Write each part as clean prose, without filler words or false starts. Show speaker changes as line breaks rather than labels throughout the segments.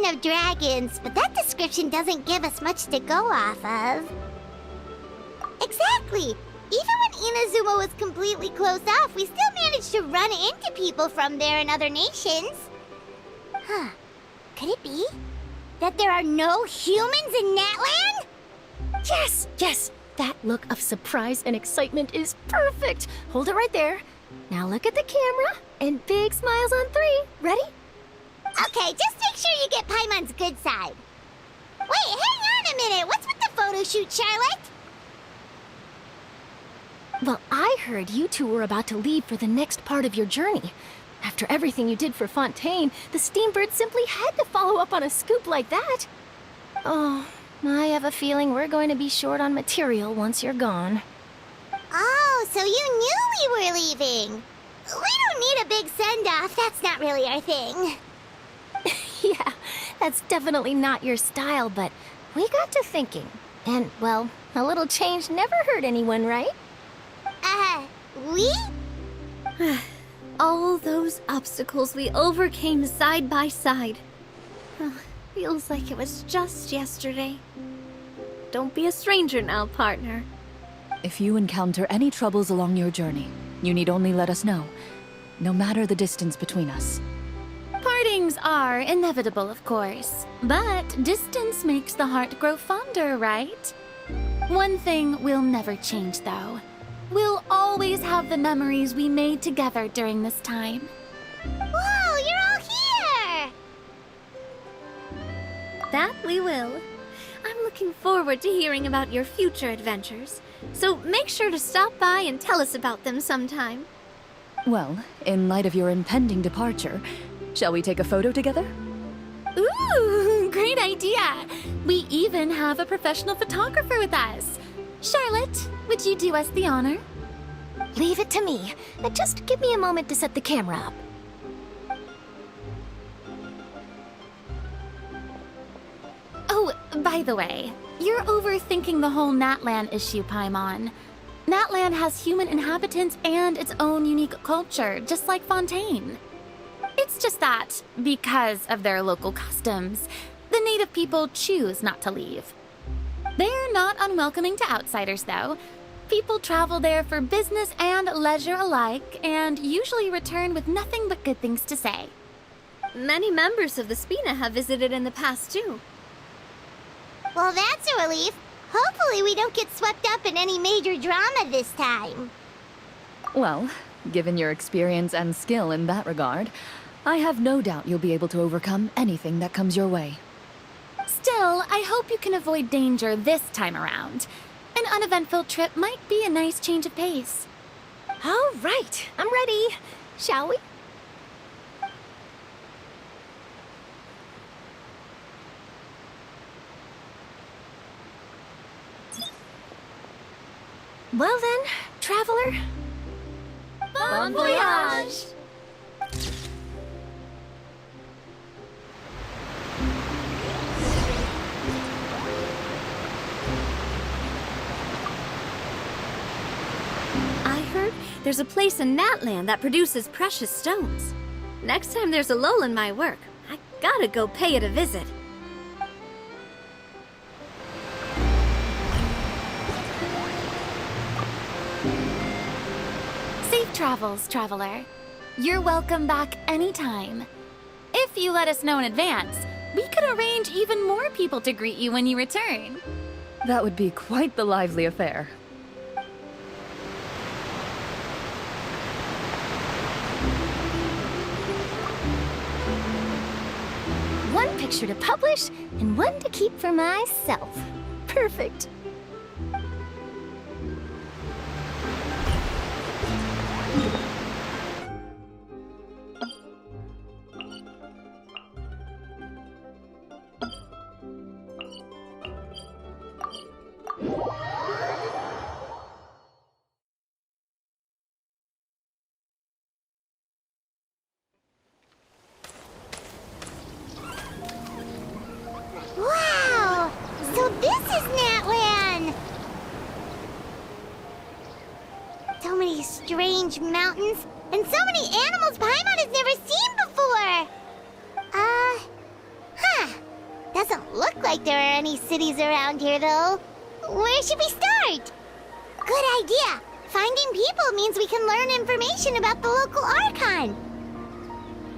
Of dragons, but that description doesn't give us much to go off of. Exactly! Even when Inazuma was completely closed off, we still managed to run into people from there in other nations. Huh. Could it be that there are no humans in Natlan?
Yes, yes! That look of surprise and excitement is perfect! Hold it right there. Now look at the camera, and big smiles on 3. Ready?
Okay, just make sure you get Paimon's good side. Wait, hang on a minute. What's with the photo shoot, Charlotte?
Well, I heard you two were about to leave for the next part of your journey. After everything you did for Fontaine, the Steambird simply had to follow up on a scoop like that. Oh, I have a feeling we're going to be short on material once you're gone.
Oh, so you knew we were leaving. We don't need a big send-off. That's not really our thing.
Yeah, that's definitely not your style, but we got to thinking. And, well, a little change never hurt anyone, right?
We?
All those obstacles we overcame side by side. Feels like it was just yesterday. Don't be a stranger now, partner.
If you encounter any troubles along your journey, you need only let us know, no matter the distance between us.
Partings are inevitable, of course, but distance makes the heart grow fonder, right? One thing will never change, though. We'll always have the memories we made together during this time.
Whoa, you're all here!
That we will. I'm looking forward to hearing about your future adventures, so make sure to stop by and tell us about them sometime.
Well, in light of your impending departure, shall we take a photo together?
Ooh, great idea! We even have a professional photographer with us. Charlotte, would you do us the honor?
Leave it to me. Just give me a moment to set the camera up.
Oh, by the way, you're overthinking the whole Natlan issue, Paimon. Natlan has human inhabitants and its own unique culture, just like Fontaine. It's just that, because of their local customs, the native people choose not to leave. They're not unwelcoming to outsiders, though. People travel there for business and leisure alike, and usually return with nothing but good things to say. Many members of the Spina have visited in the past, too.
Well, that's a relief. Hopefully we don't get swept up in any major drama this time.
Well, given your experience and skill in that regard, I have no doubt you'll be able to overcome anything that comes your way.
Still, I hope you can avoid danger this time around. An uneventful trip might be a nice change of pace.
All right, I'm ready. Shall we? Well then, traveler.
Bon voyage!
I heard there's a place in Natland that produces precious stones. Next time there's a lull in my work, I gotta go pay it a visit.
Safe travels, traveler. You're welcome back anytime. If you let us know in advance, we could arrange even more people to greet you when you return.
That would be quite the lively affair.
One picture to publish and one to keep for myself. Perfect.
Wow! So this is Natlan! So many strange mountains, and so many animals Paimon has never seen before! Doesn't look like there are any cities around here, though. Where should we start? Good idea! Finding people means we can learn information about the local Archon.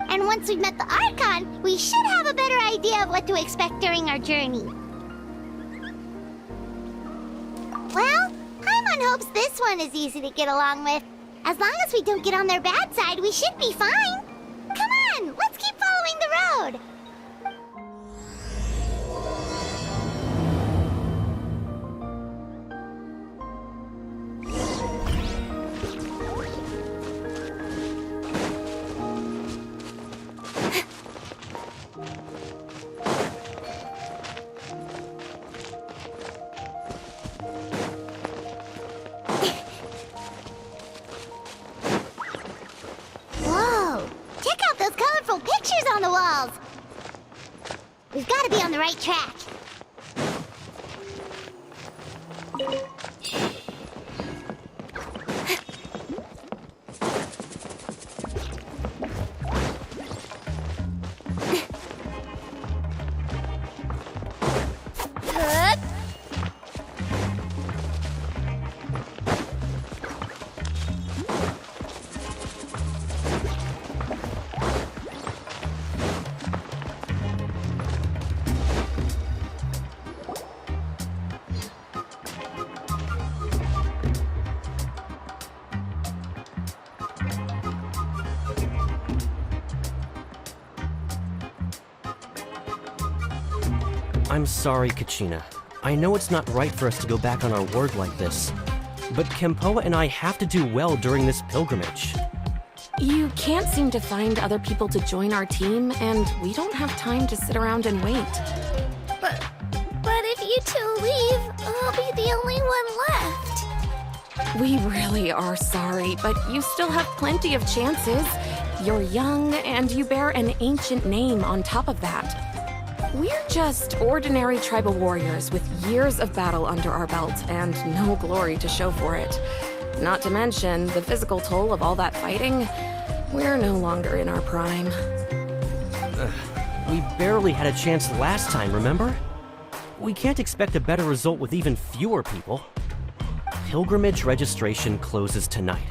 And once we've met the Archon, we should have a better idea of what to expect during our journey. Well, Paimon hopes this one is easy to get along with. As long as we don't get on their bad side, we should be fine. Come on, let's keep following the road. Whoa! Check out those colorful pictures on the walls! We've got to be on the right track.
I'm sorry, Kachina. I know it's not right for us to go back on our word like this, but Kempoa and I have to do well during this pilgrimage.
You can't seem to find other people to join our team, and we don't have time to sit around and wait.
But if you two leave, I'll be the only one left.
We really are sorry, but you still have plenty of chances. You're young, and you bear an ancient name on top of that. We're just ordinary tribal warriors with years of battle under our belt and no glory to show for it. Not to mention the physical toll of all that fighting. We're no longer in our prime.
We barely had a chance last time, remember? We can't expect a better result with even fewer people. Pilgrimage registration closes tonight.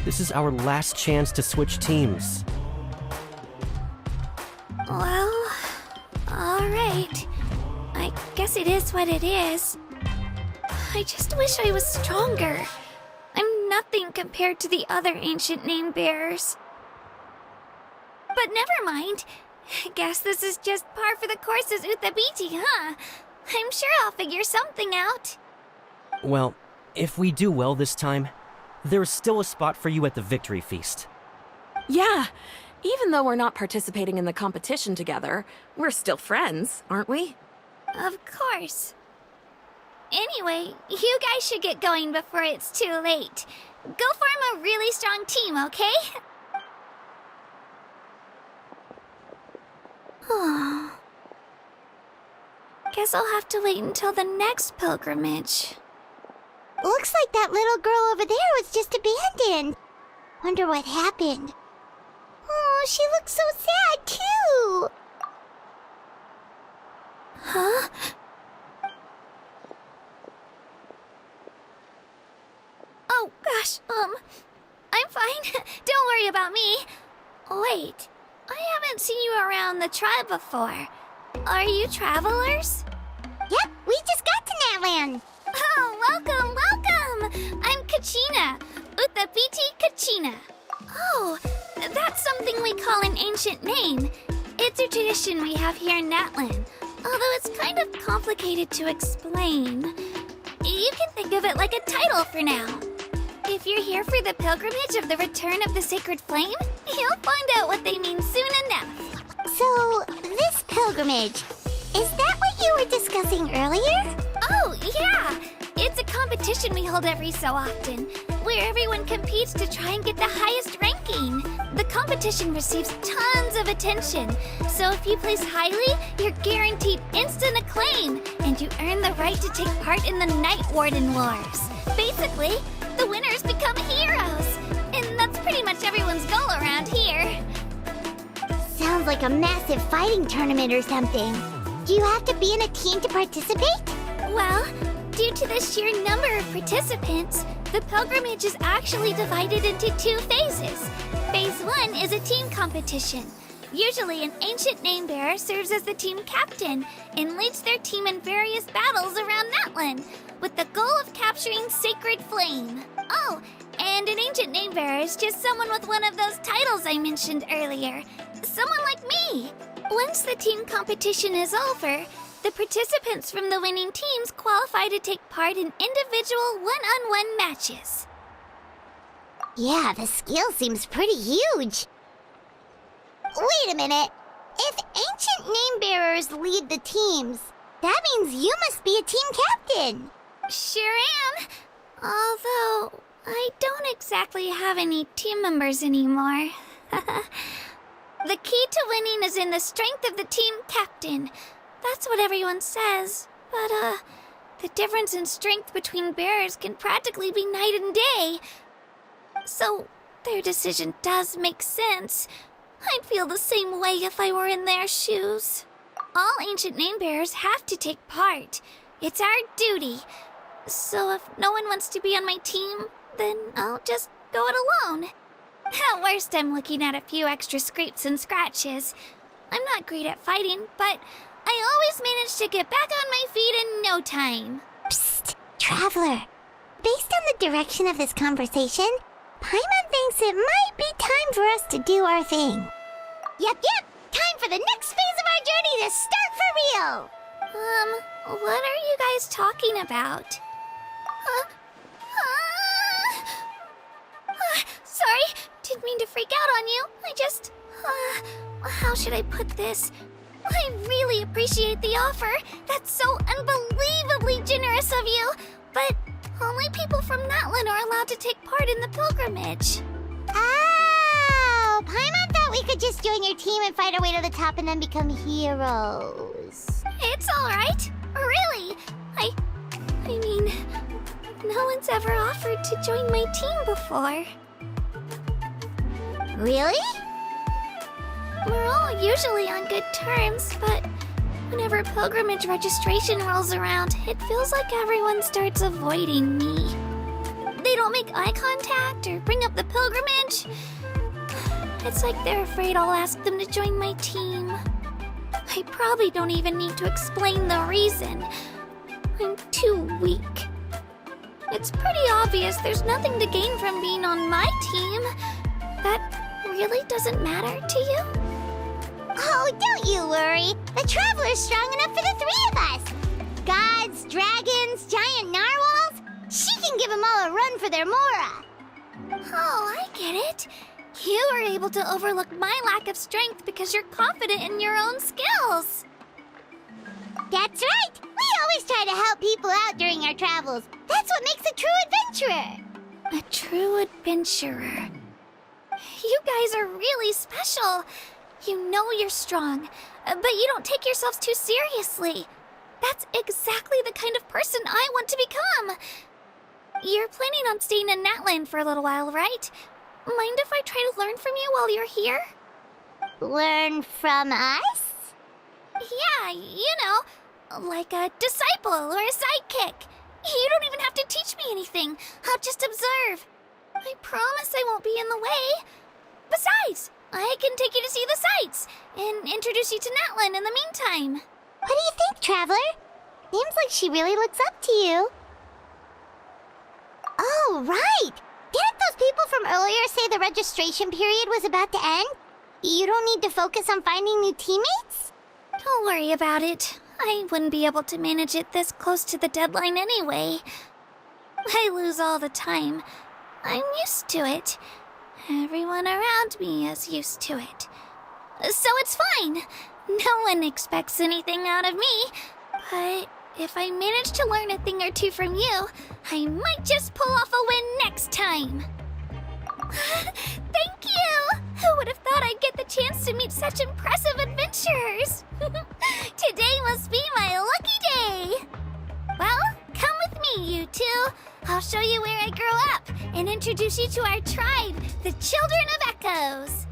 This is our last chance to switch teams.
Well, alright. I guess it is what it is. I just wish I was stronger. I'm nothing compared to the other ancient name bearers. But never mind. Guess this is just par for the course as Uthabiti, huh? I'm sure I'll figure something out.
Well, if we do well this time, there's still a spot for you at the victory feast.
Yeah, even though we're not participating in the competition together, we're still friends, aren't we?
Of course. Anyway, you guys should get going before it's too late. Go form a really strong team, okay? Guess I'll have to wait until the next pilgrimage. Looks like that little girl over there was just abandoned. Wonder what happened. Oh, she looks so sad, too. Huh? Oh, gosh, I'm fine. Don't worry about me. Wait, I haven't seen you around the tribe before. Are you travelers? Yep, we just got to Natland. Oh, welcome, welcome! I'm Kachina, Uthapiti Kachina. Oh, that's something we call an ancient name. It's a tradition we have here in Natland, although it's kind of complicated to explain. You can think of it like a title for now. If you're here for the pilgrimage of the return of the sacred flame, you'll find out what they mean soon enough. So, this pilgrimage, is that what you were discussing earlier? Oh, yeah! It's a competition we hold every so often, where everyone competes to try and get the highest ranking. The competition receives tons of attention, so if you place highly, you're guaranteed instant acclaim, and you earn the right to take part in the Night Warden Wars. Basically, the winners become heroes, and that's pretty much everyone's goal around here. Sounds like a massive fighting tournament or something. Do you have to be in a team to participate? Well, due to the sheer number of participants, the pilgrimage is actually divided into 2 phases. Phase 1 is a team competition. Usually, an ancient name bearer serves as the team captain and leads their team in various battles around Natland, with the goal of capturing Sacred Flame. Oh, and an ancient name bearer is just someone with one of those titles I mentioned earlier. Someone like me. Once the team competition is over, the participants from the winning teams qualify to take part in individual one-on-one matches. Yeah, the skill seems pretty huge. Wait a minute. If ancient name bearers lead the teams, that means you must be a team captain. Sure am. Although, I don't exactly have any team members anymore. The key to winning is in the strength of the team captain. That's what everyone says. But, the difference in strength between bearers can practically be night and day. So, their decision does make sense. I'd feel the same way if I were in their shoes. All ancient name bearers have to take part. It's our duty. So if no one wants to be on my team, then I'll just go it alone. At worst, I'm looking at a few extra scrapes and scratches. I'm not great at fighting, but I always manage to get back on my feet in no time. Psst, Traveler. Based on the direction of this conversation, Paimon thinks it might be time for us to do our thing. Yep. Time for the next phase of our journey to start for real. What are you guys talking about? Sorry, didn't mean to freak out on you. I just, how should I put this? I really appreciate the offer. That's so unbelievably generous of you. But only people from Natland are allowed to take part in the pilgrimage. Oh, Paimon thought we could just join your team and fight our way to the top and then become heroes. It's all right. Really. I mean, no one's ever offered to join my team before. Really? We're all usually on good terms, but whenever pilgrimage registration rolls around, it feels like everyone starts avoiding me. They don't make eye contact or bring up the pilgrimage. It's like they're afraid I'll ask them to join my team. I probably don't even need to explain the reason. I'm too weak. It's pretty obvious there's nothing to gain from being on my team. That really doesn't matter to you? Oh, don't you worry. The Traveler's strong enough for the 3 of us. Gods, dragons, giant narwhals. She can give them all a run for their Mora. Oh, I get it. You were able to overlook my lack of strength because you're confident in your own skills. That's right! We always try to help people out during our travels. That's what makes a true adventurer.
A true adventurer. You guys are really special. You know you're strong, but you don't take yourselves too seriously. That's exactly the kind of person I want to become. You're planning on staying in Natland for a little while, right? Mind if I try to learn from you while you're here?
Learn from us?
Yeah, you know, like a disciple or a sidekick. You don't even have to teach me anything. I'll just observe. I promise I won't be in the way. Besides, I can take you to see the sights and introduce you to Natlan in the meantime.
What do you think, Traveler? Seems like she really looks up to you. Oh, right! Didn't those people from earlier say the registration period was about to end? You don't need to focus on finding new teammates?
Don't worry about it. I wouldn't be able to manage it this close to the deadline anyway. I lose all the time. I'm used to it. Everyone around me is used to it. So it's fine. No one expects anything out of me. But if I manage to learn a thing or two from you, I might just pull off a win next time. Thank you! Who would have thought I'd get the chance to meet such impressive adventurers? Today must be my lucky day! Well, come with me, you two. I'll show you where I grew up and introduce you to our tribe, the Children of Echoes.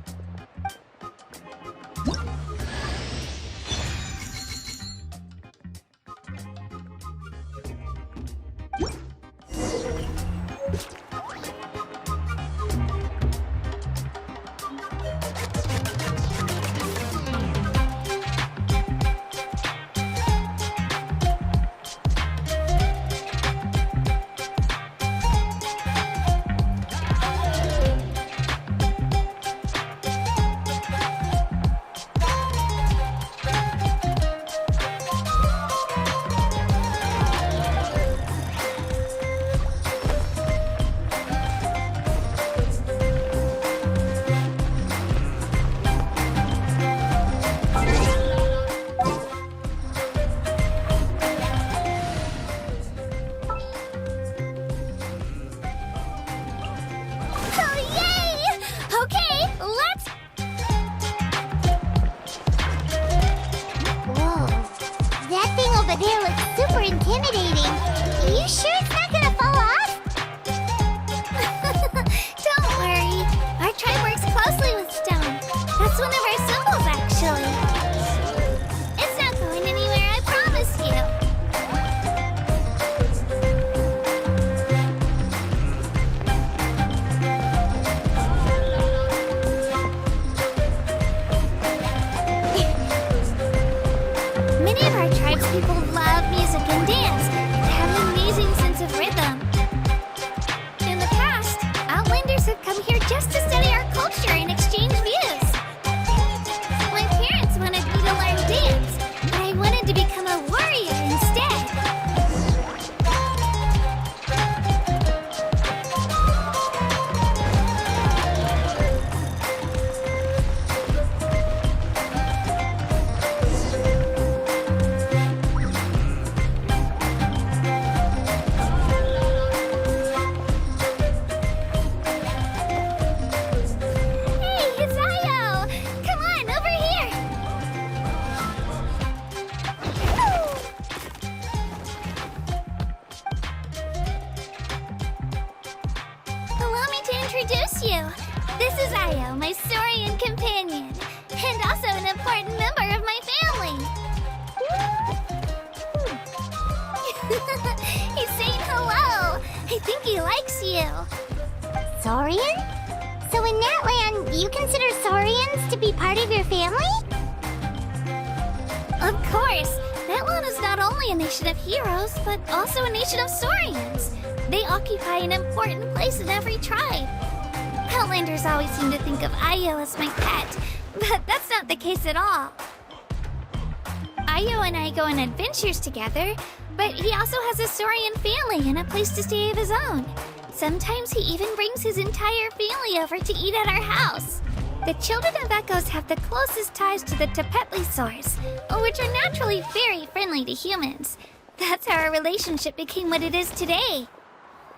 Together, but he also has a Saurian family and a place to stay of his own. Sometimes he even brings his entire family over to eat at our house. The children of Echoes have the closest ties to the Tepetli source, which are naturally very friendly to humans. That's how our relationship became what it is today.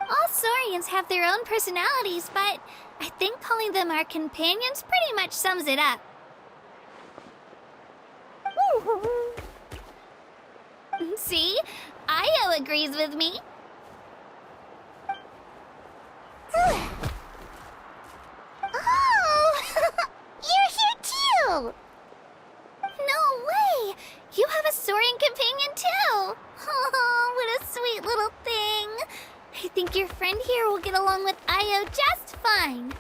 All Saurians have their own personalities, but I think calling them our companions pretty much sums it up. See? Io agrees with me.
Oh! You're here too!
No way! You have a Saurian companion too! Oh, what a sweet little thing! I think your friend here will get along with Io just fine.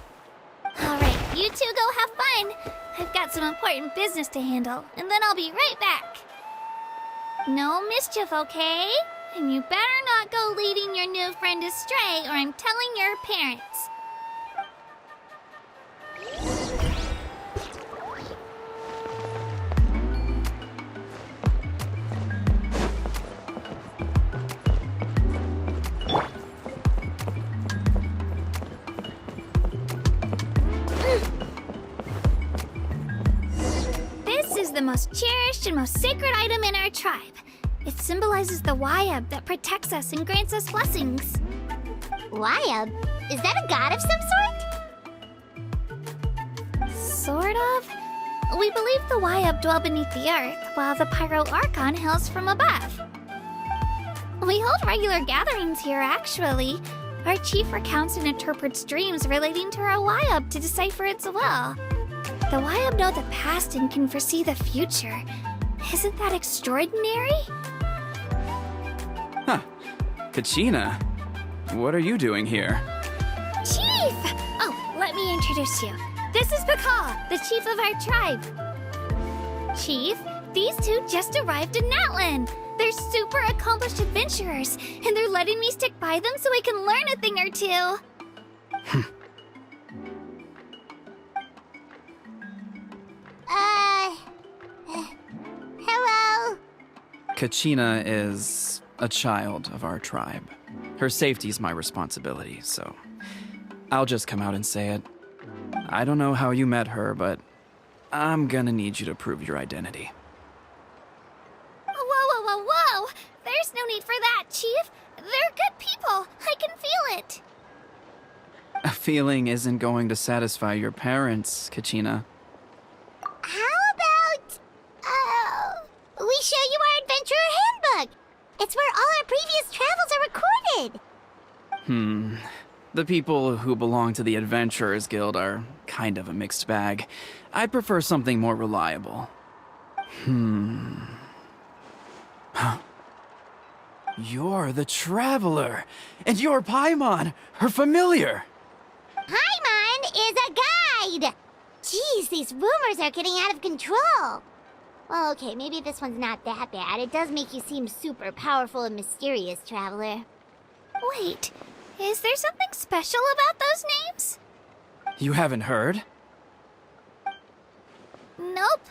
Alright, you two go have fun. I've got some important business to handle, and then I'll be right back. No mischief, okay? And you better not go leading your new friend astray, or I'm telling your parents. This is the most cherished and most sacred item in our tribe. It symbolizes the Wayab that protects us and grants us blessings.
Wayab? Is that a god of some sort?
Sort of. We believe the Wayab dwell beneath the earth, while the Pyro Archon hails from above. We hold regular gatherings here, actually. Our chief recounts and interprets dreams relating to our Wayab to decipher its will. The Wayab know the past and can foresee the future. Isn't that extraordinary?
Huh. Kachina, what are you doing here?
Chief! Oh, let me introduce you. This is Pakal, the chief of our tribe. Chief, these two just arrived in Natlan. They're super accomplished adventurers, and they're letting me stick by them so I can learn a thing or two.
Hello?
Kachina is a child of our tribe. Her safety's my responsibility, so I'll just come out and say it. I don't know how you met her, but I'm gonna need you to prove your identity.
Whoa! There's no need for that, Chief. They're good people. I can feel it.
A feeling isn't going to satisfy your parents, Kachina.
How about, we show you our adventurer handbook? It's where all our previous travels are recorded.
The people who belong to the Adventurers Guild are kind of a mixed bag. I'd prefer something more reliable. You're the Traveler, and you're Paimon, her familiar.
Paimon is a guide! Jeez, these rumors are getting out of control. Well, okay, maybe this one's not that bad. It does make you seem super powerful and mysterious, Traveler.
Wait, is there something special about those names?
You haven't heard?
Nope.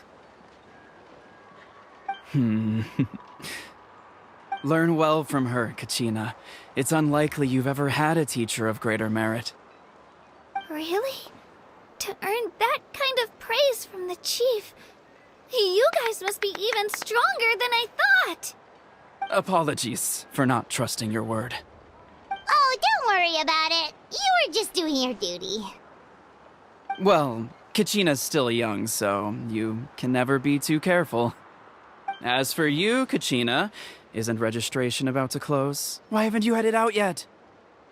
Learn well from her, Kachina. It's unlikely you've ever had a teacher of greater merit.
Really? To earn that kind of praise from the chief, you guys must be even stronger than I thought.
Apologies for not trusting your word.
Oh, don't worry about it. You were just doing your duty.
Well, Kachina's still young, so you can never be too careful. As for you, Kachina, isn't registration about to close? Why haven't you headed out yet?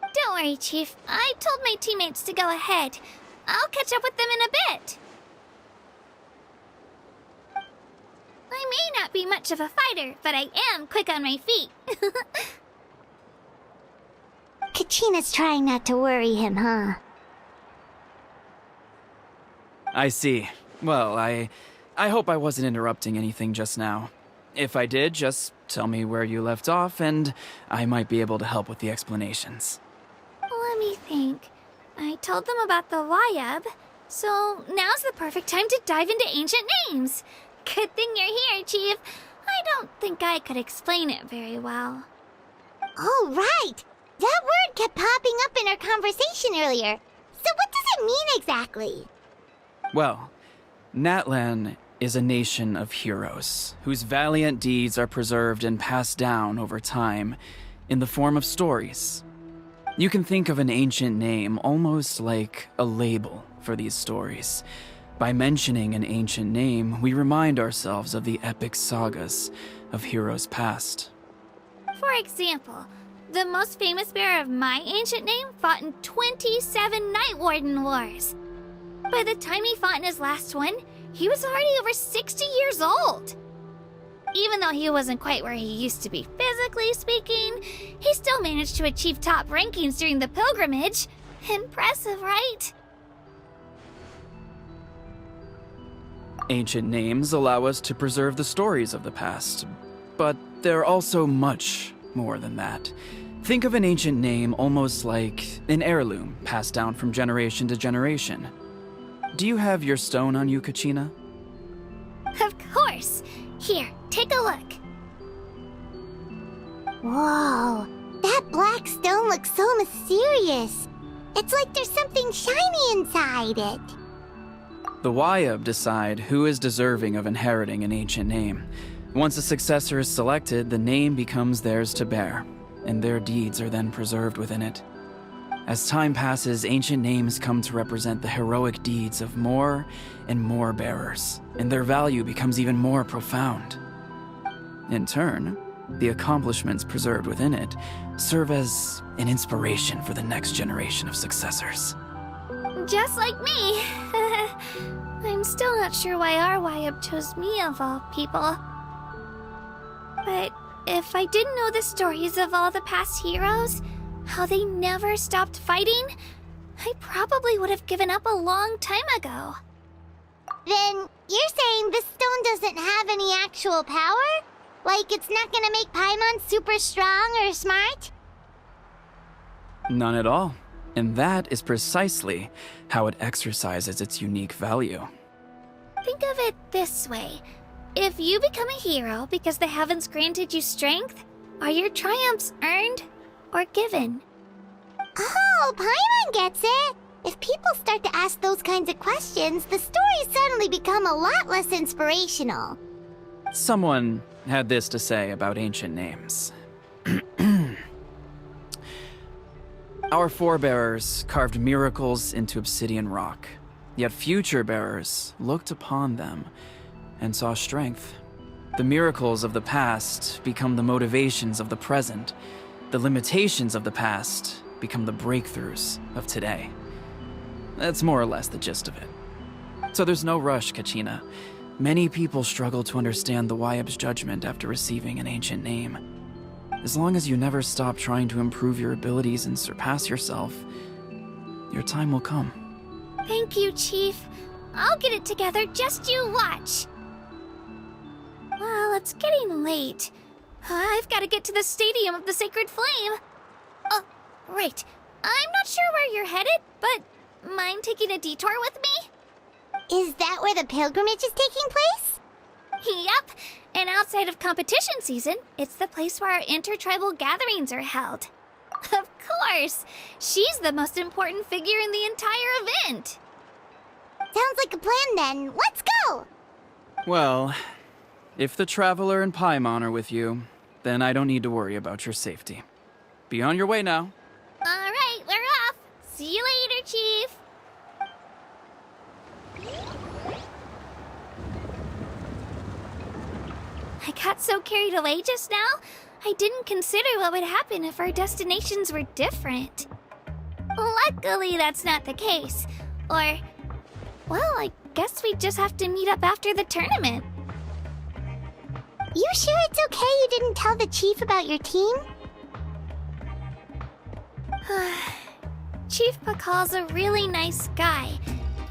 Don't worry, Chief. I told my teammates to go ahead. I'll catch up with them in a bit. I may not be much of a fighter, but I am quick on my feet.
Kachina's trying not to worry him, huh?
I see. Well, I hope I wasn't interrupting anything just now. If I did, just tell me where you left off, and I might be able to help with the explanations.
Let me think. I told them about the Wayab, so now's the perfect time to dive into ancient names. Good thing you're here, Chief. I don't think I could explain it very well.
Oh, right! That word kept popping up in our conversation earlier. So what does it mean exactly?
Well, Natlan is a nation of heroes whose valiant deeds are preserved and passed down over time in the form of stories. You can think of an ancient name almost like a label for these stories. By mentioning an ancient name, we remind ourselves of the epic sagas of heroes past.
For example, the most famous bearer of my ancient name fought in 27 Night Warden Wars. By the time he fought in his last one, he was already over 60 years old. Even though he wasn't quite where he used to be physically speaking, he still managed to achieve top rankings during the pilgrimage. Impressive, right?
Ancient names allow us to preserve the stories of the past, but they're also much more than that. Think of an ancient name almost like an heirloom passed down from generation to generation. Do you have your stone on you, Kachina?
Of course. Here, take a look.
Whoa, that black stone looks so mysterious. It's like there's something shiny inside it.
The Wayab decide who is deserving of inheriting an ancient name. Once a successor is selected, the name becomes theirs to bear, and their deeds are then preserved within it. As time passes, ancient names come to represent the heroic deeds of more and more bearers, and their value becomes even more profound. In turn, the accomplishments preserved within it serve as an inspiration for the next generation of successors.
Just like me. I'm still not sure why our Wayab chose me of all people. But if I didn't know the stories of all the past heroes, how they never stopped fighting, I probably would have given up a long time ago.
Then you're saying this stone doesn't have any actual power? Like it's not gonna make Paimon super strong or smart?
None at all. And that is precisely how it exercises its unique value.
Think of it this way. If you become a hero because the heavens granted you strength, are your triumphs earned or given?
Oh, Paimon gets it! If people start to ask those kinds of questions, the stories suddenly become a lot less inspirational.
Someone had this to say about ancient names. Our forebears carved miracles into obsidian rock, yet future bearers looked upon them and saw strength. The miracles of the past become the motivations of the present. The limitations of the past become the breakthroughs of today. That's more or less the gist of it. So there's no rush, Kachina. Many people struggle to understand the Wayab's judgment after receiving an ancient name. As long as you never stop trying to improve your abilities and surpass yourself, your time will come.
Thank you, Chief. I'll get it together, just you watch. Well, it's getting late. I've got to get to the Stadium of the Sacred Flame. Oh, right. I'm not sure where you're headed, but mind taking a detour with me?
Is that where the pilgrimage is taking place?
Yep. And outside of competition season, it's the place where our intertribal gatherings are held. Of course. She's the most important figure in the entire event.
Sounds like a plan then. Let's go!
Well, if the Traveler and Paimon are with you, then I don't need to worry about your safety. Be on your way now.
All right, we're off. See you later, Chief. I got so carried away just now, I didn't consider what would happen if our destinations were different. Luckily, that's not the case. Or, well, I guess we just have to meet up after the tournament.
You sure it's okay you didn't tell the chief about your team?
Chief Pakal's a really nice guy.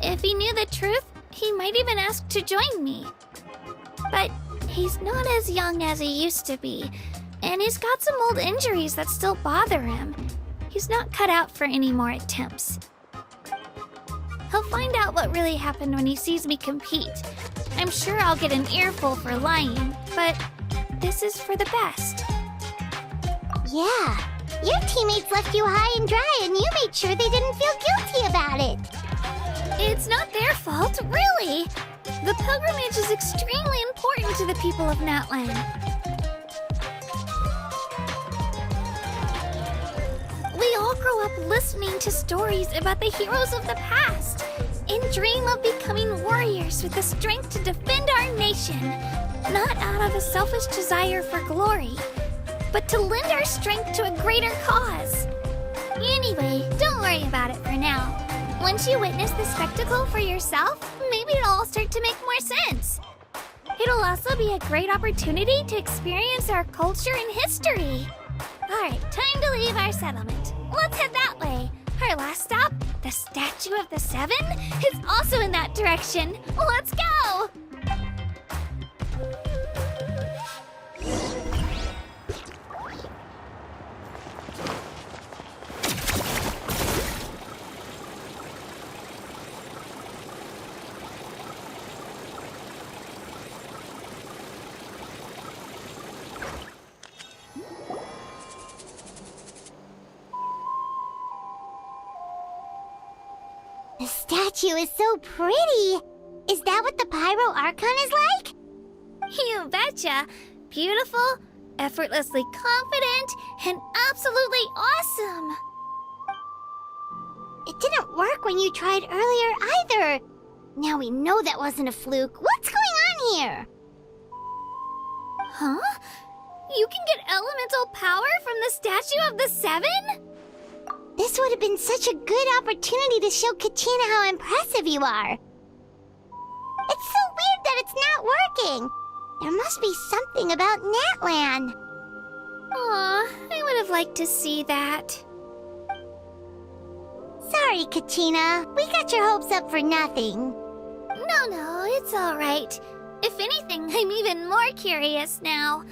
If he knew the truth, he might even ask to join me. But he's not as young as he used to be, and he's got some old injuries that still bother him. He's not cut out for any more attempts. He'll find out what really happened when he sees me compete. I'm sure I'll get an earful for lying, but this is for the best.
Yeah. Your teammates left you high and dry and you made sure they didn't feel guilty about it.
It's not their fault, really. The pilgrimage is extremely important to the people of Natlan. We all grow up listening to stories about the heroes of the past and dream of becoming warriors with the strength to defend our nation, not out of a selfish desire for glory, but to lend our strength to a greater cause. Anyway, don't worry about it for now. Once you witness the spectacle for yourself, maybe it'll all start to make more sense. It'll also be a great opportunity to experience our culture and history. Alright, time to leave our settlement. Let's head that way. Our last stop, the Statue of the Seven, is also in that direction. Let's go!
The statue is so pretty! Is that what the Pyro Archon is like?
You betcha. Beautiful, effortlessly confident, and absolutely awesome.
It didn't work when you tried earlier either. Now we know that wasn't a fluke. What's going on here?
Huh? You can get elemental power from the Statue of the Seven?
This would have been such a good opportunity to show Katina how impressive you are. It's so weird that it's not working. There must be something about Natlan.
Aw, I would have liked to see that.
Sorry, Katina. We got your hopes up for nothing.
No, it's alright. If anything, I'm even more curious now.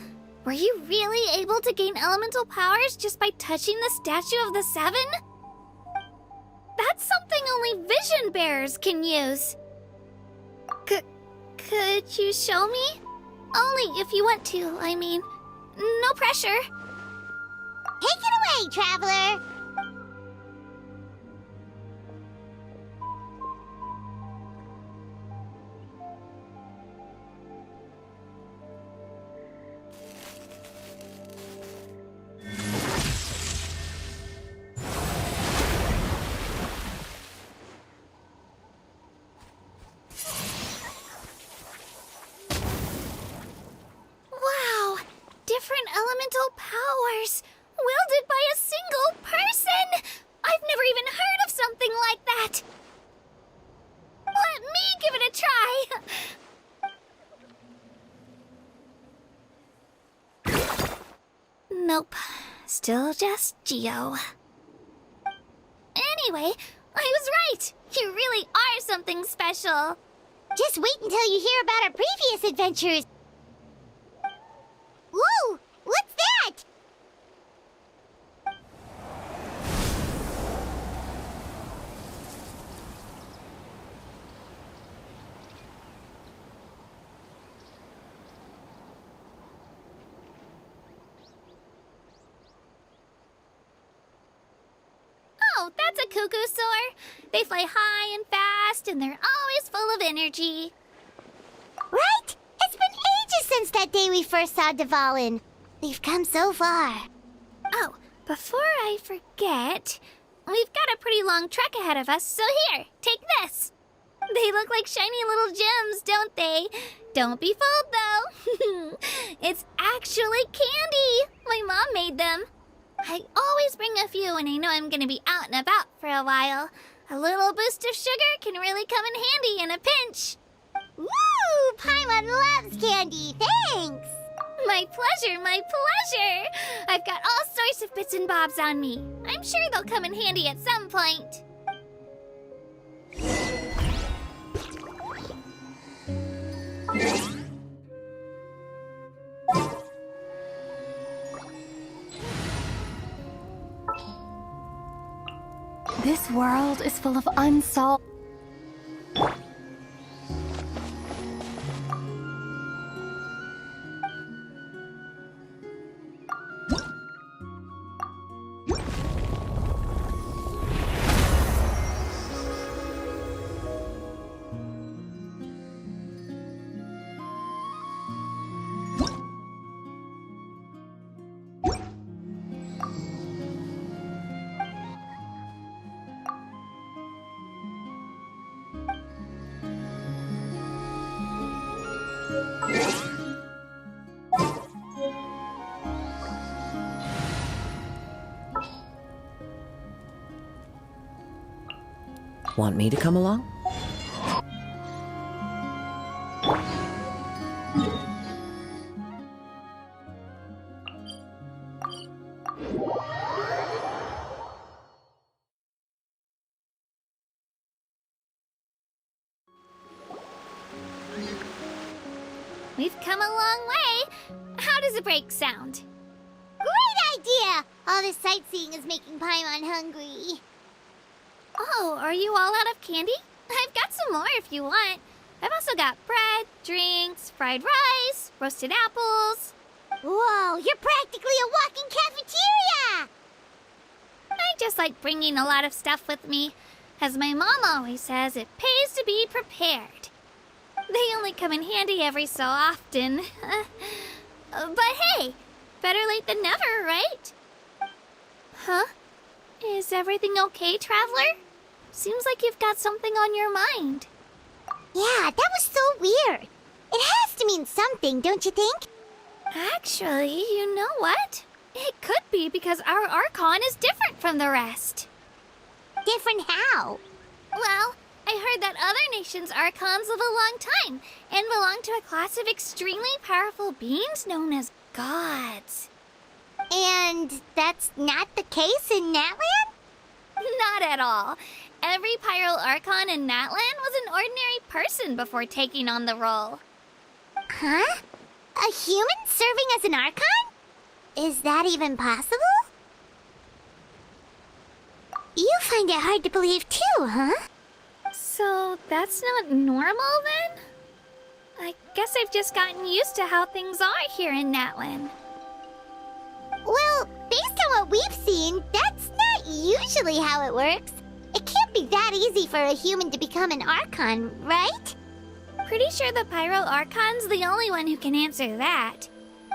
Were you really able to gain elemental powers just by touching the Statue of the Seven? That's something only vision bearers can use. Could you show me? Only if you want to, I mean. No pressure.
Take it away, traveler.
Different elemental powers, wielded by a single person! I've never even heard of something like that! Let me give it a try! Nope, still just Geo. Anyway, I was right! You really are something special!
Just wait until you hear about our previous adventures. Whoa! What's that?
Oh, that's a cuckoo soar. They fly high and fast, and they're always full of energy.
Right? It's been ages since that day we first saw Dvalin. We've come so far.
Oh, before I forget, we've got a pretty long trek ahead of us, so here, take this. They look like shiny little gems, don't they? Don't be fooled, though. It's actually candy. My mom made them. I always bring a few when I know I'm going to be out and about for a while. A little boost of sugar can really come in handy in a pinch.
Woo! Paimon loves candy. Thanks.
My pleasure, my pleasure! I've got all sorts of bits and bobs on me. I'm sure they'll come in handy at some point.
This world is full of unsolved...
Want me to come along?
We've come a long way. How does a break sound?
Great idea! All this sightseeing is making Paimon hungry.
Oh, are you all out of candy? I've got some more if you want. I've also got bread, drinks, fried rice, roasted apples.
Whoa, you're practically a walking cafeteria!
I just like bringing a lot of stuff with me. As my mom always says, it pays to be prepared. They only come in handy every so often. But hey, better late than never, right? Huh? Is everything okay, Traveler? Seems like you've got something on your mind.
Yeah, that was so weird. It has to mean something, don't you think?
Actually, you know what? It could be because our Archon is different from the rest.
Different how?
Well, I heard that other nations' Archons live a long time and belong to a class of extremely powerful beings known as gods.
And that's not the case in Natlan?
Not at all. Every Pyro Archon in Natlan was an ordinary person before taking on the role.
Huh? A human serving as an Archon? Is that even possible? You find it hard to believe too, huh?
So that's not normal then? I guess I've just gotten used to how things are here in Natlan.
Well, based on what we've seen, that's not usually how it works. It can't be that easy for a human to become an Archon, right?
Pretty sure the Pyro Archon's the only one who can answer that.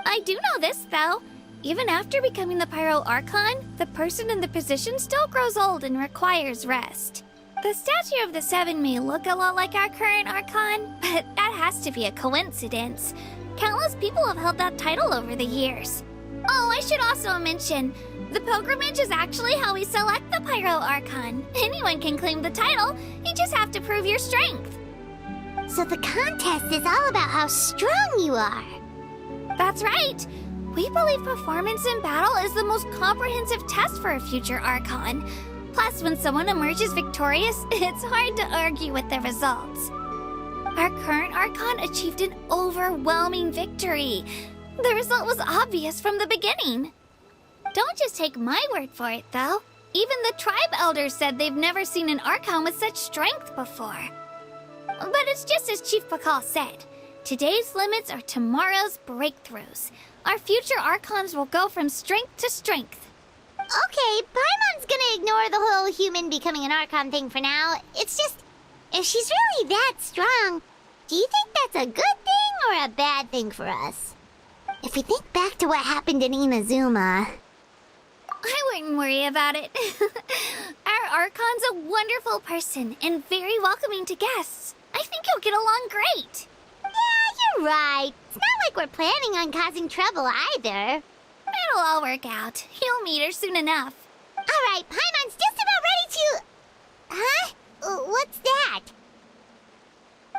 I do know this, though. Even after becoming the Pyro Archon, the person in the position still grows old and requires rest. The statue of the Seven may look a lot like our current Archon, but that has to be a coincidence. Countless people have held that title over the years. Oh, I should also mention, the pilgrimage is actually how we select the Pyro Archon. Anyone can claim the title, you just have to prove your strength.
So the contest is all about how strong you are.
That's right. We believe performance in battle is the most comprehensive test for a future Archon. Plus, when someone emerges victorious, it's hard to argue with the results. Our current Archon achieved an overwhelming victory. The result was obvious from the beginning. Don't just take my word for it, though. Even the tribe elders said they've never seen an Archon with such strength before. But it's just as Chief Pakal said. Today's limits are tomorrow's breakthroughs. Our future Archons will go from strength to strength.
Okay, Paimon's gonna ignore the whole human becoming an Archon thing for now. It's just, if she's really that strong, do you think that's a good thing or a bad thing for us? If we think back to what happened in Inazuma...
I wouldn't worry about it. Our Archon's a wonderful person and very welcoming to guests. I think you'll get along great.
Yeah, you're right. It's not like we're planning on causing trouble either.
It'll all work out. You'll meet her soon enough.
All right, Paimon's just about ready to... Huh? What's that?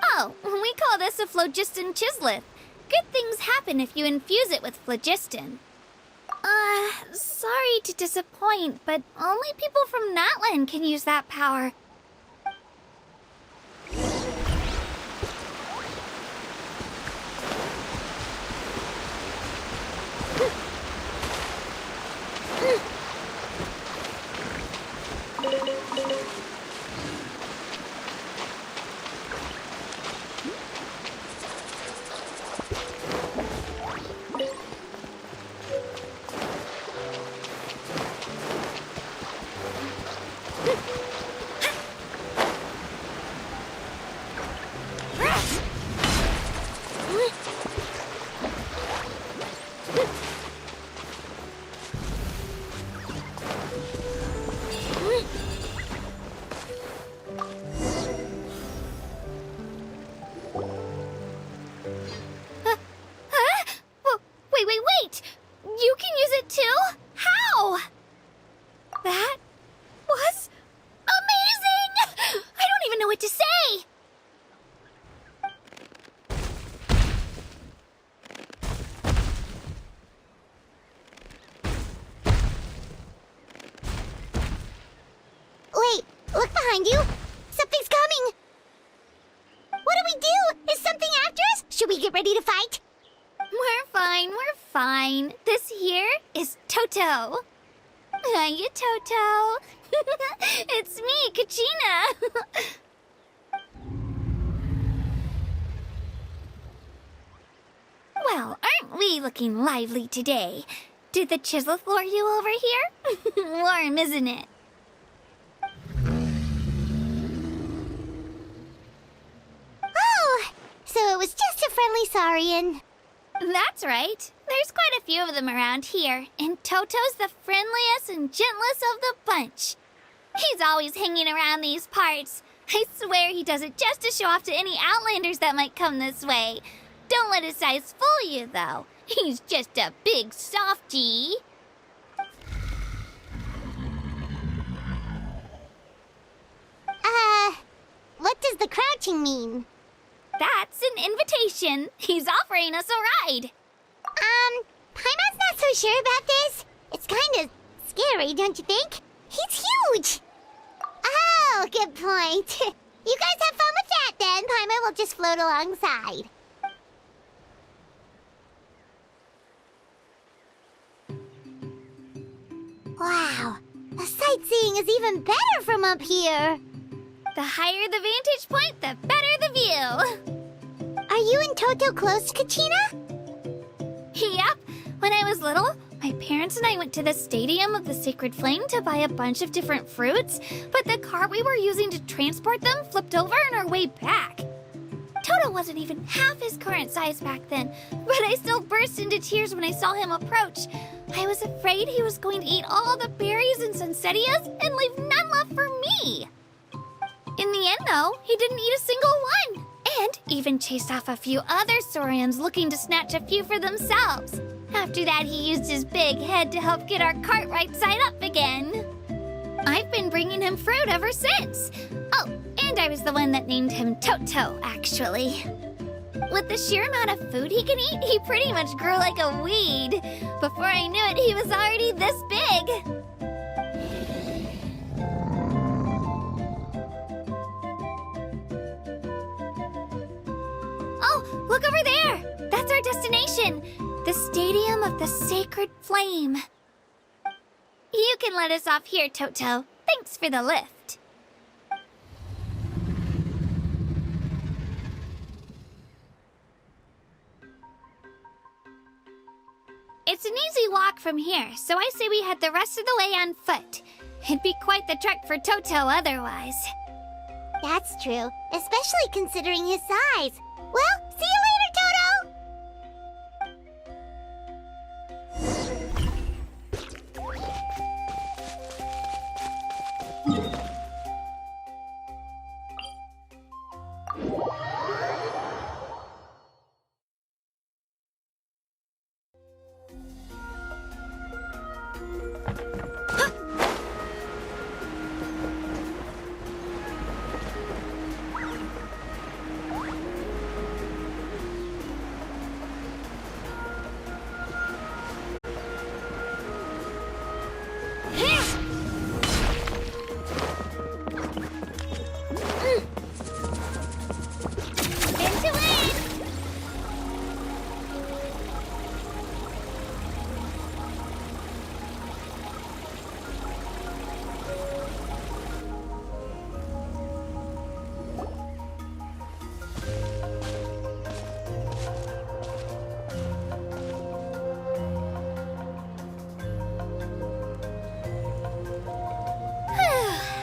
Oh, we call this a phlogiston chisleth. Good things happen if you infuse it with phlogiston. Sorry to disappoint, but only people from Natlan can use that power. Wait! You can use it too? How? That was amazing! I
Look behind you! Something's coming! What do we do? Is something after us? Should we get ready to fight?
We're fine. This here is Toto. Hiya, Toto. It's me, Kachina. Well, aren't we looking lively today? Did the chisel floor you over here? Warm, isn't it?
Oh, so it was just a friendly Saurian.
That's right. There's quite a few of them around here, and Toto's the friendliest and gentlest of the bunch. He's always hanging around these parts. I swear he does it just to show off to any Outlanders that might come this way. Don't let his size fool you, though. He's just a big softie.
What does the crouching mean?
That's an invitation. He's offering us a ride.
Paimon's not so sure about this. It's kind of scary, don't you think? He's huge! Oh, good point. You guys have fun with that then. Paimon will just float alongside. Wow, the sightseeing is even better from up here.
The higher the vantage point, the better the view.
Are you and Toto close, Kachina?
Yep. When I was little, my parents and I went to the Stadium of the Sacred Flame to buy a bunch of different fruits, but the cart we were using to transport them flipped over on our way back. Toto wasn't even half his current size back then, but I still burst into tears when I saw him approach. I was afraid he was going to eat all the berries and sunsettias and leave none left for me. In the end, though, he didn't eat a single one, and even chased off a few other Saurians looking to snatch a few for themselves. After that, he used his big head to help get our cart right side up again. I've been bringing him fruit ever since. Oh, and I was the one that named him Toto, actually. With the sheer amount of food he can eat, he pretty much grew like a weed. Before I knew it, he was already this big. Oh, look over there! That's our destination! The Stadium of the Sacred Flame. You can let us off here, Toto. Thanks for the lift. It's an easy walk from here, so I say we head the rest of the way on foot. It'd be quite the trek for Toto otherwise.
That's true, especially considering his size. Well, see you later, Toto!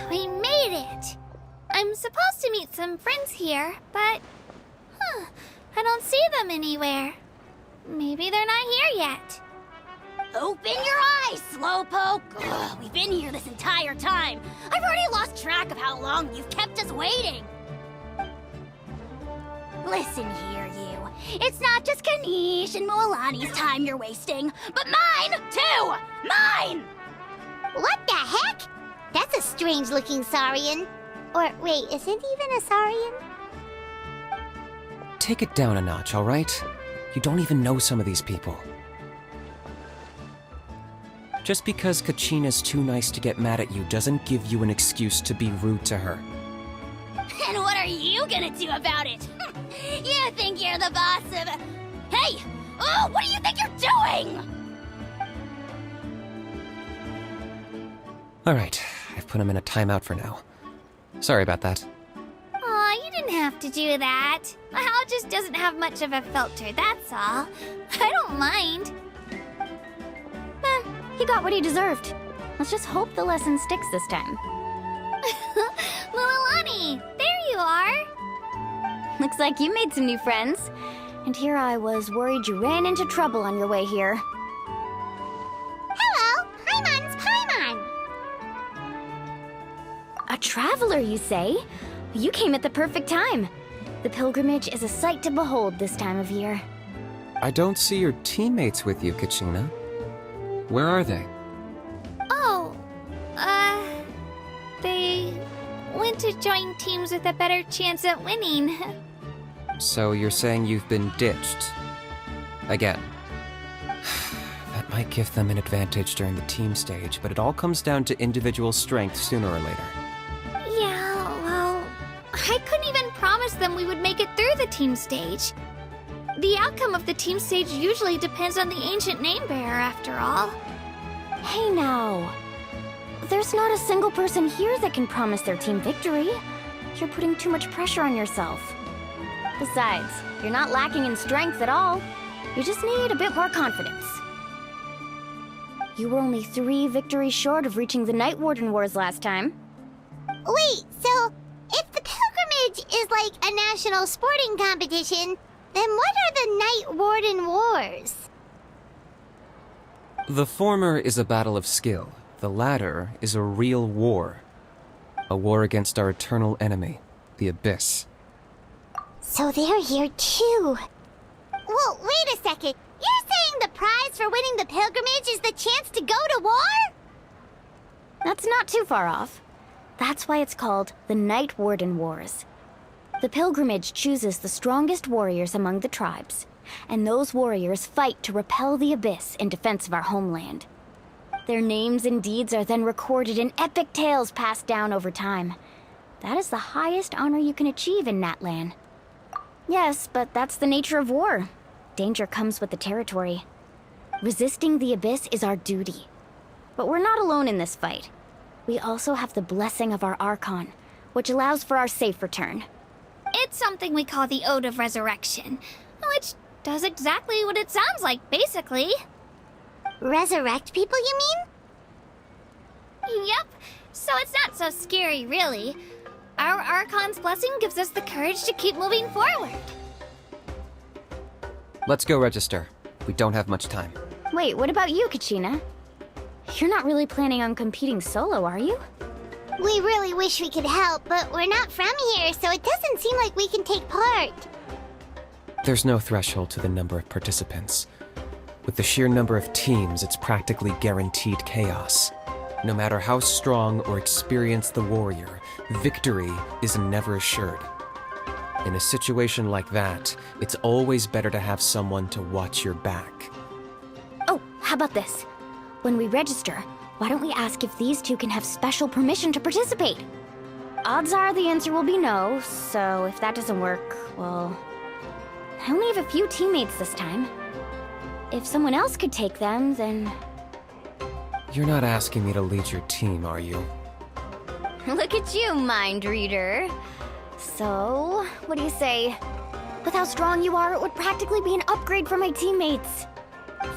We made it! I'm supposed to meet some friends here, but... I don't see them anywhere. Maybe they're not here yet.
Open your eyes, Slowpoke! Ugh, we've been here this entire time. I've already lost track of how long you've kept us waiting. Listen here, you. It's not just Kanish and Moalani's time you're wasting, but mine, too! Mine! What the heck? That's a strange-looking Saurian. Or, wait, is it even a Saurian?
Take it down a notch, all right? You don't even know some of these people. Just because Kachina's too nice to get mad at you doesn't give you an excuse to be rude to her.
And what are you gonna do about it? You think you're the boss of... Hey! Oh, what do you think you're doing?
Alright, I've put him in a timeout for now. Sorry about that.
Aw, you didn't have to do that. Hal just doesn't have much of a filter, that's all. I don't mind.
He got what he deserved. Let's just hope the lesson sticks this time.
Lilani, there you are.
Looks like you made some new friends. And here I was worried you ran into trouble on your way here.
Hello, Paimon's Paimon.
A traveler, you say? You came at the perfect time. The pilgrimage is a sight to behold this time of year.
I don't see your teammates with you, Kachina. Where are they?
Oh, they went to join teams with a better chance at winning.
So you're saying you've been ditched? Again. That might give them an advantage during the team stage, but it all comes down to individual strength sooner or later.
Yeah, well, I couldn't even promise them we would make it through the team stage. The outcome of the team stage usually depends on the ancient name bearer, after all.
Hey now. There's not a single person here that can promise their team victory. You're putting too much pressure on yourself. Besides, you're not lacking in strength at all. You just need a bit more confidence. You were only 3 victories short of reaching the Night Warden Wars last time.
Wait, so if the pilgrimage is like a national sporting competition, then what are the Night Warden Wars?
The former is a battle of skill. The latter is a real war. A war against our eternal enemy, the Abyss.
So they're here too. Well, wait a second. You're saying the prize for winning the pilgrimage is the chance to go to war?
That's not too far off. That's why it's called the Night Warden Wars. The pilgrimage chooses the strongest warriors among the tribes, and those warriors fight to repel the Abyss in defense of our homeland. Their names and deeds are then recorded in epic tales passed down over time. That is the highest honor you can achieve in Natlan. Yes, but that's the nature of war. Danger comes with the territory. Resisting the Abyss is our duty. But we're not alone in this fight. We also have the blessing of our Archon, which allows for our safe return.
It's something we call the Ode of Resurrection, which does exactly what it sounds like, basically.
Resurrect people, you mean?
Yep, so it's not so scary, really. Our Archon's blessing gives us the courage to keep moving forward.
Let's go register. We don't have much time.
Wait, what about you, Kachina? You're not really planning on competing solo, are you?
We really wish we could help, but we're not from here, so it doesn't seem like we can take part.
There's no threshold to the number of participants. With the sheer number of teams, it's practically guaranteed chaos. No matter how strong or experienced the warrior, victory is never assured. In a situation like that, it's always better to have someone to watch your back.
Oh, how about this? When we register, why don't we ask if these two can have special permission to participate? Odds are the answer will be no, so if that doesn't work, well... I only have a few teammates this time. If someone else could take them, then...
You're not asking me to lead your team, are you?
Look at you, mind reader. So, what do you say? With how strong you are, it would practically be an upgrade for my teammates.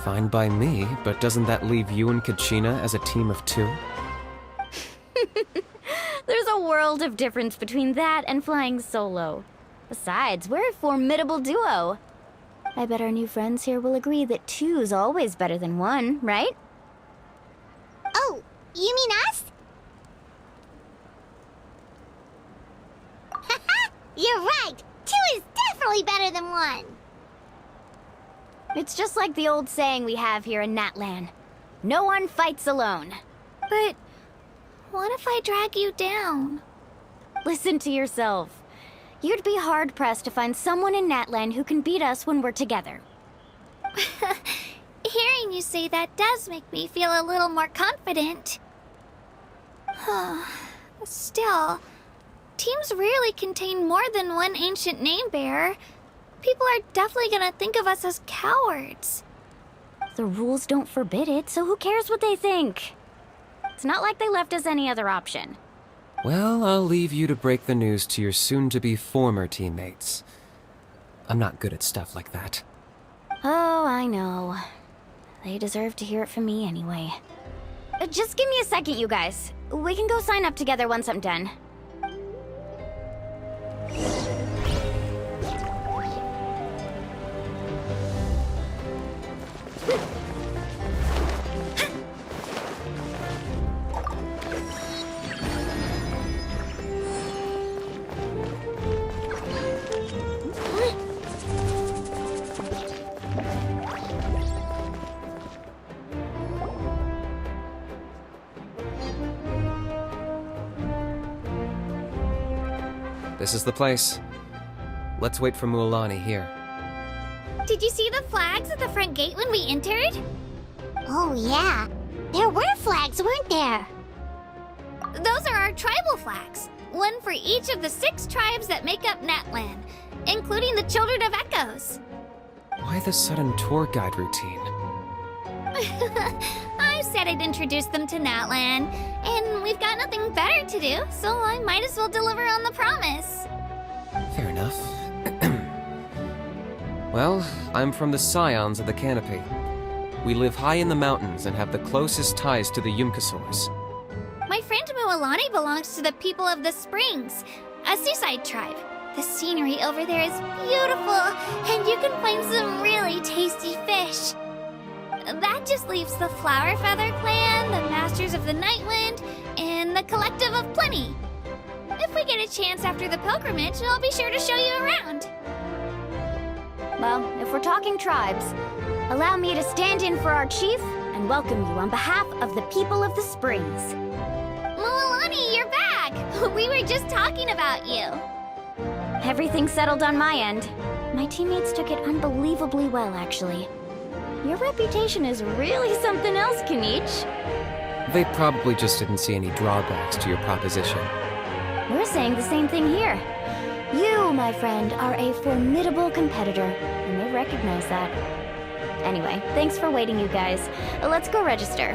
Fine by me, but doesn't that leave you and Kachina as a team of 2?
There's a world of difference between that and flying solo. Besides, we're a formidable duo. I bet our new friends here will agree that 2's always better than 1, right?
Oh, you mean us? Haha, you're right. 2 is definitely better than 1.
It's just like the old saying we have here in Natlan. No one fights alone.
But what if I drag you down?
Listen to yourself. You'd be hard-pressed to find someone in Natlan who can beat us when we're together.
Hearing you say that does make me feel a little more confident. Still, teams rarely contain more than one ancient name bearer. People are definitely gonna think of us as cowards.
The rules don't forbid it, so who cares what they think? It's not like they left us any other option.
Well, I'll leave you to break the news to your soon-to-be former teammates. I'm not good at stuff like that.
Oh, I know. They deserve to hear it from me anyway. Just give me a second, you guys. We can go sign up together once I'm done.
This is the place. Let's wait for Mualani here.
Did you see the flags at the front gate when we entered?
Oh, yeah. There were flags, weren't there?
Those are our tribal flags. One for each of the 6 tribes that make up Natlan, including the Children of Echoes.
Why the sudden tour guide routine?
I said I'd introduce them to Natlan, and we've got nothing better to do, so I might as well deliver on the promise.
Fair enough. Well, I'm from the Scions of the Canopy. We live high in the mountains and have the closest ties to the Yumkasaurs.
My friend Mualani belongs to the people of the Springs, a seaside tribe. The scenery over there is beautiful, and you can find some really tasty fish. That just leaves the Flower Feather Clan, the Masters of the Nightwind, and the Collective of Plenty. If we get a chance after the pilgrimage, I'll be sure to show you around.
Well, if we're talking tribes, allow me to stand in for our chief and welcome you on behalf of the people of the Springs.
Mualani, you're back! We were just talking about you.
Everything's settled on my end. My teammates took it unbelievably well, actually. Your reputation is really something else, Kanich.
They probably just didn't see any drawbacks to your proposition.
We're saying the same thing here. You, my friend, are a formidable competitor, and they recognize that. Anyway, thanks for waiting, you guys. Let's go register.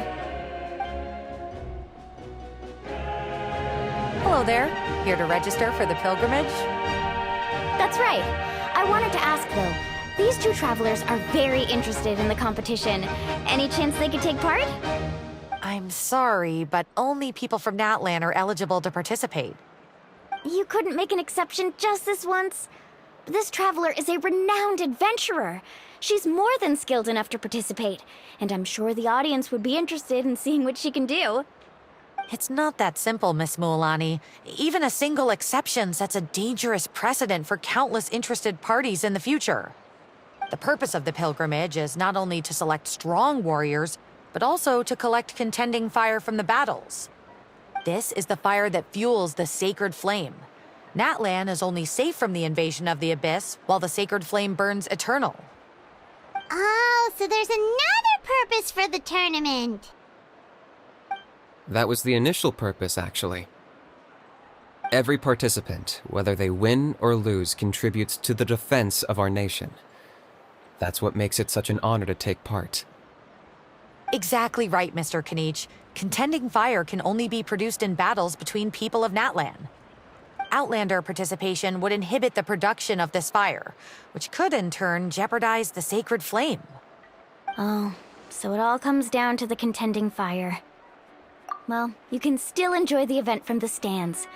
Hello there. Here to register for the pilgrimage?
That's right. I wanted to ask, though. These 2 travelers are very interested in the competition. Any chance they could take part?
I'm sorry, but only people from Natlan are eligible to participate.
You couldn't make an exception just this once? This traveler is a renowned adventurer. She's more than skilled enough to participate, and I'm sure the audience would be interested in seeing what she can do.
It's not that simple, Miss Mualani. Even a single exception sets a dangerous precedent for countless interested parties in the future. The purpose of the pilgrimage is not only to select strong warriors, but also to collect contending fire from the battles. This is the fire that fuels the sacred flame. Natlan is only safe from the invasion of the Abyss, while the sacred flame burns eternal.
Oh, so there's another purpose for the tournament.
That was the initial purpose, actually. Every participant, whether they win or lose, contributes to the defense of our nation. That's what makes it such an honor to take part.
Exactly right, Mr. Kanich. Contending fire can only be produced in battles between people of Natlan. Outlander participation would inhibit the production of this fire, which could in turn jeopardize the sacred flame.
Oh, so it all comes down to the contending fire. Well, you can still enjoy the event from the stands.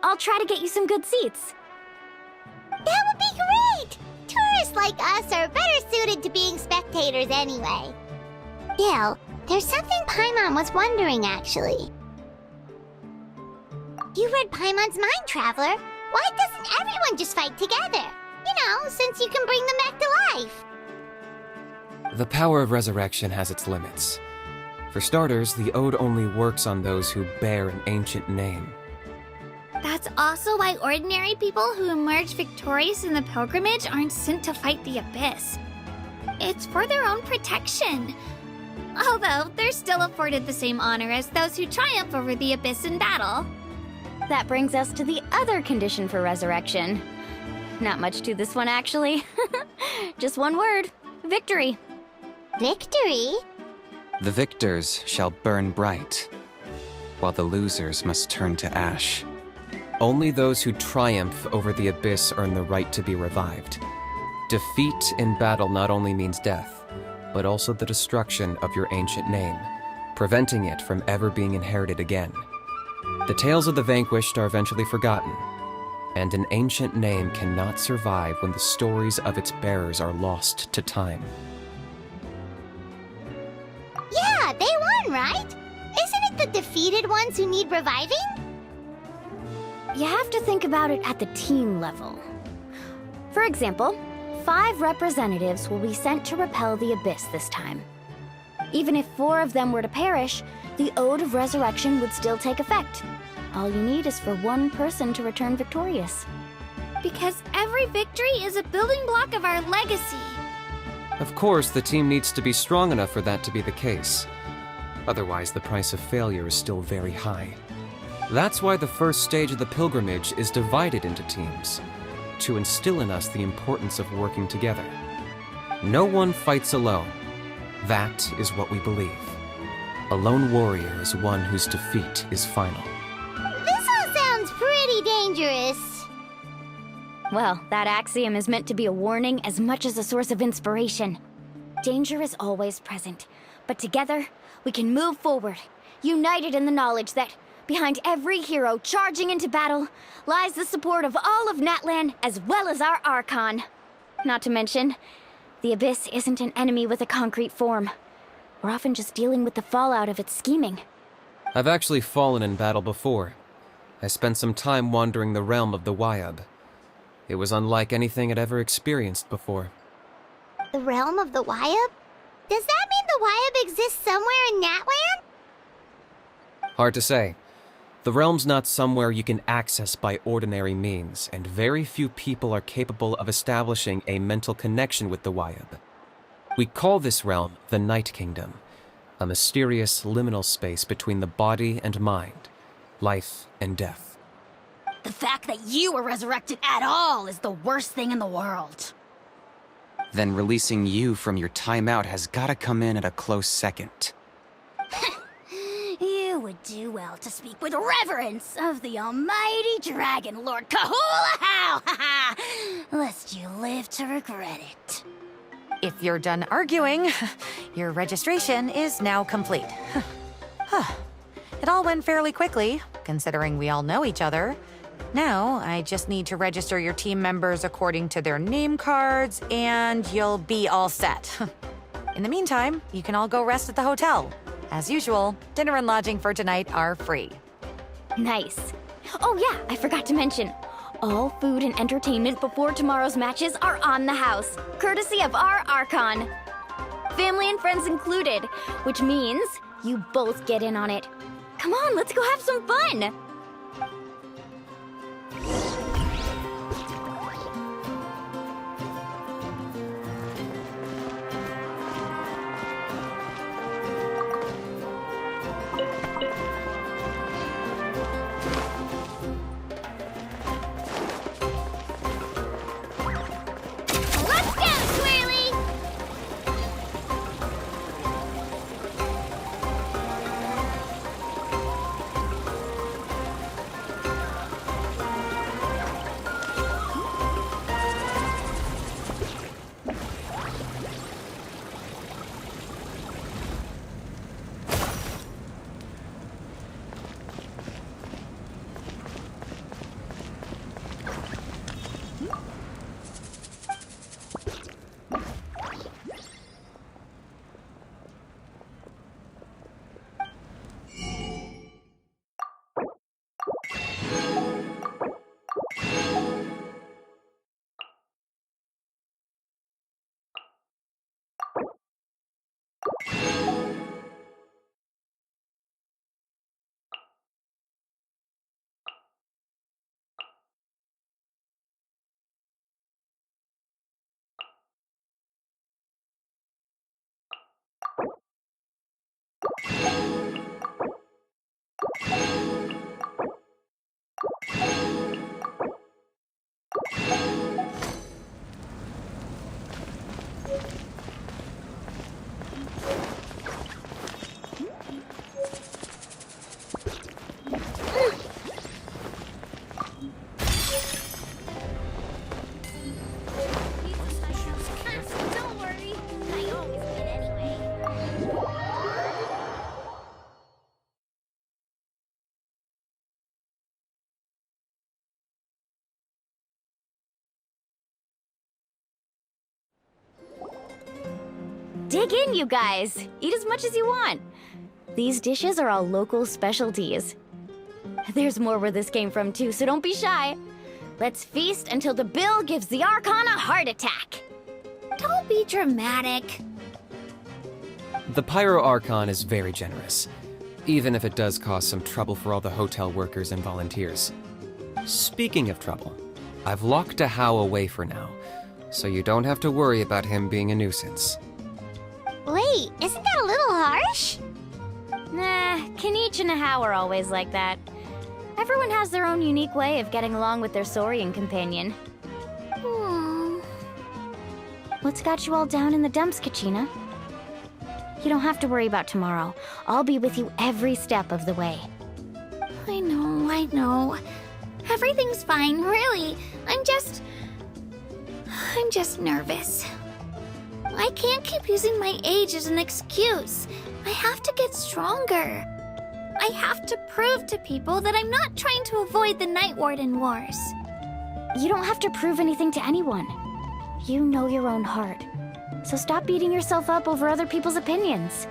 I'll try to get you some good seats. That would be great! Tourists like us are better suited to being spectators anyway. Still, there's something Paimon was wondering, actually. You read Paimon's mind, Traveler. Why doesn't everyone just fight together? You know, since you can bring them back to life.
The power of resurrection has its limits. For starters, the Ode only works on those who bear an ancient name.
That's also why ordinary people who emerge victorious in the pilgrimage aren't sent to fight the Abyss. It's for their own protection. Although, they're still afforded the same honor as those who triumph over the Abyss in battle.
That brings us to the other condition for resurrection. Not much to this one, actually. Just one word. Victory.
Victory?
The victors shall burn bright, while the losers must turn to ash. Only those who triumph over the Abyss earn the right to be revived. Defeat in battle not only means death, but also the destruction of your ancient name, preventing it from ever being inherited again. The tales of the vanquished are eventually forgotten, and an ancient name cannot survive when the stories of its bearers are lost to time.
Yeah, they won, right? Isn't it the defeated ones who need reviving?
You have to think about it at the team level. For example, 5 representatives will be sent to repel the Abyss this time. Even if 4 of them were to perish, the Ode of Resurrection would still take effect. All you need is for 1 person to return victorious.
Because every victory is a building block of our legacy.
Of course, the team needs to be strong enough for that to be the case. Otherwise, the price of failure is still very high. That's why the first stage of the pilgrimage is divided into teams, to instill in us the importance of working together. No one fights alone. That is what we believe. A lone warrior is one whose defeat is final.
This all sounds pretty dangerous.
Well, that axiom is meant to be a warning as much as a source of inspiration. Danger is always present, but together, we can move forward, united in the knowledge that behind every hero charging into battle lies the support of all of Natlan as well as our Archon. Not to mention, the Abyss isn't an enemy with a concrete form. We're often just dealing with the fallout of its scheming.
I've actually fallen in battle before. I spent some time wandering the realm of the Wyab. It was unlike anything I'd ever experienced before.
The realm of the Wyab? Does that mean the Wyab exists somewhere in Natlan?
Hard to say. The realm's not somewhere you can access by ordinary means, and very few people are capable of establishing a mental connection with the Wyab. We call this realm the Night Kingdom, a mysterious liminal space between the body and mind, life and death.
The fact that you were resurrected at all is the worst thing in the world.
Then releasing you from your timeout has gotta come in at a close second.
You would do well to speak with reverence of the almighty Dragon Lord Kahula-How! Lest you live to regret it.
If you're done arguing, your registration is now complete. It all went fairly quickly, considering we all know each other. Now, I just need to register your team members according to their name cards, and you'll be all set. In the meantime, you can all go rest at the hotel. As usual, dinner and lodging for tonight are free.
Nice. Oh yeah, I forgot to mention. All food and entertainment before tomorrow's matches are on the house, courtesy of our Archon. Family and friends included, which means you both get in on it. Come on, let's go have some fun!
Let's go, Swirly! Don't worry, I always win anyway.
Dig in, you guys. Eat as much as you want. These dishes are all local specialties. There's more where this came from, too, so don't be shy. Let's feast until the bill gives the Archon a heart attack.
Don't be dramatic.
The Pyro Archon is very generous, even if it does cause some trouble for all the hotel workers and volunteers. Speaking of trouble, I've locked a How away for now, so you don't have to worry about him being a nuisance.
Wait, isn't that a little harsh?
Nah, Kanich and Ahau are always like that. Everyone has their own unique way of getting along with their Saurian companion. What's got you all down in the dumps, Kachina? You don't have to worry about tomorrow. I'll be with you every step of the way.
I know. Everything's fine, really. I'm just nervous. I can't keep using my age as an excuse. I have to get stronger. I have to prove to people that I'm not trying to avoid the Night Warden Wars.
You don't have to prove anything to anyone. You know your own heart. So stop beating yourself up over other people's opinions.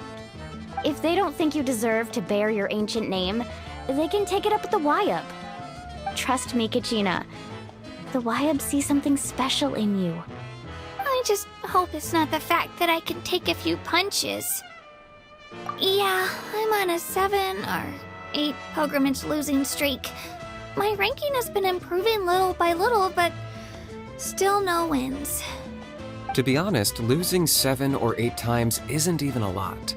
If they don't think you deserve to bear your ancient name, they can take it up with the Wyab. Trust me, Kachina. The Wyab see something special in you.
I just hope it's not the fact that I can take a few punches. Yeah, I'm on a 7 or 8 pilgrimage losing streak. My ranking has been improving little by little, but still no wins.
To be honest, losing 7 or 8 times isn't even a lot.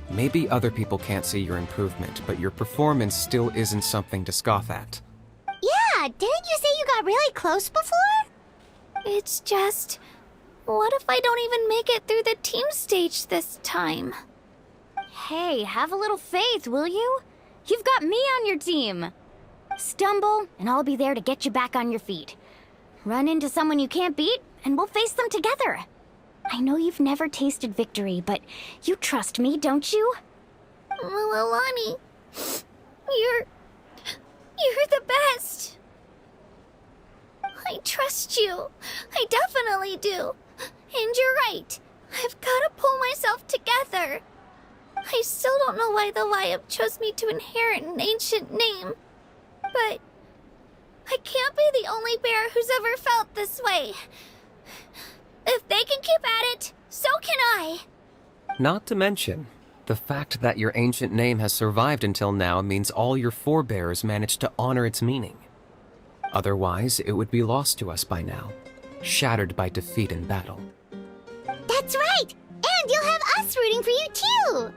Maybe other people can't see your improvement, but your performance still isn't something to scoff at.
Yeah, didn't you say you got really close before?
It's just, what if I don't even make it through the team stage this time?
Hey, have a little faith, will you? You've got me on your team. Stumble, and I'll be there to get you back on your feet. Run into someone you can't beat, and we'll face them together. I know you've never tasted victory, but you trust me, don't you?
Alani, you're the best. I trust you. I definitely do. And you're right. I've got to pull myself together. I still don't know why the Wyab chose me to inherit an ancient name. But I can't be the only bear who's ever felt this way. If they can keep at it, so can I.
Not to mention, the fact that your ancient name has survived until now means all your forebears managed to honor its meaning. Otherwise, it would be lost to us by now, shattered by defeat in battle.
That's right! And you'll have us rooting for you too!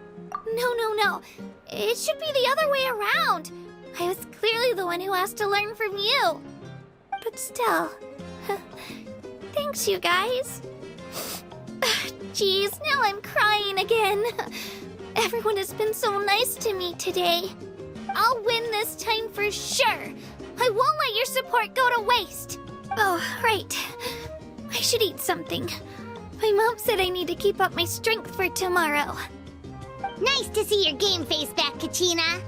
No. It should be the other way around. I was clearly the one who asked to learn from you. But still, thanks you guys. Geez, now I'm crying again. Everyone has been so nice to me today. I'll win this time for sure. I won't let your support go to waste. Oh, right. I should eat something. My mom said I need to keep up my strength for tomorrow.
Nice to see your game face back, Kachina.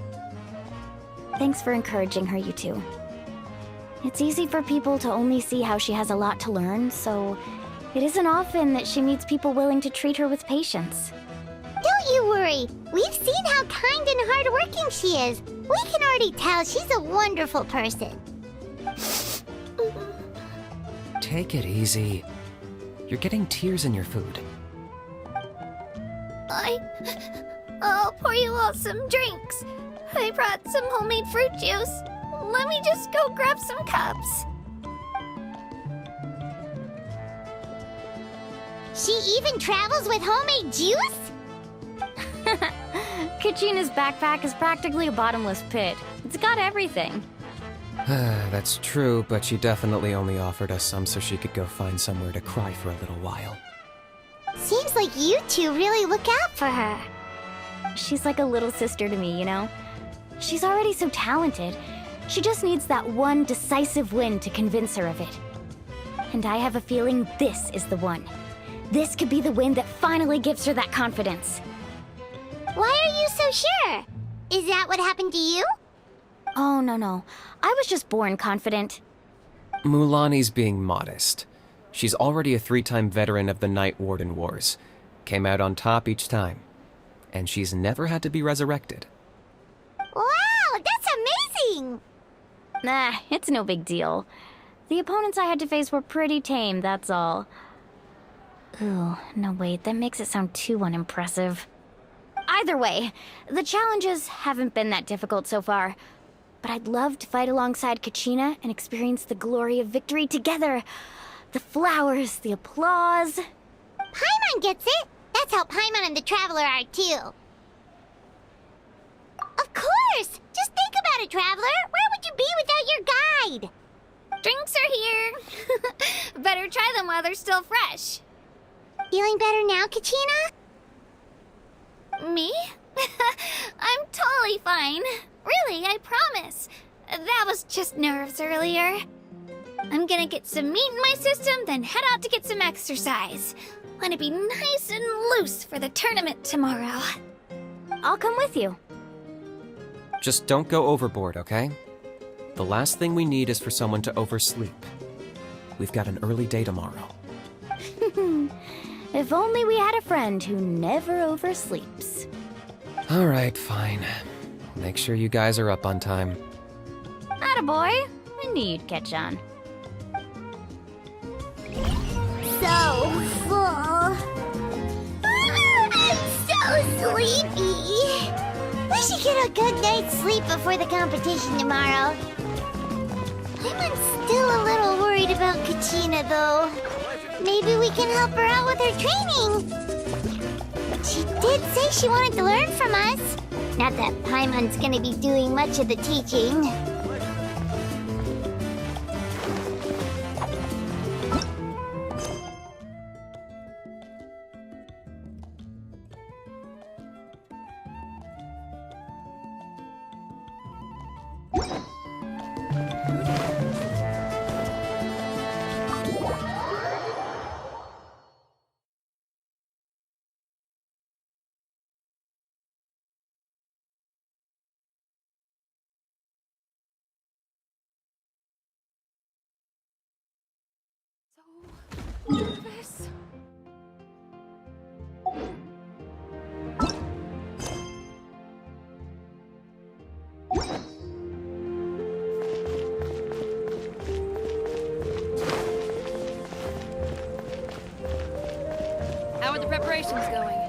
Thanks for encouraging her, you two. It's easy for people to only see how she has a lot to learn, so it isn't often that she meets people willing to treat her with patience.
Don't you worry. We've seen how kind and hardworking she is. We can already tell she's a wonderful person.
Take it easy. You're getting tears in your food.
I'll pour you all some drinks. I brought some homemade fruit juice. Let me just go grab some cups.
She even travels with homemade juice?
Kachina's backpack is practically a bottomless pit. It's got everything.
That's true, but she definitely only offered us some so she could go find somewhere to cry for a little while.
Seems like you two really look out for her.
She's like a little sister to me, you know? She's already so talented. She just needs that one decisive win to convince her of it. And I have a feeling this is the one. This could be the win that finally gives her that confidence.
Why are you so sure? Is that what happened to you?
Oh, no. I was just born confident.
Mulaney's being modest. She's already a 3-time veteran of the Night Warden Wars. Came out on top each time. And she's never had to be resurrected.
Wow, that's amazing!
Nah, it's no big deal. The opponents I had to face were pretty tame, that's all. Ooh, no wait, that makes it sound too unimpressive. Either way, the challenges haven't been that difficult so far. But I'd love to fight alongside Kachina and experience the glory of victory together. The flowers, the applause.
Paimon gets it! That's how Paimon and the Traveler are, too. Of course! Just think about it, Traveler! Where would you be without your guide?
Drinks are here. Better try them while they're still fresh.
Feeling better now, Kachina?
Me? I'm totally fine. Really, I promise. That was just nerves earlier. I'm gonna get some meat in my system, then head out to get some exercise. Wanna be nice and loose for the tournament tomorrow.
I'll come with you.
Just don't go overboard, okay? The last thing we need is for someone to oversleep. We've got an early day tomorrow.
If only we had a friend who never oversleeps.
All right, fine. Make sure you guys are up on time.
Attaboy. I knew you'd catch on.
So full. I'm so sleepy. We should get a good night's sleep before the competition tomorrow. I'm still a little worried about Kachina, though. Maybe we can help her out with her training. She did say she wanted to learn from us. Not that Paimon's gonna be doing much of the teaching.
Nervous. How are the preparations going?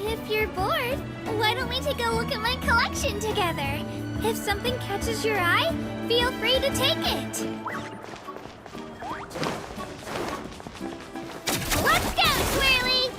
If you're bored, why don't we take a look at my collection together? If something catches your eye, feel free to take it. Let's go, Swirly!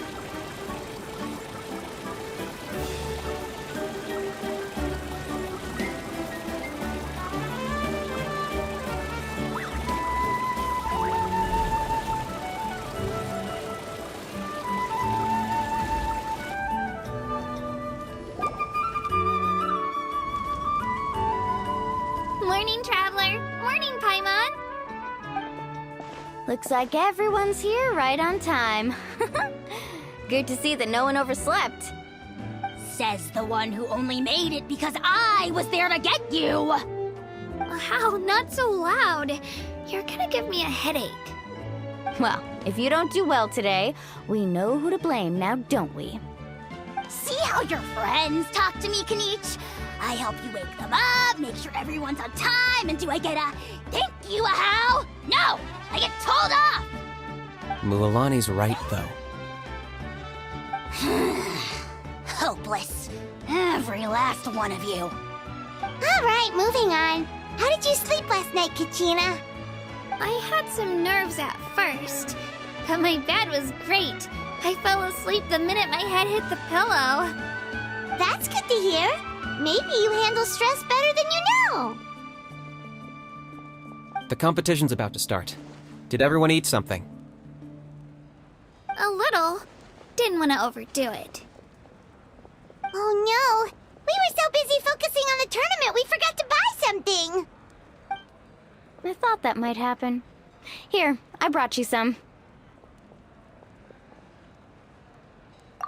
Morning, Traveler. Morning, Paimon.
Looks like everyone's here right on time. Good to see that no one overslept.
Says the one who only made it because I was there to get you!
Wow, not so loud. You're gonna give me a headache.
Well, if you don't do well today, we know who to blame now, don't we?
See how your friends talk to me, Kanich? I help you wake them up, make sure everyone's on time, and do I get a thank you, a how? No! I get told off!
Mualani's right, though.
Hopeless. Every last one of you. Alright, moving on. How did you sleep last night, Kachina?
I had some nerves at first, but my bed was great. I fell asleep the minute my head hit the pillow.
That's good to hear. Maybe you handle stress better than you know.
The competition's about to start. Did everyone eat something?
A little. Didn't want to overdo it.
Oh no! We were so busy focusing on the tournament we forgot to buy something!
I thought that might happen. Here, I brought you some.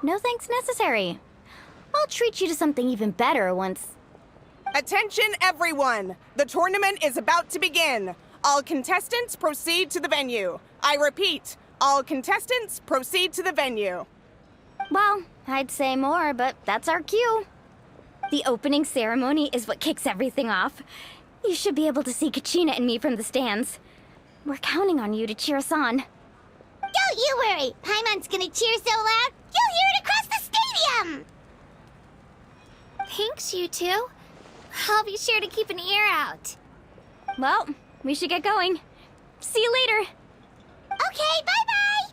No thanks necessary. I'll treat you to something even better once...
Attention, everyone! The tournament is about to begin. All contestants proceed to the venue. I repeat, all contestants proceed to the venue.
Well, I'd say more, but that's our cue. The opening ceremony is what kicks everything off. You should be able to see Kachina and me from the stands. We're counting on you to cheer us on.
Don't you worry! Paimon's gonna cheer so loud, you'll hear it across the stadium!
Thanks, you two. I'll be sure to keep an ear out.
Well, we should get going. See you later.
Okay, bye-bye!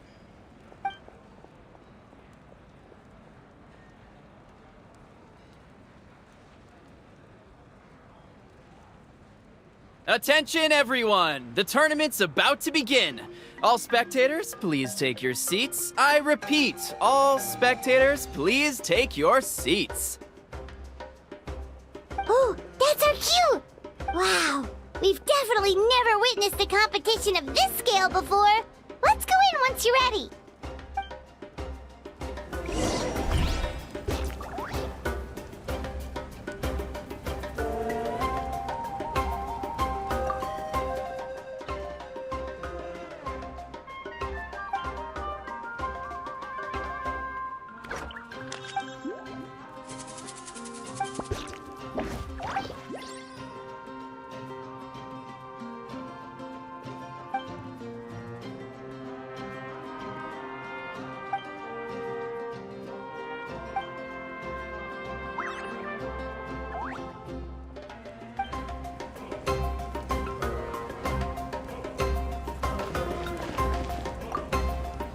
Attention, everyone! The tournament's about to begin. All spectators, please take your seats. I repeat, all spectators, please take your seats.
Oh, that's our cue! Wow, we've definitely never witnessed a competition of this scale before. Let's go in once you're ready.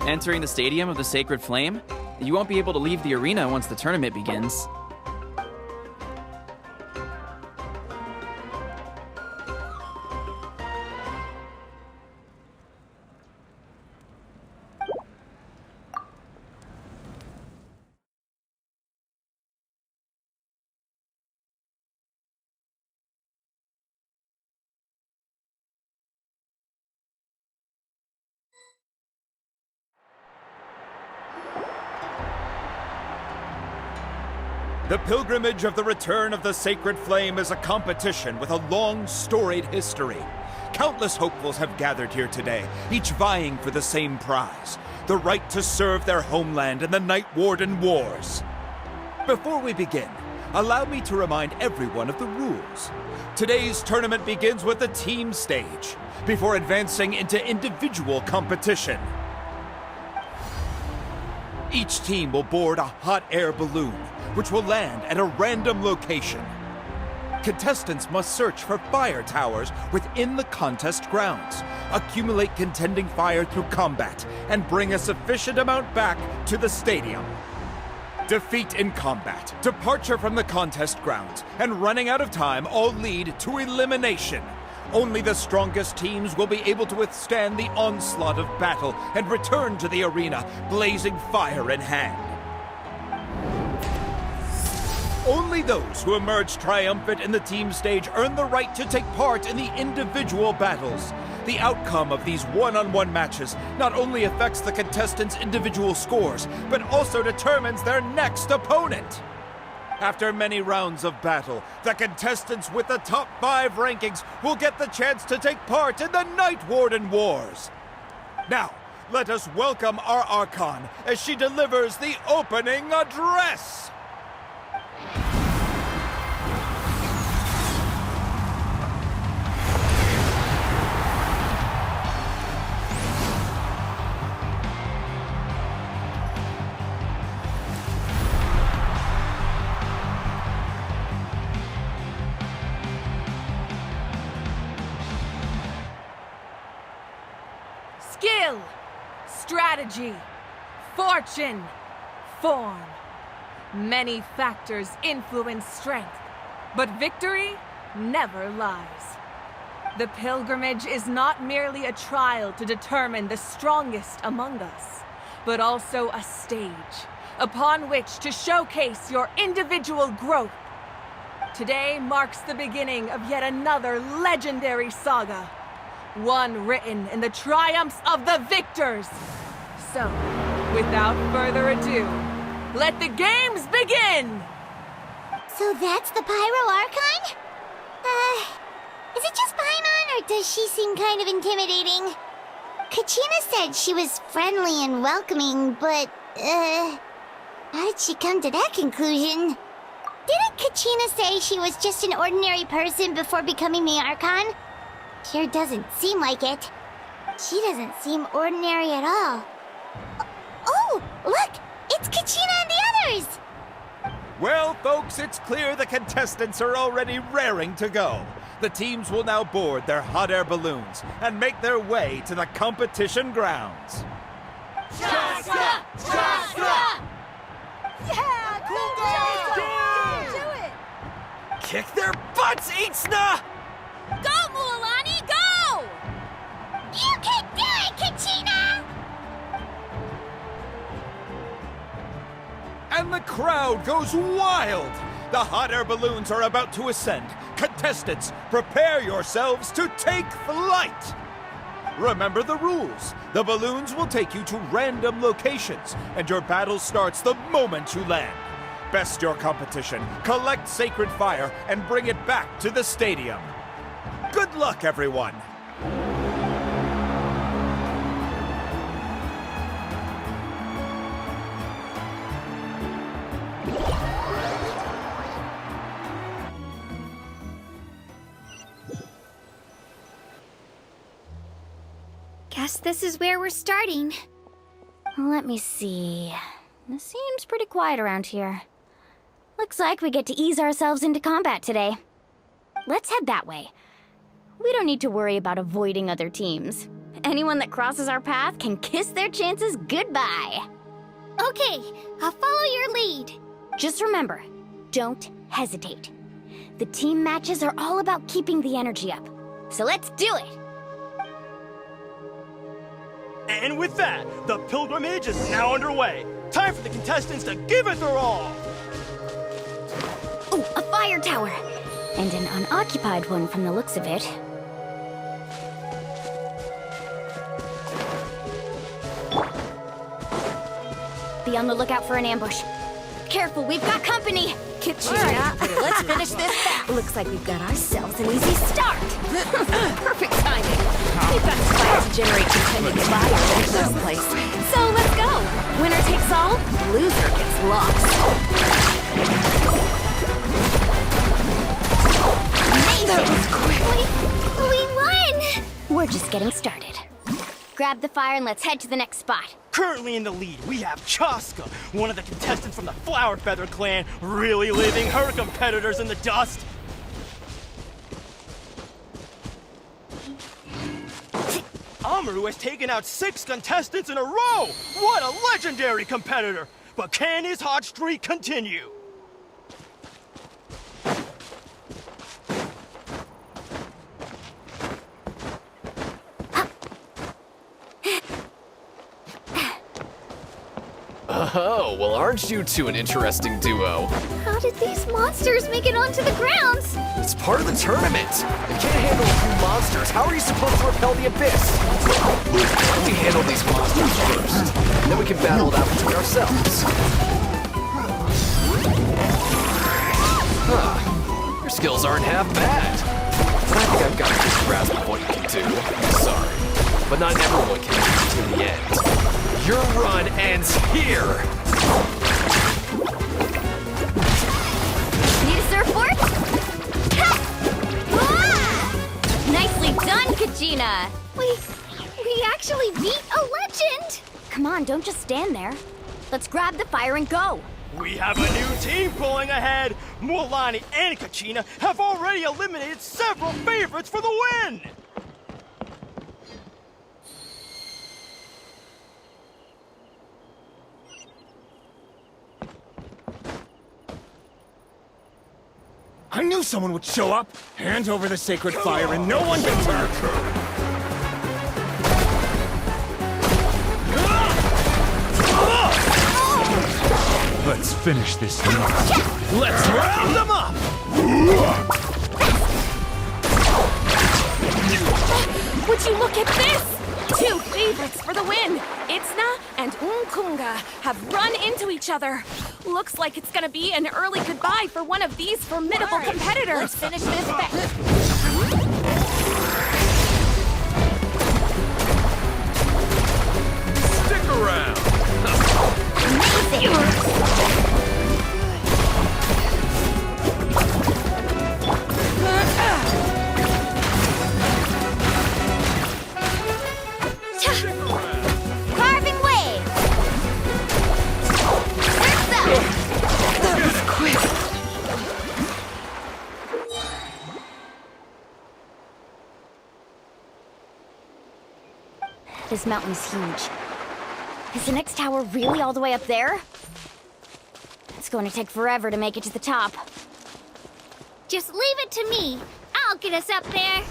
Entering the Stadium of the Sacred Flame? You won't be able to leave the arena once the tournament begins.
The pilgrimage of the return of the Sacred Flame is a competition with a long, storied history. Countless hopefuls have gathered here today, each vying for the same prize, the right to serve their homeland in the Night Warden Wars. Before we begin, allow me to remind everyone of the rules. Today's tournament begins with the team stage, before advancing into individual competition. Each team will board a hot air balloon, which will land at a random location. Contestants must search for fire towers within the contest grounds, accumulate contending fire through combat, and bring a sufficient amount back to the stadium. Defeat in combat, departure from the contest grounds, and running out of time all lead to elimination. Only the strongest teams will be able to withstand the onslaught of battle and return to the arena, blazing fire in hand. Only those who emerge triumphant in the team stage earn the right to take part in the individual battles. The outcome of these one-on-one matches not only affects the contestants' individual scores, but also determines their next opponent. After many rounds of battle, the contestants with the top 5 rankings will get the chance to take part in the Night Warden Wars. Now, let us welcome our Archon as she delivers the opening address.
Skill, strategy, fortune, form. Many factors influence strength, but victory never lies. The pilgrimage is not merely a trial to determine the strongest among us, but also a stage upon which to showcase your individual growth. Today marks the beginning of yet another legendary saga, one written in the triumphs of the victors. So, without further ado, let the games begin!
So that's the Pyro Archon? Is it just Paimon, or does she seem kind of intimidating? Kachina said she was friendly and welcoming, but, how did she come to that conclusion? Didn't Kachina say she was just an ordinary person before becoming the Archon? Sure doesn't seem like it. She doesn't seem ordinary at all. Oh, look! It's Kachina and the others!
Well, folks, it's clear the contestants are already raring to go. The teams will now board their hot air balloons and make their way to the competition grounds.
Shasta! Shasta!
Yeah, cool
Do it!
Kick their butts, Itzna!
Go, Mualani, go! You can do it, Kachina!
And the crowd goes wild! The hot air balloons are about to ascend. Contestants, prepare yourselves to take flight! Remember the rules. The balloons will take you to random locations, and your battle starts the moment you land. Best your competition, collect sacred fire, and bring it back to the stadium. Good luck, everyone!
Guess this is where we're starting.
Let me see. It seems pretty quiet around here. Looks like we get to ease ourselves into combat today. Let's head that way. We don't need to worry about avoiding other teams. Anyone that crosses our path can kiss their chances goodbye.
Okay, I'll follow your lead.
Just remember, don't hesitate. The team matches are all about keeping the energy up. So let's do it!
And with that, the pilgrimage is now underway. Time for the contestants to give it their all!
Oh, a fire tower! And an unoccupied one from the looks of it. Be on the lookout for an ambush. Careful, we've got company!
Kitchina, let's finish this fast.
Looks like we've got ourselves an easy start. Perfect timing. We've got fire to generate dependent fire in the first place. So let's go. Winner takes all, loser gets lost.
That was quick.
We won!
We're just getting started. Grab the fire and let's head to the next spot.
Currently in the lead, we have Chaska, one of the contestants from the Flower Feather clan, really leaving her competitors in the dust. Amaru has taken out 6 contestants in a row! What a legendary competitor! But can his hot streak continue?
Oh, well, aren't you two an interesting duo?
How did these monsters make it onto the grounds?
It's part of the tournament. If you can't handle a few monsters, how are you supposed to repel the abyss? Why don't we handle these monsters first? Then we can battle it out between ourselves. Huh. Your skills aren't half bad. But I think I've got a good grasp of what you can do. Sorry. But not everyone can make it to the end. Your run ends here!
Need a surfboard? Nicely done, Kachina!
We actually beat a legend!
Come on, don't just stand there. Let's grab the fire and go.
We have a new team pulling ahead! Mualani and Kachina have already eliminated several favorites for the win!
I knew someone would show up! Hand over the sacred fire and no one can turn! Let's finish this now.
Let's round them up!
Would you look at this? 2 favorites for the win! Itzna and Unkunga have run into each other. Looks like it's gonna be an early goodbye for one of these formidable competitors.
Let's finish this fast.
Stick around!
Carving wave!
That was quick.
This mountain's huge. Is the next tower really all the way up there? It's going to take forever to make it to the top.
Just leave it to me. I'll get us up there.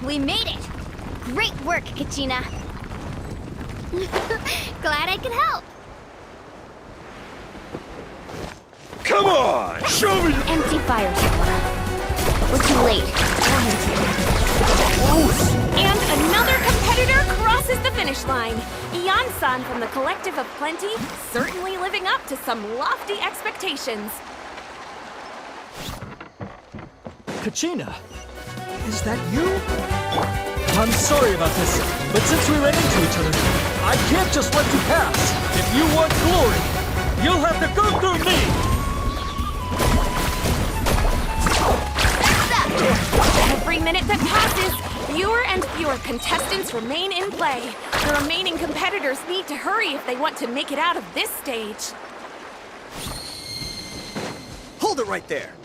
We made it! Great work, Kachina!
Glad I could help.
Come on! Show me!
Empty fire tower. We're too late.
And another competitor crosses the finish line. Ian-san from the Collective of Plenty, certainly living up to some lofty expectations.
Kachina, is that you? I'm sorry about this, but since we ran into each other, I can't just let you pass. If you want glory, you'll have to go through me!
Every minute that passes, fewer and fewer contestants remain in play. The remaining competitors need to hurry if they want to make it out of this stage.
Hold it right there.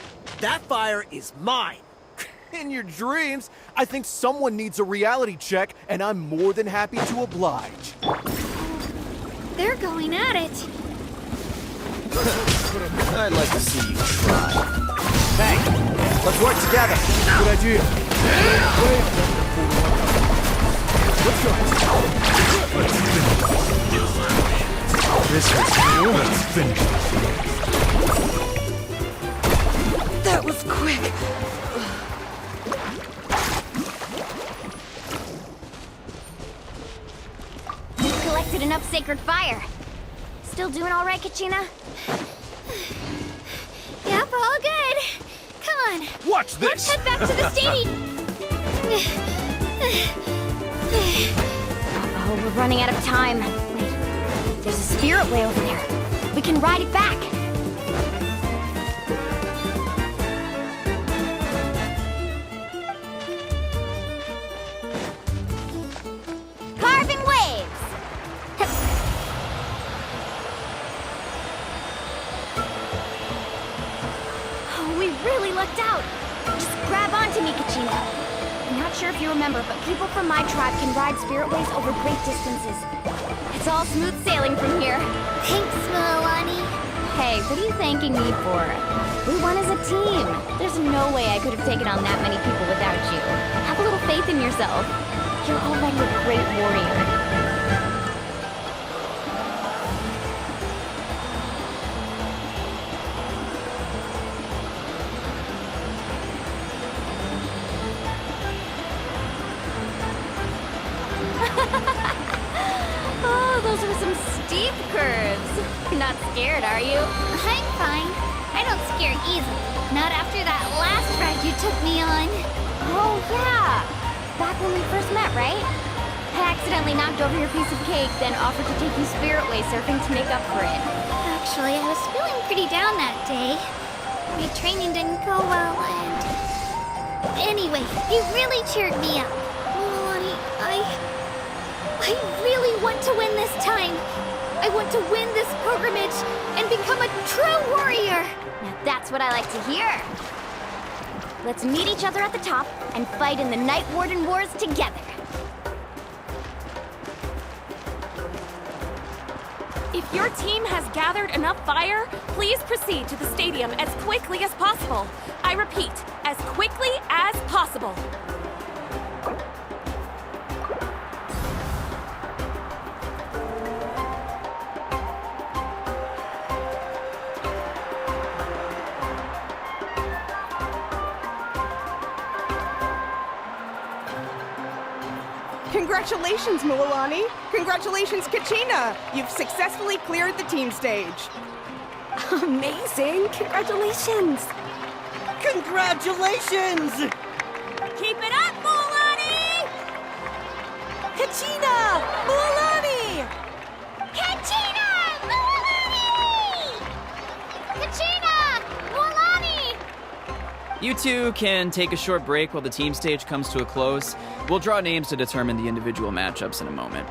That fire is mine.
In your dreams, I think someone needs a reality check, and I'm more than happy to oblige.
They're going at it.
I'd like to see you try. Hey, let's work together.
Good idea. Let's go.
This is new. Let's finish.
That was quick.
You've collected enough sacred fire. Still doing all right, Kachina?
Yep, all good. Come on.
Watch this.
Let's head back to the stadium.
Oh, we're running out of time. Wait, there's a spirit way over there. We can ride it back.
Carving waves!
Oh, we really lucked out. Just grab onto me, Kachina. I'm not sure if you remember, but people from my tribe can ride spirit ways over great distances. It's all smooth sailing from here.
Thanks, Milani.
Hey, what are you thanking me for? We won as a team. There's no way I could have taken on that many people without you. Have a little faith in yourself. You're already a great warrior. Oh, those were some steep curves. You're not scared, are you?
I'm fine. I don't scare easily. Not after that last ride you took me on.
Oh, yeah. Back when we first met, right? I accidentally knocked over your piece of cake, then offered to take you spirit way surfing to make up for it.
Actually, I was feeling pretty down that day. My training didn't go well, and... Anyway, you really cheered me up. Milani, I really want to win this time. I want to win this pilgrimage and become a true warrior.
Now that's what I like to hear. Let's meet each other at the top and fight in the Night Warden Wars together.
If your team has gathered enough fire, please proceed to the stadium as quickly as possible. I repeat, as quickly as possible.
Congratulations, Milani. Congratulations, Kachina. You've successfully cleared the team stage.
Amazing. Congratulations.
Congratulations!
Keep it up, Milani! Kachina! Milani!
Kachina! Milani! Kachina! Milani!
You two can take a short break while the team stage comes to a close. We'll draw names to determine the individual matchups in a moment.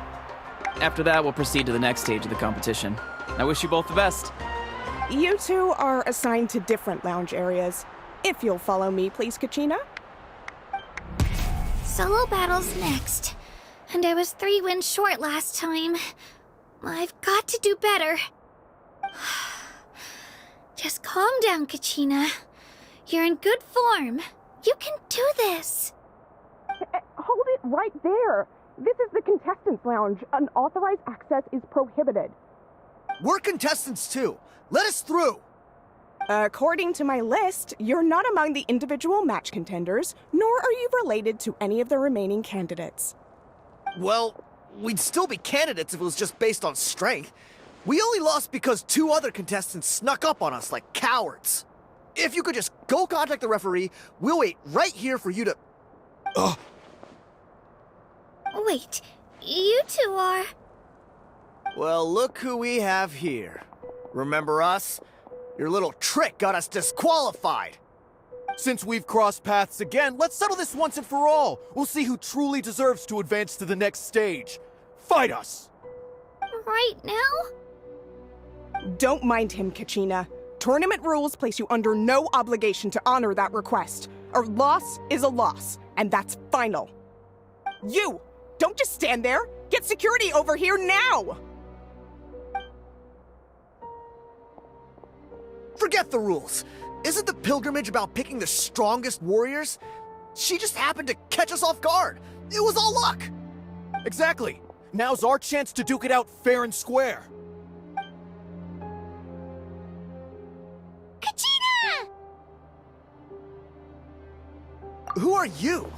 After that, we'll proceed to the next stage of the competition. I wish you both the best.
You two are assigned to different lounge areas. If you'll follow me, please, Kachina.
Solo battle's next. And I was 3 wins short last time. I've got to do better. Just calm down, Kachina. You're in good form. You can do this.
Hold it right there. This is the contestants' lounge. Unauthorized access is prohibited.
We're contestants too. Let us through.
According to my list, you're not among the individual match contenders, nor are you related to any of the remaining candidates.
Well, we'd still be candidates if it was just based on strength. We only lost because 2 other contestants snuck up on us like cowards. If you could just go contact the referee, we'll wait right here for you to... Ugh.
Wait, you two are...
Well, look who we have here. Remember us? Your little trick got us disqualified.
Since we've crossed paths again, let's settle this once and for all. We'll see who truly deserves to advance to the next stage. Fight us!
Right now?
Don't mind him, Kachina. Tournament rules place you under no obligation to honor that request. A loss is a loss, and that's final. You! Don't just stand there! Get security over here now!
Forget the rules. Isn't the pilgrimage about picking the strongest warriors? She just happened to catch us off guard. It was all luck.
Exactly. Now's our chance to duke it out fair and square.
Kachina!
Who are you?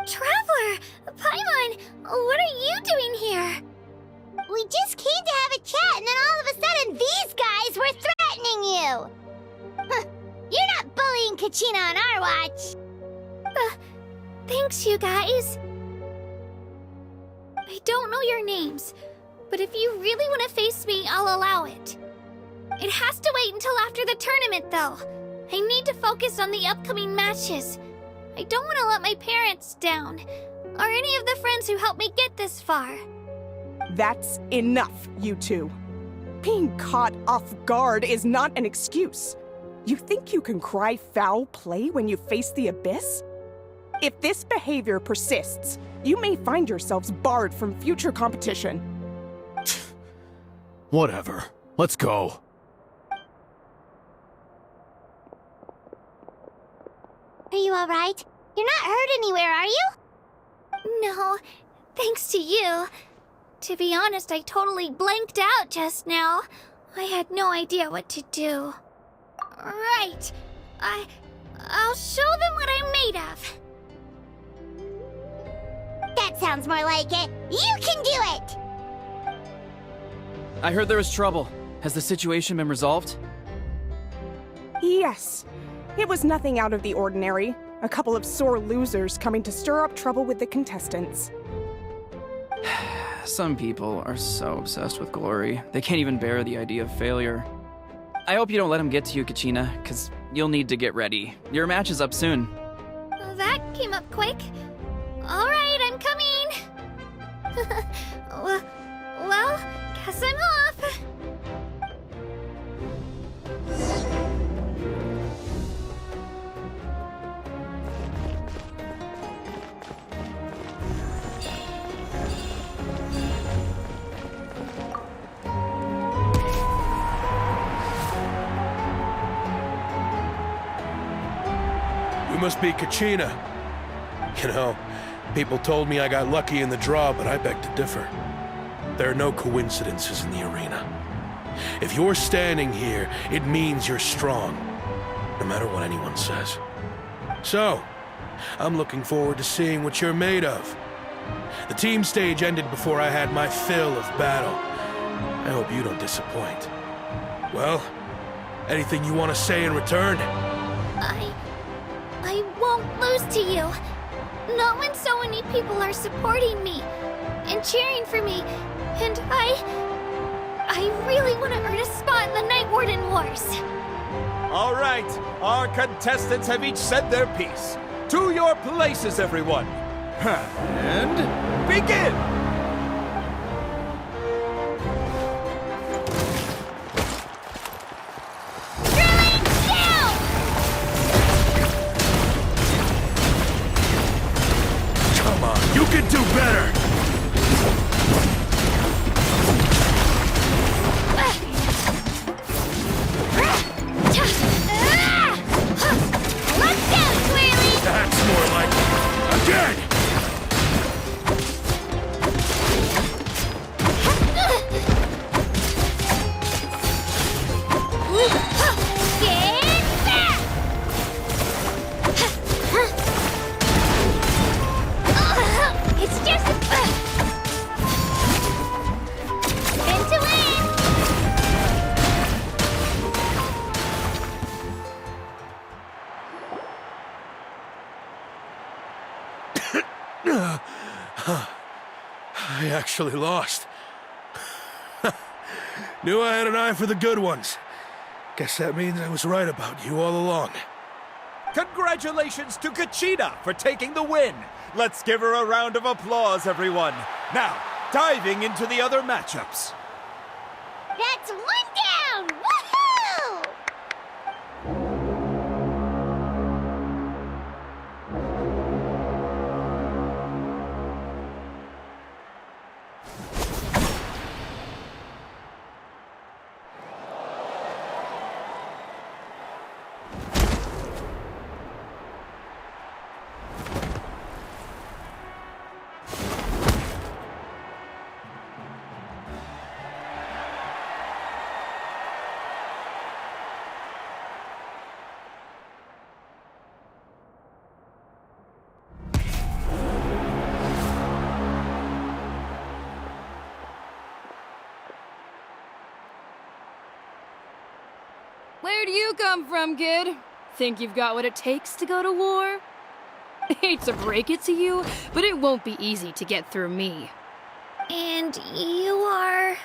Traveler! Paimon! What are you doing here?
We just came to have a chat, and then all of a sudden these guys were threatening you! Huh, you're not bullying Kachina on our watch!
Thanks, you guys. I don't know your names, but if you really want to face me, I'll allow it. It has to wait until after the tournament, though. I need to focus on the upcoming matches. I don't want to let my parents down, or any of the friends who helped me get this far.
That's enough, you two. Being caught off guard is not an excuse. You think you can cry foul play when you face the abyss? If this behavior persists, you may find yourselves barred from future competition.
Whatever. Let's go.
Are you alright? You're not hurt anywhere, are you?
No, thanks to you. To be honest, I totally blanked out just now. I had no idea what to do. Right. I'll show them what I'm made of.
That sounds more like it. You can do it!
I heard there was trouble. Has the situation been resolved?
Yes. It was nothing out of the ordinary. A couple of sore losers coming to stir up trouble with the contestants.
Some people are so obsessed with glory, they can't even bear the idea of failure. I hope you don't let them get to you, Kachina, because you'll need to get ready. Your match is up soon.
That came up quick. All right, I'm coming. Well, guess I'm off.
You must be Kachina. You know, people told me I got lucky in the draw, but I beg to differ. There are no coincidences in the arena. If you're standing here, it means you're strong, no matter what anyone says. So, I'm looking forward to seeing what you're made of. The team stage ended before I had my fill of battle. I hope you don't disappoint. Well, anything you want to say in return?
I won't lose to you. Not when so many people are supporting me and cheering for me, and I really want to earn a spot in the Night Warden Wars.
All right, our contestants have each said their piece. To your places, everyone. And begin!
Come on, you can do better!
Let's go, Swirly!
That's more like it. Again!
Get back! It's just spin to win!
I actually lost. Knew I had an eye for the good ones. Guess that means I was right about you all along.
Congratulations to Kachina for taking the win. Let's give her a round of applause, everyone. Now, diving into the other matchups.
That's one down! Woohoo!
Where do you come from, kid? Think you've got what it takes to go to war? Hate to break it to you, but it won't be easy to get through me.
And you are...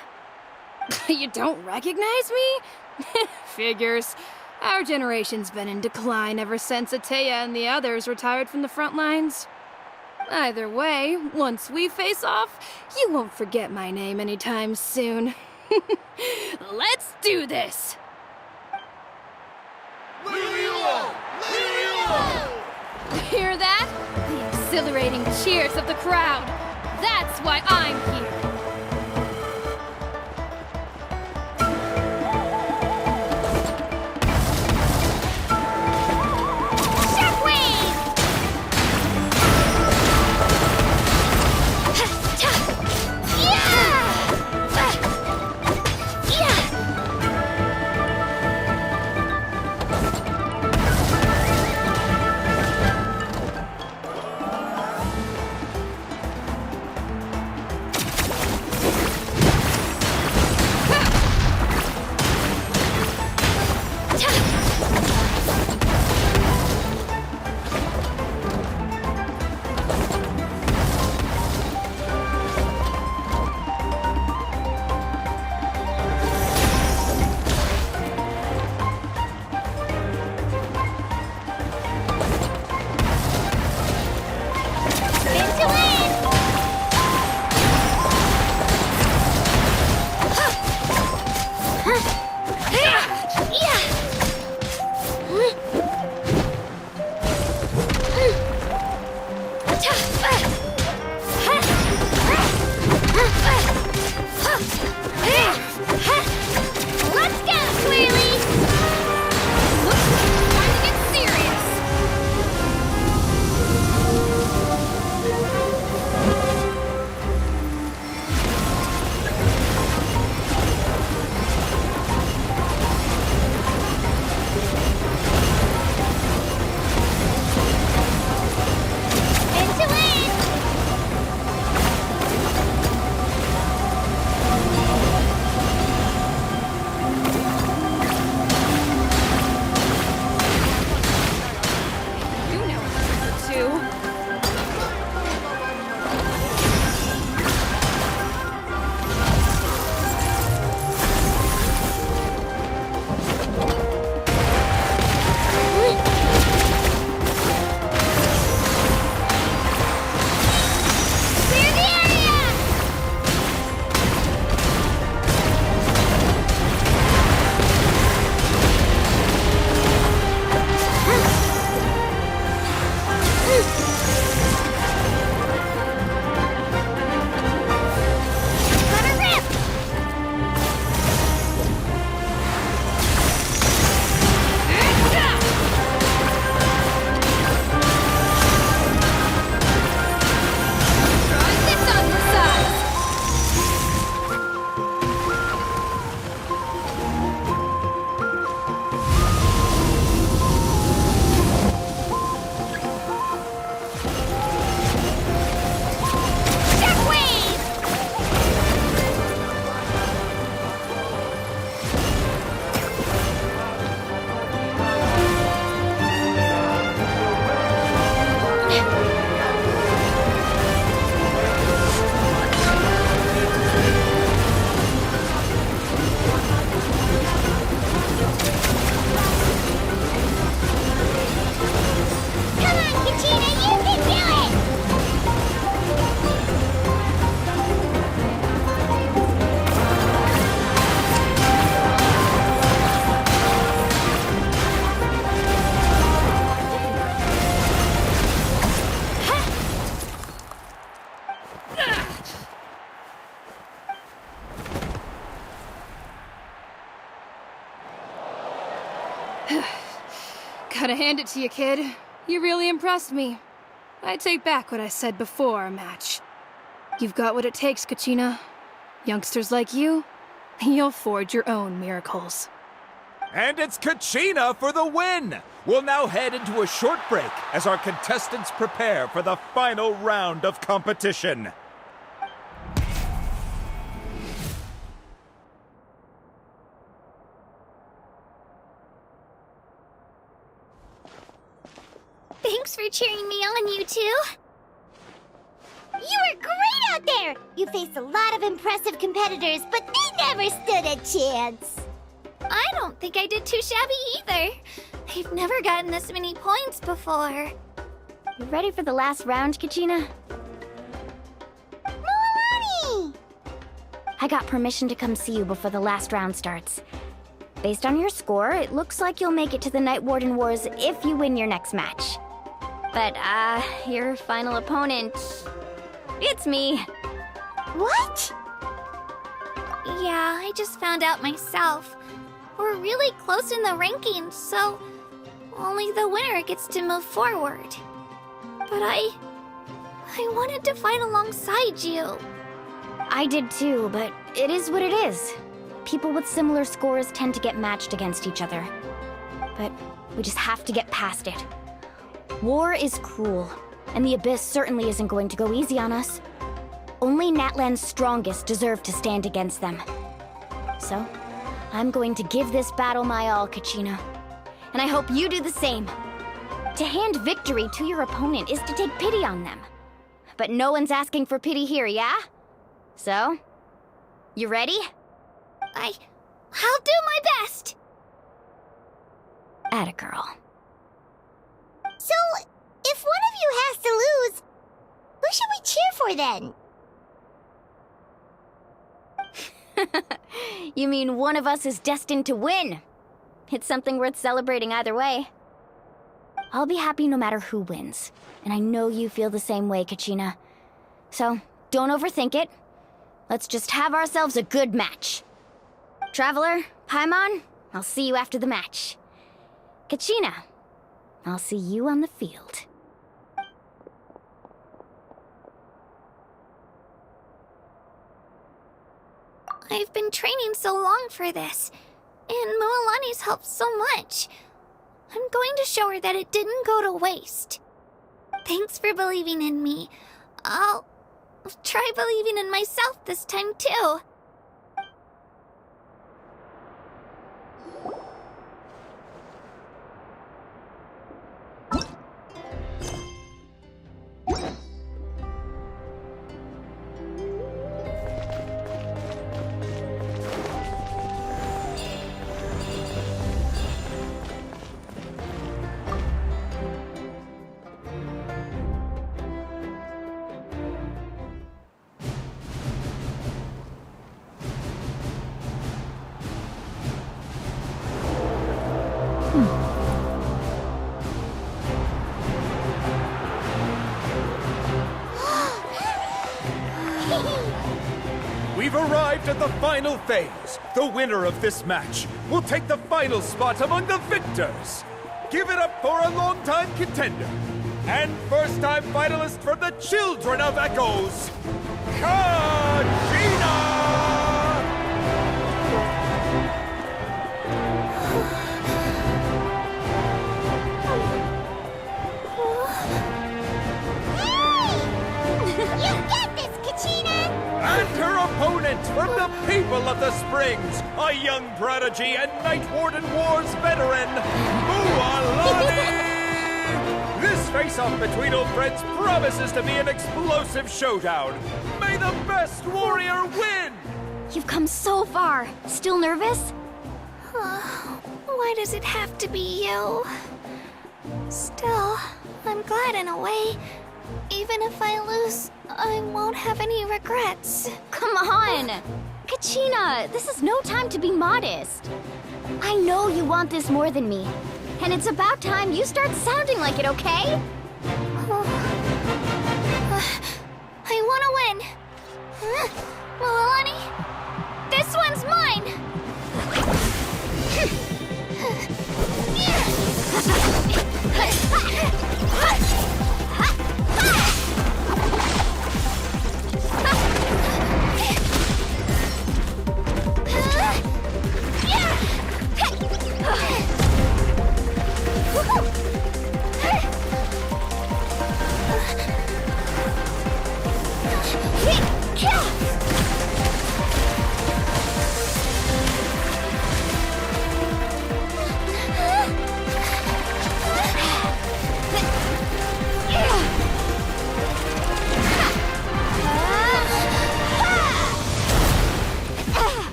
You don't recognize me? Figures. Our generation's been in decline ever since Ateya and the others retired from the front lines. Either way, once we face off, you won't forget my name anytime soon. Let's do this! Hear that? The exhilarating cheers of the crowd. That's why I'm here.
Gotta hand it to you, kid. You really impressed me. I take back what I said before our match. You've got what it takes, Kachina. Youngsters like you, you'll forge your own miracles.
And it's Kachina for the win! We'll now head into a short break as our contestants prepare for the final round of competition.
Thanks for cheering me on, you two.
You were great out there! You faced a lot of impressive competitors, but they never stood a chance.
I don't think I did too shabby either. I've never gotten this many points before.
You ready for the last round, Kachina?
Milani!
I got permission to come see you before the last round starts. Based on your score, it looks like you'll make it to the Night Warden Wars if you win your next match. But, your final opponent... it's me.
What?
Yeah, I just found out myself. We're really close in the rankings, so only the winner gets to move forward. But I wanted to fight alongside you.
I did too, but it is what it is. People with similar scores tend to get matched against each other. But we just have to get past it. War is cruel, and the Abyss certainly isn't going to go easy on us. Only Natlan's strongest deserve to stand against them. So, I'm going to give this battle my all, Kachina. And I hope you do the same. To hand victory to your opponent is to take pity on them. But no one's asking for pity here, yeah? So, you ready?
I'll do my best!
Atta girl.
So, if one of you has to lose, who should we cheer for then?
You mean one of us is destined to win? It's something worth celebrating either way. I'll be happy no matter who wins, and I know you feel the same way, Kachina. So, don't overthink it. Let's just have ourselves a good match. Traveler, Paimon, I'll see you after the match. Kachina, I'll see you on the field.
I've been training so long for this, and Mualani's helped so much. I'm going to show her that it didn't go to waste. Thanks for believing in me. I'll try believing in myself this time too.
We've arrived at the final phase. The winner of this match will take the final spot among the victors. Give it up for a longtime contender and first-time finalist from the Children of Echoes, Kachina!
You get this, Kachina!
And her opponent from the people of the Springs, a young prodigy and Night Warden Wars veteran, Mualani! This face-off between old friends promises to be an explosive showdown. May the best warrior win!
You've come so far. Still nervous?
Why does it have to be you? Still, I'm glad in a way. Even if I lose, I won't have any regrets.
Come on! Kachina, this is no time to be modest. I know you want this more than me. And it's about time you start sounding like it, okay?
I want to win. Mualani, this one's mine!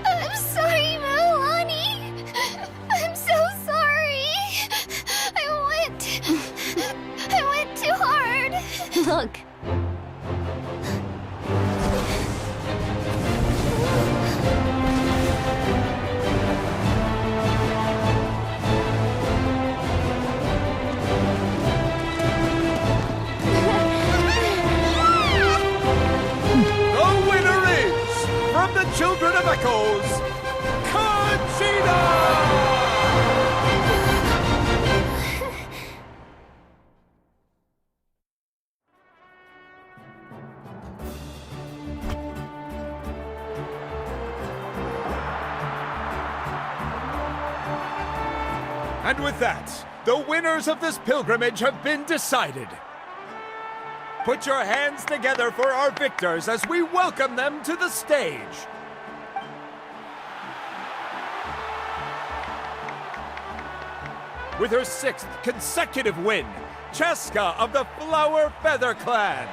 I'm sorry, Milani. I'm so sorry. I went too hard.
Look.
The winner is, from the Children of Echoes, Kachina! And with that, the winners of this pilgrimage have been decided. Put your hands together for our victors as we welcome them to the stage. With her 6th consecutive win, Cheska of the Flower Feather Clan.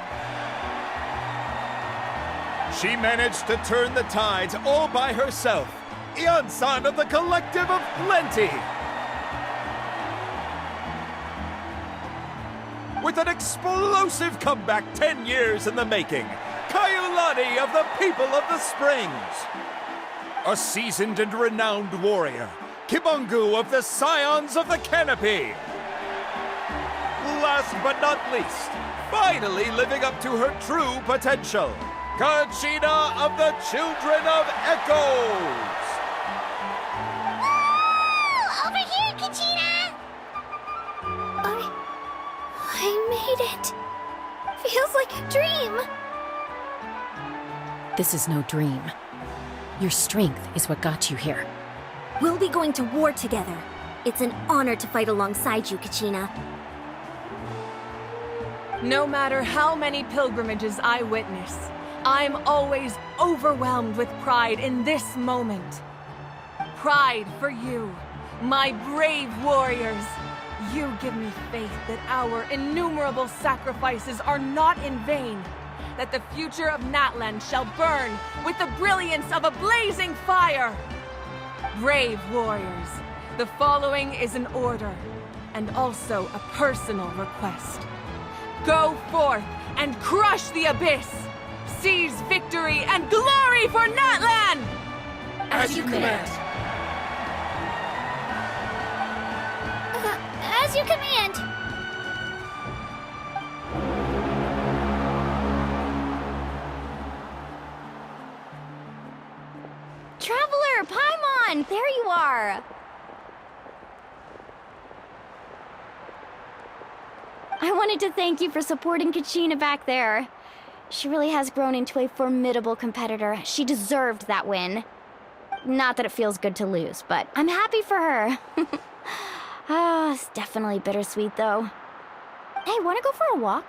She managed to turn the tides all by herself. Ian-san of the Collective of Plenty. With an explosive comeback 10 years in the making, Kaiulani of the People of the Springs. A seasoned and renowned warrior, Kibungu of the Scions of the Canopy. Last but not least, finally living up to her true potential, Kachina of the Children of Echoes.
Woo! Over here, Kachina!
I made it. Feels like a dream.
This is no dream. Your strength is what got you here.
We'll be going to war together. It's an honor to fight alongside you, Kachina.
No matter how many pilgrimages I witness, I'm always overwhelmed with pride in this moment. Pride for you, my brave warriors. You give me faith that our innumerable sacrifices are not in vain, that the future of Natlan shall burn with the brilliance of a blazing fire. Brave warriors, the following is an order, and also a personal request. Go forth and crush the abyss! Seize victory and glory for Natlan!
As you command.
As you command.
Traveler, Paimon, there you are. I wanted to thank you for supporting Kachina back there. She really has grown into a formidable competitor. She deserved that win. Not that it feels good to lose, but I'm happy for her. It's definitely bittersweet, though. Hey, wanna go for a walk?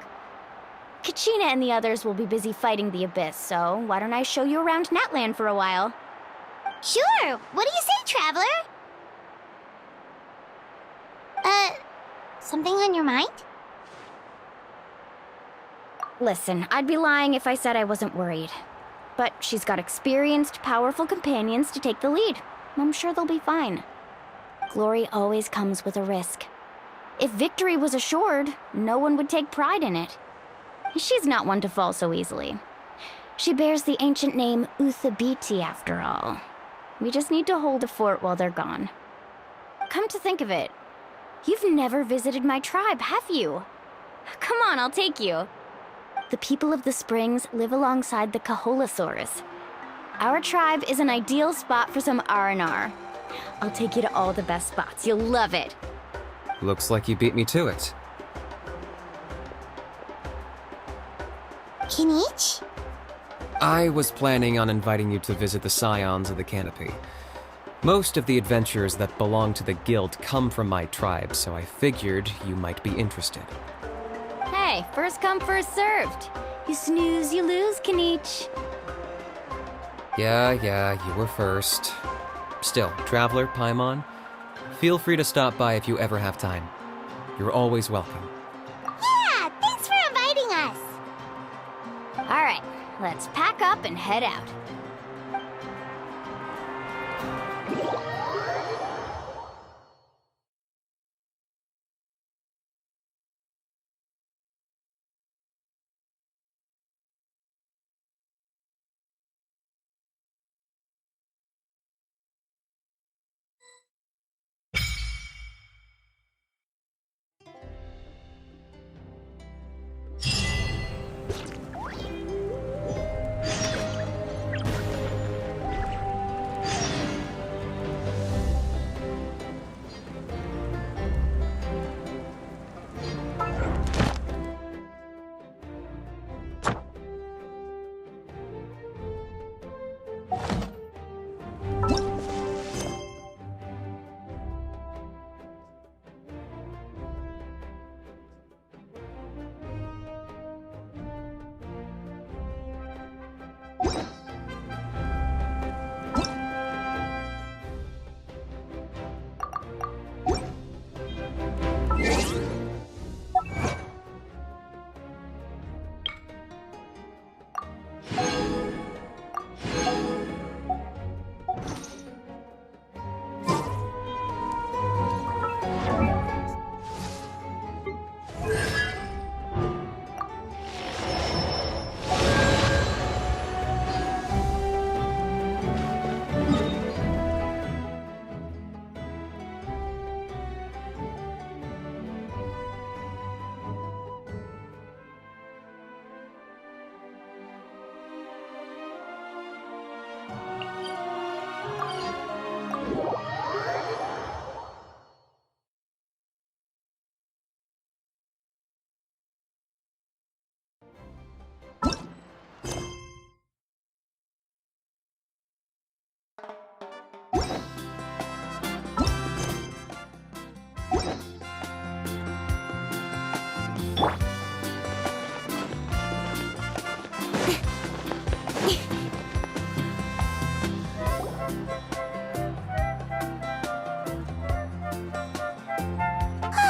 Kachina and the others will be busy fighting the Abyss, so why don't I show you around Natlan for a while?
Sure. What do you say, Traveler? Something on your mind?
Listen, I'd be lying if I said I wasn't worried. But she's got experienced, powerful companions to take the lead. I'm sure they'll be fine. Glory always comes with a risk. If victory was assured, no one would take pride in it. She's not one to fall so easily. She bears the ancient name Uthabiti, after all. We just need to hold the fort while they're gone. Come to think of it, you've never visited my tribe, have you? Come on, I'll take you. The people of the Springs live alongside the Kaholasaurs. Our tribe is an ideal spot for some R&R. I'll take you to all the best spots. You'll love it.
Looks like you beat me to it.
Kinich?
I was planning on inviting you to visit the Scions of the Canopy. Most of the adventurers that belong to the guild come from my tribe, so I figured you might be interested.
Hey, first come, first served. You snooze, you lose, Kinich.
Yeah, you were first. Still, Traveler, Paimon, feel free to stop by if you ever have time. You're always welcome.
Yeah, thanks for inviting us.
All right, let's pack up and head out.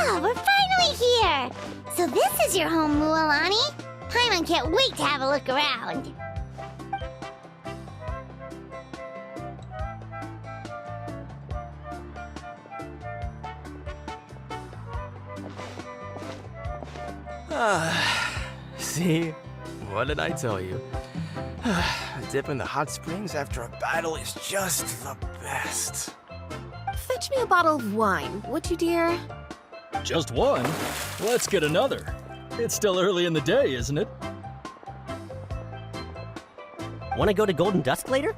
Oh, we're finally here! So this is your home, Mualani? Paimon can't wait to have a look around.
See? What did I tell you? A dip in the hot springs after a battle is just the best.
Fetch me a bottle of wine, would you, dear?
Just one? Let's get another. It's still early in the day, isn't it?
Want to go to Golden Dusk later?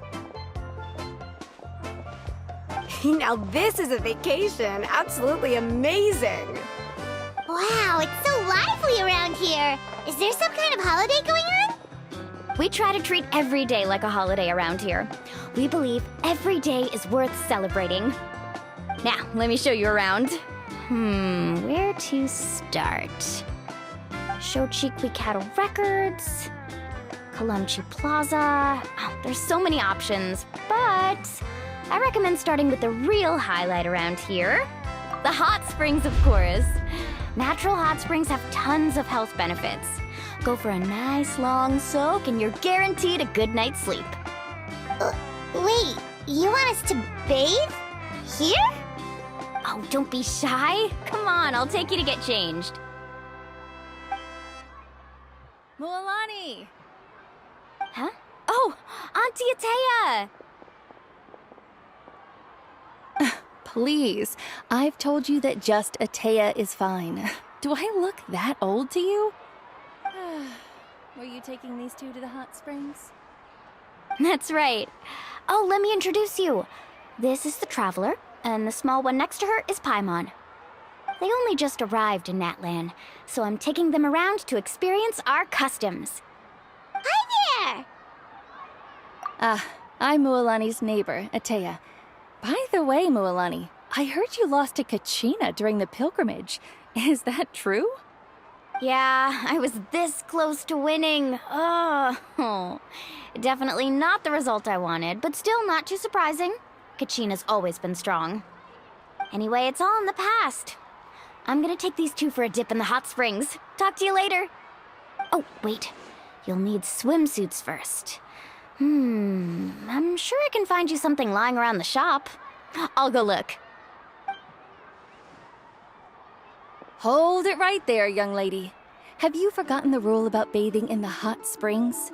Now this is a vacation. Absolutely amazing.
Wow, it's so lively around here. Is there some kind of holiday going on?
We try to treat every day like a holiday around here. We believe every day is worth celebrating. Now, let me show you around. Where to start? Shochiqui Cattle Records, Kalumchi Plaza. Oh, there's so many options, but I recommend starting with the real highlight around here. The hot springs, of course. Natural hot springs have tons of health benefits. Go for a nice long soak and you're guaranteed a good night's sleep.
Wait, You want us to bathe? Here?
Oh, don't be shy. Come on, I'll take you to get changed.
Mualani!
Huh? Oh, Auntie Atea!
Please, I've told you that just Atea is fine. Do I look that old to you? Were you taking these two to the hot springs?
That's right. Oh, let me introduce you. This is the Traveler, and the small one next to her is Paimon. They only just arrived in Natlan, so I'm taking them around to experience our customs.
Hi there!
I'm Mualani's neighbor, Atea. By the way, Mualani, I heard you lost to Kachina during the pilgrimage. Is that true?
Yeah, I was this close to winning. Oh, definitely not the result I wanted, but still not too surprising. Kachina's always been strong. Anyway, it's all in the past. I'm gonna take these two for a dip in the hot springs. Talk to you later. Oh, wait. You'll need swimsuits first. I'm sure I can find you something lying around the shop. I'll go look.
Hold it right there, young lady. Have you forgotten the rule about bathing in the hot springs?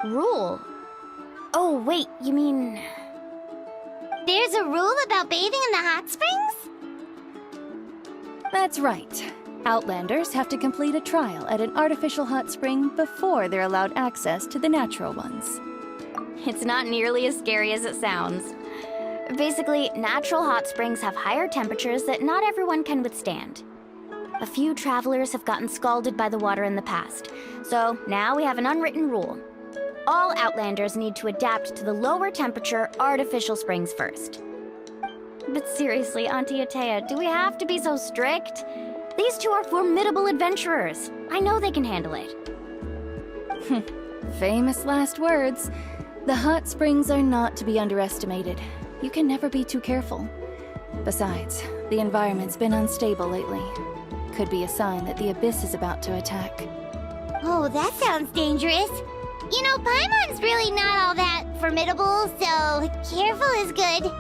Rule? Oh, wait, you mean...
There's a rule about bathing in the hot springs?
That's right. Outlanders have to complete a trial at an artificial hot spring before they're allowed access to the natural ones.
It's not nearly as scary as it sounds. Basically, natural hot springs have higher temperatures that not everyone can withstand. A few travelers have gotten scalded by the water in the past, so now we have an unwritten rule. All Outlanders need to adapt to the lower temperature artificial springs first. But seriously, Auntie Atea, do we have to be so strict? These two are formidable adventurers. I know they can handle it.
Famous last words. The hot springs are not to be underestimated. You can never be too careful. Besides, the environment's been unstable lately. Could be a sign that the Abyss is about to attack.
Oh, that sounds dangerous. You know, Paimon's really not all that formidable, so careful is good.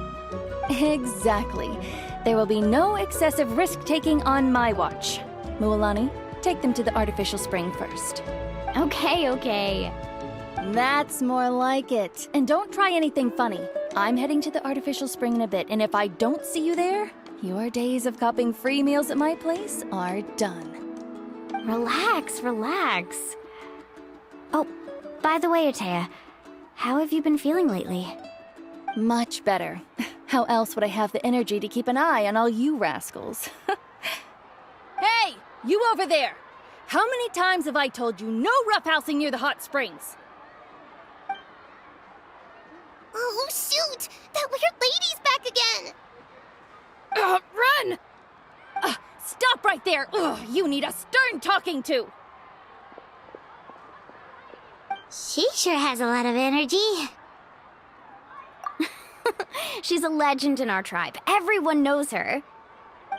Exactly. There will be no excessive risk-taking on my watch. Mualani, take them to the artificial spring first.
Okay.
That's more like it. And don't try anything funny. I'm heading to the artificial spring in a bit, and if I don't see you there, your days of copping free meals at my place are done.
Relax. Oh, by the way, Atea, how have you been feeling lately?
Much better. How else would I have the energy to keep an eye on all you rascals? Hey, you over there! How many times have I told you no roughhousing near the hot springs?
Oh, shoot! That weird lady's back again!
Run! Stop right there! You need a stern talking to!
She sure has a lot of energy.
She's a legend in our tribe. Everyone knows her.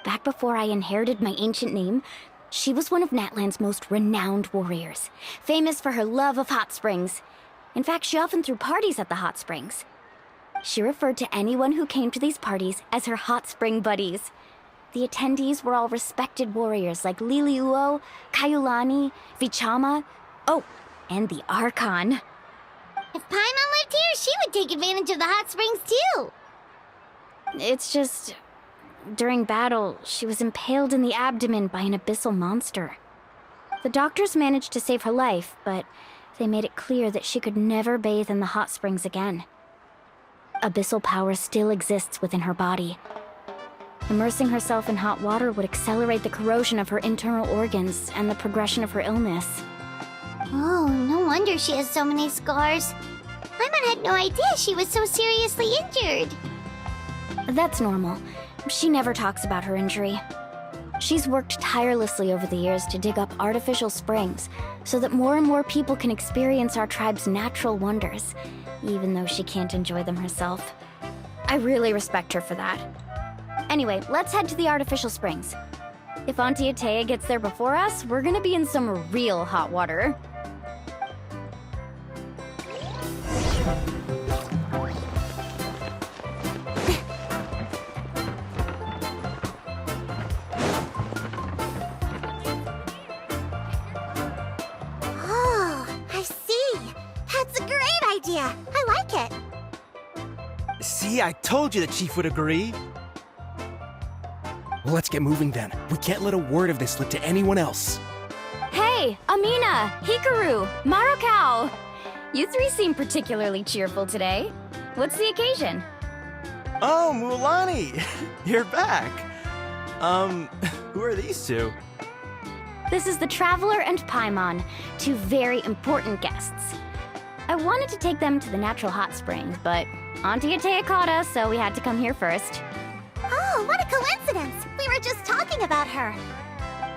Back before I inherited my ancient name, she was one of Natlan's most renowned warriors, famous for her love of hot springs. In fact, she often threw parties at the hot springs. She referred to anyone who came to these parties as her hot spring buddies. The attendees were all respected warriors like Liliuo, Kaiulani, Vichama, and the Archon.
If Paimon lived here, she would take advantage of the hot springs too.
It's just... during battle, she was impaled in the abdomen by an abyssal monster. The doctors managed to save her life, but they made it clear that she could never bathe in the hot springs again. Abyssal power still exists within her body. Immersing herself in hot water would accelerate the corrosion of her internal organs and the progression of her illness.
Oh, no wonder she has so many scars. Paimon had no idea she was so seriously injured.
That's normal. She never talks about her injury. She's worked tirelessly over the years to dig up artificial springs so that more and more people can experience our tribe's natural wonders, even though she can't enjoy them herself. I really respect her for that. Anyway, let's head to the artificial springs. If Auntie Atea gets there before us, we're gonna be in some real hot water.
idea. I like it.
See, I told you the chief would agree.
Well, let's get moving then. We can't let a word of this slip to anyone else.
Hey, Amina, Hikaru, Marukao! You three seem particularly cheerful today. What's the occasion?
Oh, Mulani! You're back. Who are these two?
This is the Traveler and Paimon, two very important guests. I wanted to take them to the natural hot springs, but Auntie Atea caught us, so we had to come here first.
Oh, what a coincidence! We were just talking about her.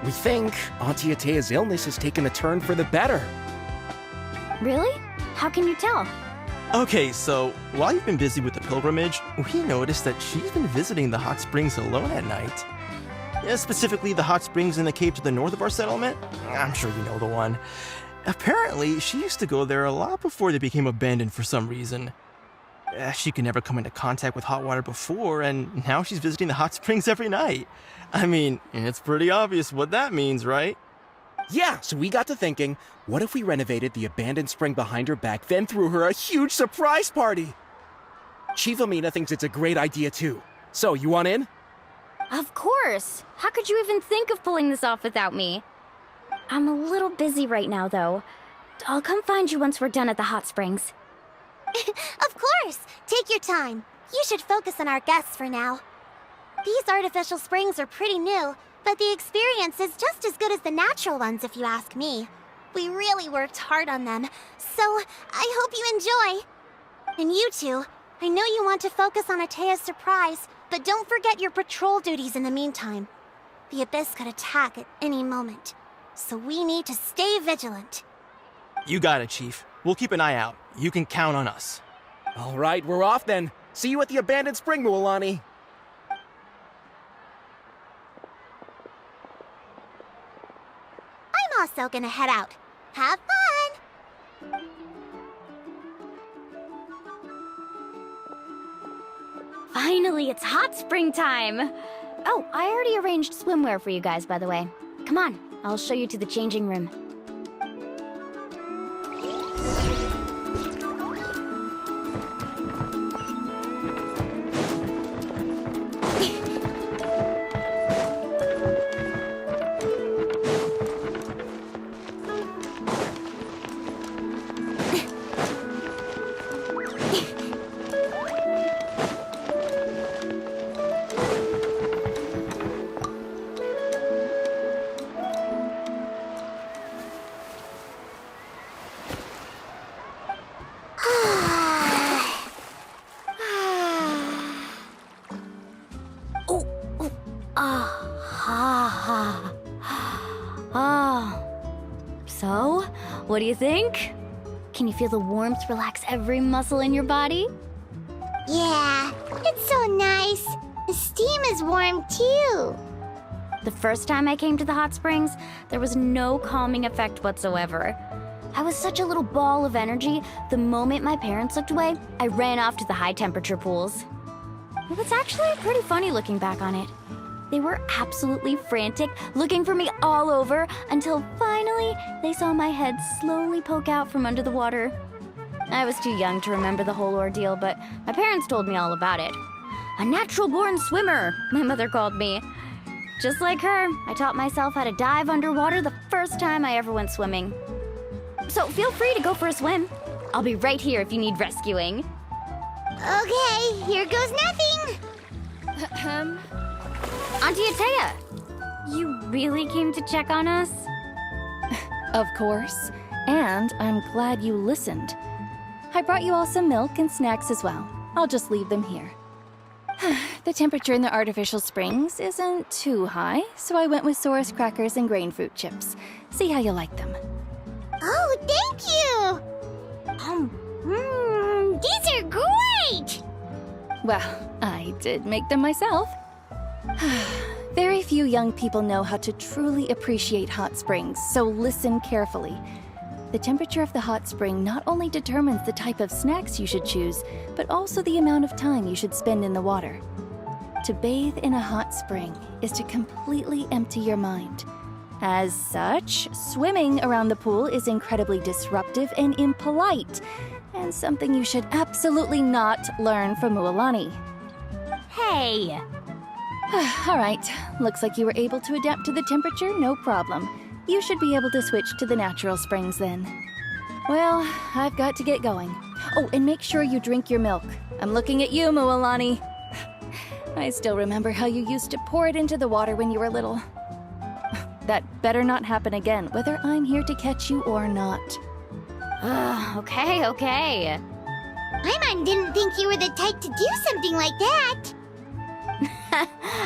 We think Auntie Atea's illness has taken a turn for the better.
Really? How can you tell?
Okay, so while you've been busy with the pilgrimage, we noticed that she's been visiting the hot springs alone at night. Yeah, specifically the hot springs in the cave to the north of our settlement. I'm sure you know the one. Apparently, she used to go there a lot before they became abandoned for some reason. She could never come into contact with hot water before, and now she's visiting the hot springs every night. I mean, it's pretty obvious what that means, right?
Yeah, so we got to thinking, what if we renovated the abandoned spring behind her back, then threw her a huge surprise party? Chief Amina thinks it's a great idea too. So, you want in?
Of course! How could you even think of pulling this off without me? I'm a little busy right now, though. I'll come find you once we're done at the hot springs.
Of course! Take your time. You should focus on our guests for now. These artificial springs are pretty new, but the experience is just as good as the natural ones, if you ask me. We really worked hard on them, so I hope you enjoy. And you two, I know you want to focus on Atea's surprise, but don't forget your patrol duties in the meantime. The Abyss could attack at any moment, so we need to stay vigilant.
You got it, Chief. We'll keep an eye out. You can count on us.
All right, we're off then. See you at the abandoned spring, Mulani.
I'm also gonna head out. Have fun!
Finally, it's hot spring time! Oh, I already arranged swimwear for you guys, by the way. Come on, I'll show you to the changing room. So, what do you think? Can you feel the warmth relax every muscle in your body?
Yeah, it's so nice. The steam is warm too.
The first time I came to the hot springs, there was no calming effect whatsoever. I was such a little ball of energy, the moment my parents looked away, I ran off to the high temperature pools. It was actually pretty funny looking back on it. They were absolutely frantic, looking for me all over, until finally they saw my head slowly poke out from under the water. I was too young to remember the whole ordeal, but my parents told me all about it. A natural-born swimmer, my mother called me. Just like her, I taught myself how to dive underwater the first time I ever went swimming. So feel free to go for a swim. I'll be right here if you need rescuing.
Okay, here goes nothing.
Auntie Atea, you really came to check on us?
Of course, and I'm glad you listened. I brought you all some milk and snacks as well. I'll just leave them here. The temperature in the artificial springs isn't too high, so I went with Saurus crackers and grain fruit chips. See how you like them.
Oh, thank you! These are great!
Well, I did make them myself. Very few young people know how to truly appreciate hot springs, so listen carefully. The temperature of the hot spring not only determines the type of snacks you should choose, but also the amount of time you should spend in the water. To bathe in a hot spring is to completely empty your mind. As such, swimming around the pool is incredibly disruptive and impolite. and something you should absolutely not learn from Mualani.
Hey!
All right, looks like you were able to adapt to the temperature, no problem. You should be able to switch to the natural springs then. Well, I've got to get going. Oh, and make sure you drink your milk. I'm looking at you, Mualani. I still remember how you used to pour it into the water when you were little. That better not happen again, whether I'm here to catch you or not.
Okay.
Paimon didn't think you were the type to do something like that.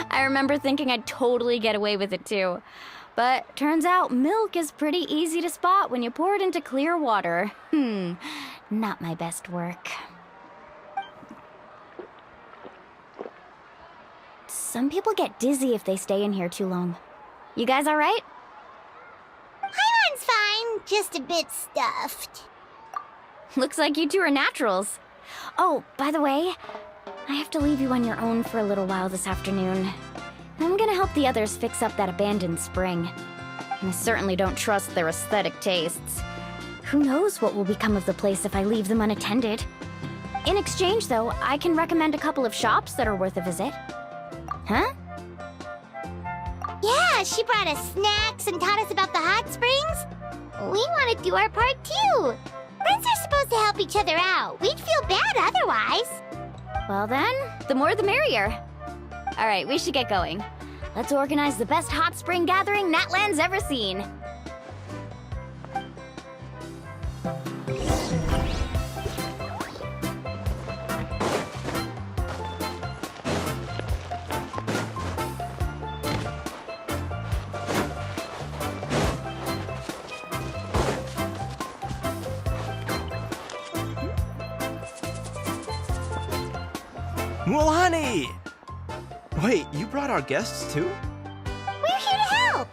I remember thinking I'd totally get away with it too. But turns out milk is pretty easy to spot when you pour it into clear water. Not my best work. Some people get dizzy if they stay in here too long. You guys all right?
Paimon's fine, just a bit stuffed.
Looks like you two are naturals. Oh, by the way, I have to leave you on your own for a little while this afternoon. I'm gonna help the others fix up that abandoned spring. And I certainly don't trust their aesthetic tastes. Who knows what will become of the place if I leave them unattended. In exchange, though, I can recommend a couple of shops that are worth a visit. Huh?
Yeah, she brought us snacks and taught us about the hot springs. We want to do our part too. Friends are supposed to help each other out. We'd feel bad otherwise.
Well then, the more the merrier. All right, we should get going. Let's organize the best hot spring gathering Natland's ever seen.
Mualani! Wait, you brought our guests too?
We're here to help.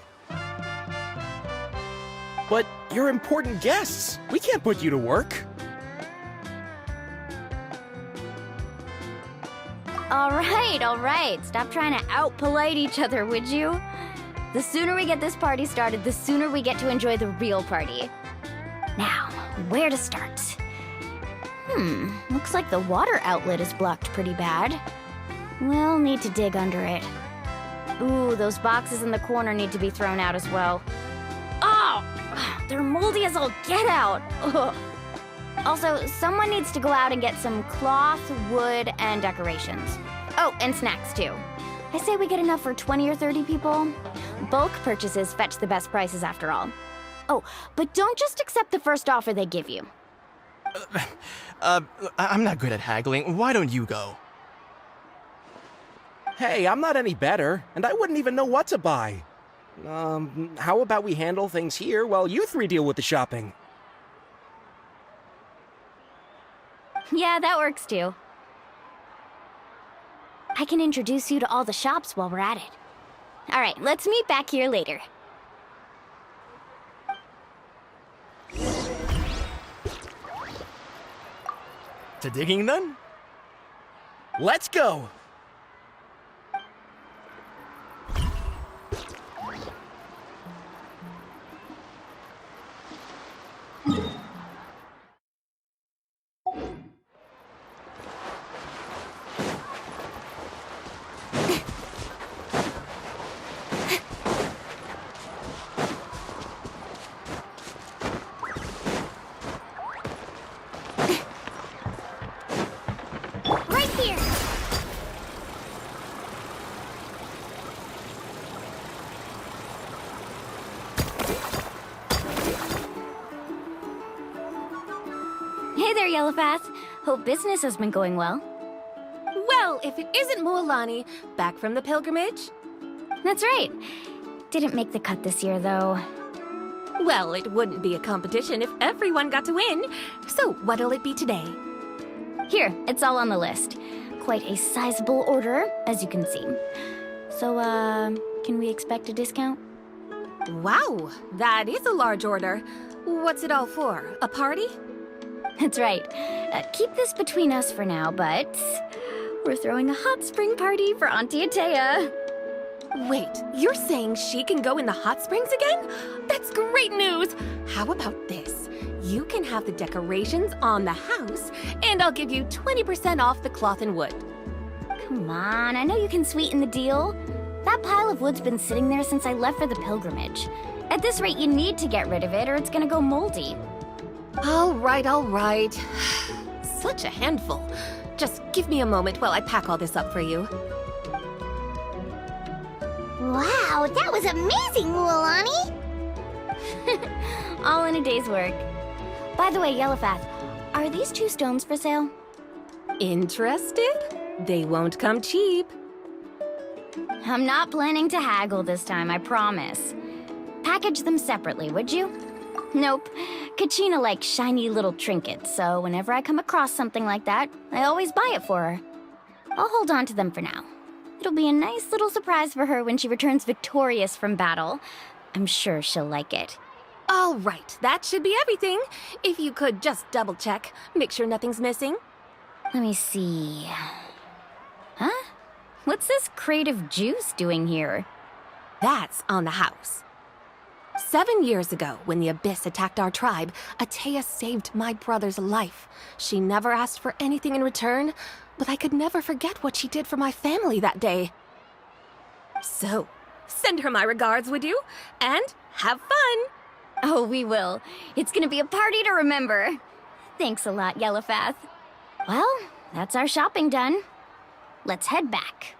But you're important guests. We can't put you to work.
All right. Stop trying to out-polite each other, would you? The sooner we get this party started, the sooner we get to enjoy the real party. Now, where to start? Looks like the water outlet is blocked pretty bad. We'll need to dig under it. Ooh, those boxes in the corner need to be thrown out as well. Oh! They're moldy as all get out! Ugh. Also, someone needs to go out and get some cloth, wood, and decorations. Oh, and snacks too. I say we get enough for 20 or 30 people. Bulk purchases fetch the best prices after all. Oh, but don't just accept the first offer they give you.
I'm not good at haggling. Why don't you go?
Hey, I'm not any better, and I wouldn't even know what to buy. How about we handle things here while you three deal with the shopping?
Yeah, that works too. I can introduce you to all the shops while we're at it. All right, let's meet back here later.
To digging then?
Let's go!
Right here.
Hey there, Yellowpath. Hope business has been going well.
Well, if it isn't Mualani, back from the pilgrimage?
That's right. Didn't make the cut this year, though.
Well, it wouldn't be a competition if everyone got to win. So, what'll it be today?
Here, it's all on the list. Quite a sizable order, as you can see. So, can we expect a discount?
Wow, that is a large order. What's it all for? A party?
That's right. Keep this between us for now, but we're throwing a hot spring party for Auntie Atea.
Wait, you're saying she can go in the hot springs again? That's great news! How about this? You can have the decorations on the house, and I'll give you 20% off the cloth and wood.
Come on, I know you can sweeten the deal. That pile of wood's been sitting there since I left for the pilgrimage. At this rate, you need to get rid of it or it's gonna go moldy.
All right, all right. Such a handful. Just give me a moment while I pack all this up for you.
Wow, that was amazing, Mualani!
All in a day's work. By the way, Yellowfath, are these 2 stones for sale?
Interested? They won't come cheap.
I'm not planning to haggle this time, I promise. Package them separately, would you? Nope. Kachina likes shiny little trinkets, so whenever I come across something like that, I always buy it for her. I'll hold on to them for now. It'll be a nice little surprise for her when she returns victorious from battle. I'm sure she'll like it.
All right, that should be everything. If you could just double check, make sure nothing's missing.
Let me see. Huh? What's this crate of juice doing here?
That's on the house. 7 years ago, when the Abyss attacked our tribe, Atea saved my brother's life. She never asked for anything in return, but I could never forget what she did for my family that day. So, send her my regards, would you? And have fun!
Oh, we will. It's gonna be a party to remember. Thanks a lot, Yellowfath. Well, that's our shopping done. Let's head back.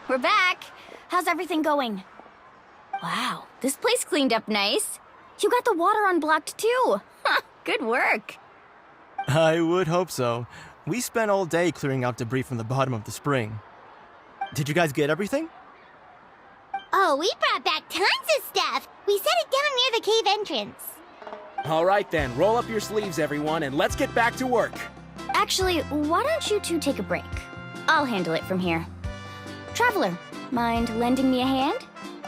We're back. How's everything going? Wow, this place cleaned up nice. You got the water unblocked too. Good work.
I would hope so. We spent all day clearing out debris from the bottom of the spring. Did you guys get everything?
Oh, we brought back tons of stuff! We set it down near the cave entrance.
All right then, roll up your sleeves, everyone, and let's get back to work.
Actually, why don't you 2 take a break? I'll handle it from here. Traveler, mind lending me a hand?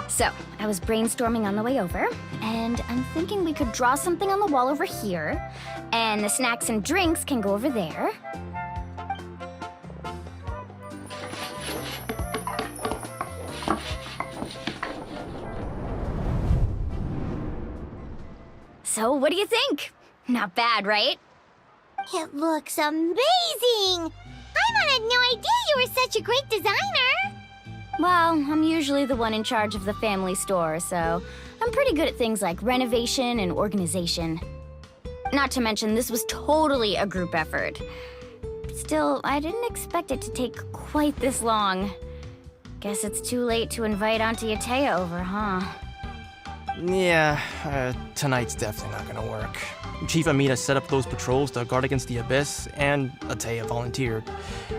So, I was brainstorming on the way over, and I'm thinking we could draw something on the wall over here, and the snacks and drinks can go over there. So, what do you think? Not bad, right?
It looks amazing! Paimon had no idea you were such a great designer!
Well, I'm usually the one in charge of the family store, so I'm pretty good at things like renovation and organization. Not to mention, this was totally a group effort. Still, I didn't expect it to take quite this long. Guess it's too late to invite Auntie Atea over, huh?
Yeah, tonight's definitely not gonna work. Chief Amina set up those patrols to guard against the Abyss, and Atea volunteered.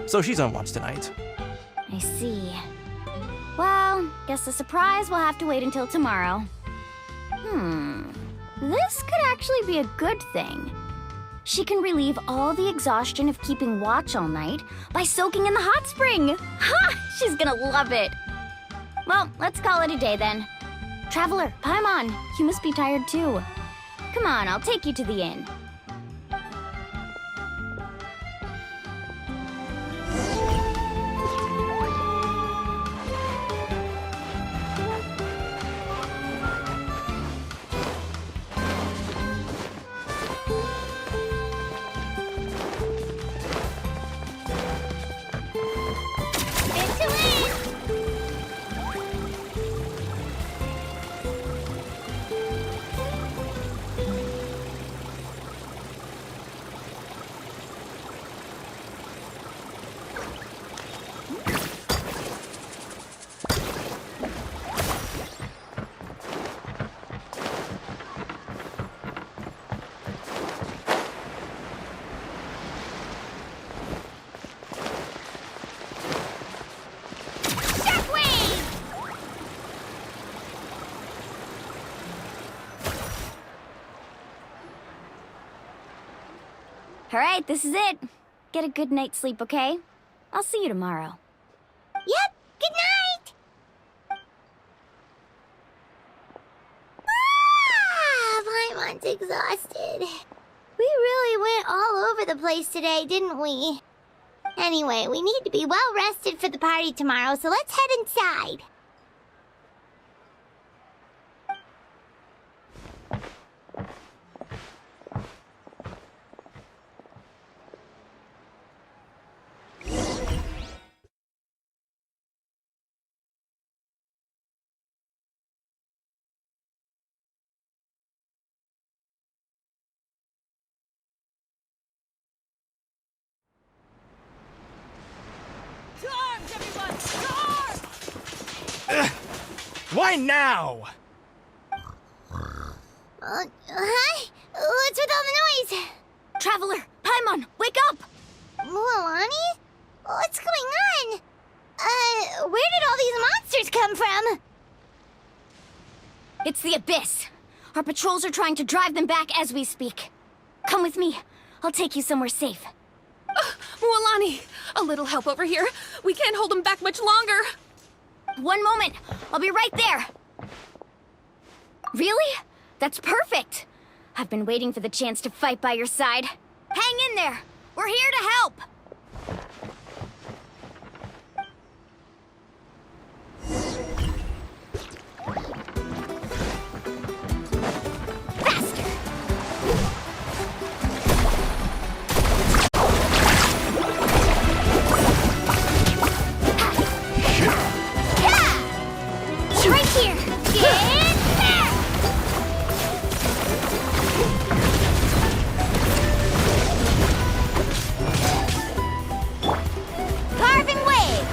So she's on watch tonight.
I see. Well, guess the surprise will have to wait until tomorrow. This could actually be a good thing. She can relieve all the exhaustion of keeping watch all night by soaking in the hot spring. Ha! She's gonna love it. Well, let's call it a day then. Traveler, Paimon, you must be tired too. Come on, I'll take you to the inn. All right, this is it. Get a good night's sleep, okay? I'll see you tomorrow.
Yep, good night! Paimon's exhausted. We really went all over the place today, didn't we? Anyway, we need to be well rested for the party tomorrow, so let's head inside.
Why now?
Huh? What's with all the noise?
Traveler, Paimon, wake up!
Mualani? What's going on? Where did all these monsters come from?
It's the Abyss. Our patrols are trying to drive them back as we speak. Come with me. I'll take you somewhere safe.
Mualani, a little help over here. We can't hold them back much longer.
One moment. I'll be right there. Really? That's perfect. I've been waiting for the chance to fight by your side. Hang in there. We're here to help.
Right here! Get back! Carving waves!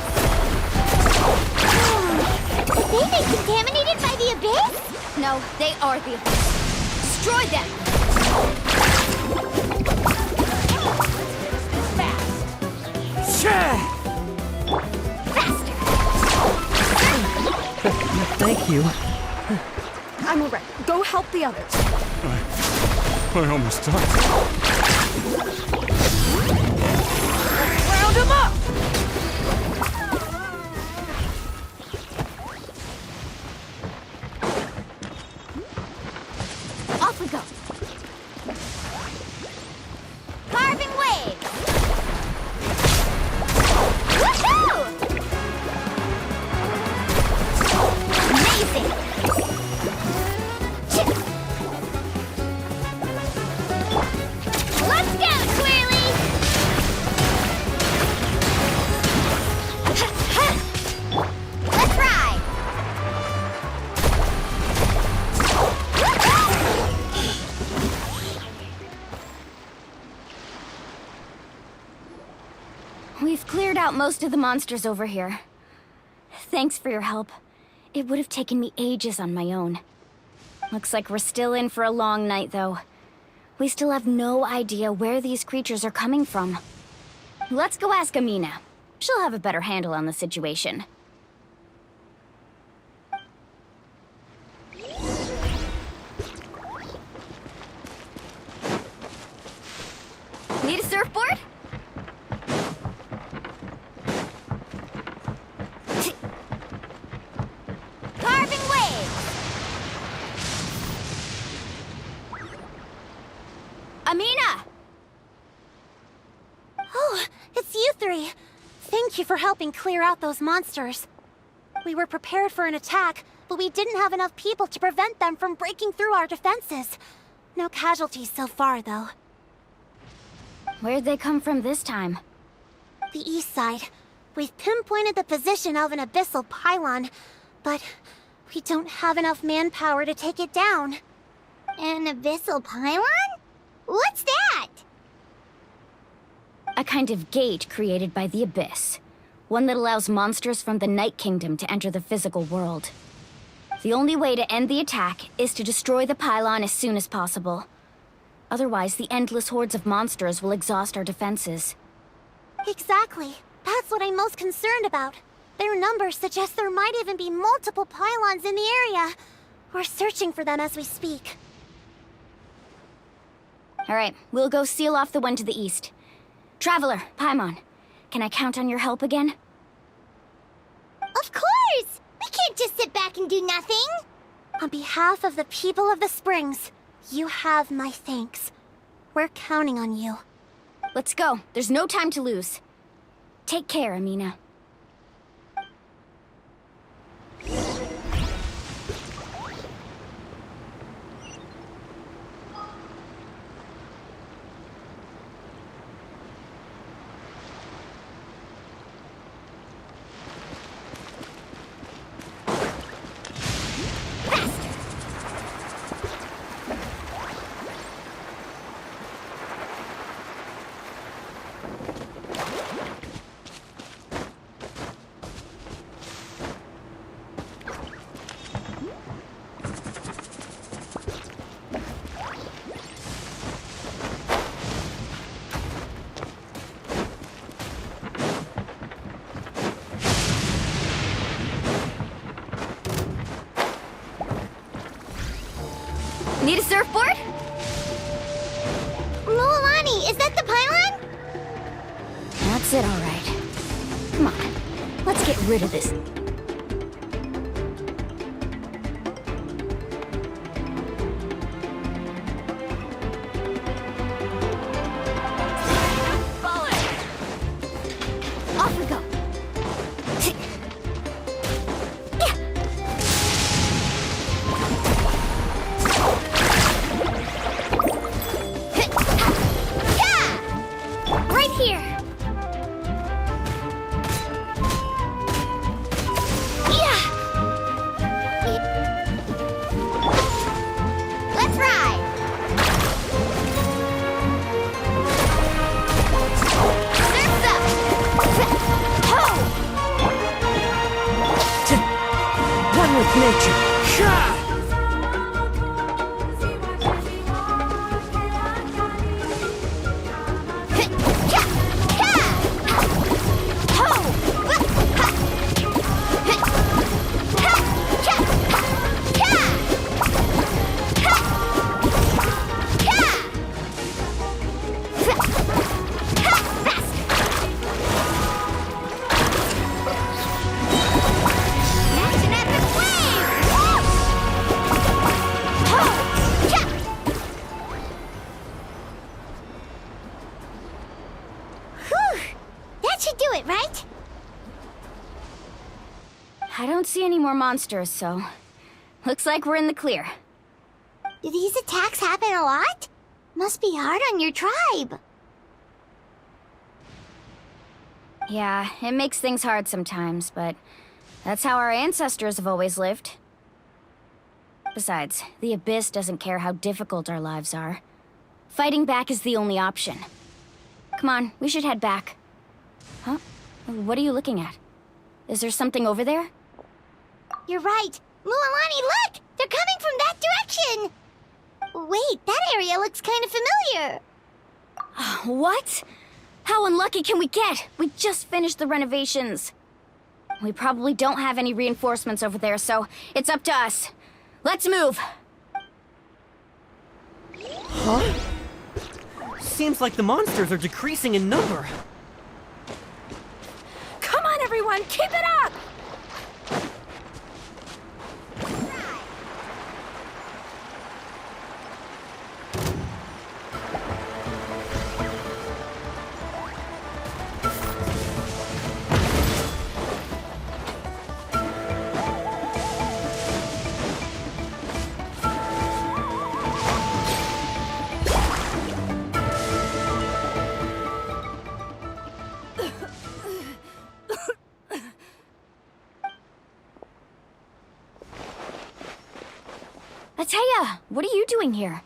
Have they been contaminated by the Abyss?
No, they are the Abyss. Destroy them!
Thank you.
I'm alright. Go help the others.
I almost died.
Round him up!
Off we go.
Carving waves! Woohoo! Amazing! Let's go, Twirly! Let's ride!
We've cleared out most of the monsters over here. Thanks for your help. It would have taken me ages on my own. Looks like we're still in for a long night, though. We still have no idea where these creatures are coming from. Let's go ask Amina. She'll have a better handle on the situation. Need a surfboard?
Carving waves!
Amina!
Oh, it's you three. Thank you for helping clear out those monsters. We were prepared for an attack, but we didn't have enough people to prevent them from breaking through our defenses. No casualties so far, though.
Where'd they come from this time?
The east side. We've pinpointed the position of an abyssal pylon, but we don't have enough manpower to take it down.
An abyssal pylon? What's that?
A kind of gate created by the Abyss. One that allows monsters from the Night Kingdom to enter the physical world. The only way to end the attack is to destroy the pylon as soon as possible. Otherwise, the endless hordes of monsters will exhaust our defenses.
Exactly. That's what I'm most concerned about. Their numbers suggest there might even be multiple pylons in the area. We're searching for them as we speak.
Alright, we'll go seal off the one to the east. Traveler, Paimon, can I count on your help again?
Of course! We can't just sit back and do nothing!
On behalf of the people of the Springs, you have my thanks. We're counting on you.
Let's go. There's no time to lose. Take care, Amina.
Need a surfboard?
Mualani, is that the pylon?
That's it, all right. Come on, let's get rid of this. Off we go.
Right here. Let's ride. Surf's up. Ho!
One with nature.
That should do it, right?
I don't see any more monsters, so looks like we're in the clear.
Do these attacks happen a lot? Must be hard on your tribe.
Yeah, it makes things hard sometimes, but that's how our ancestors have always lived. Besides, the Abyss doesn't care how difficult our lives are. Fighting back is the only option. Come on, we should head back. Huh? What are you looking at? Is there something over there?
You're right. Mualani, look! They're coming from that direction! Wait, that area looks kind of familiar.
What? How unlucky can we get? We just finished the renovations. We probably don't have any reinforcements over there, so it's up to us. Let's move!
Huh? Seems like the monsters are decreasing in number.
Come on, everyone, keep it up!
Ateya, what are you doing here?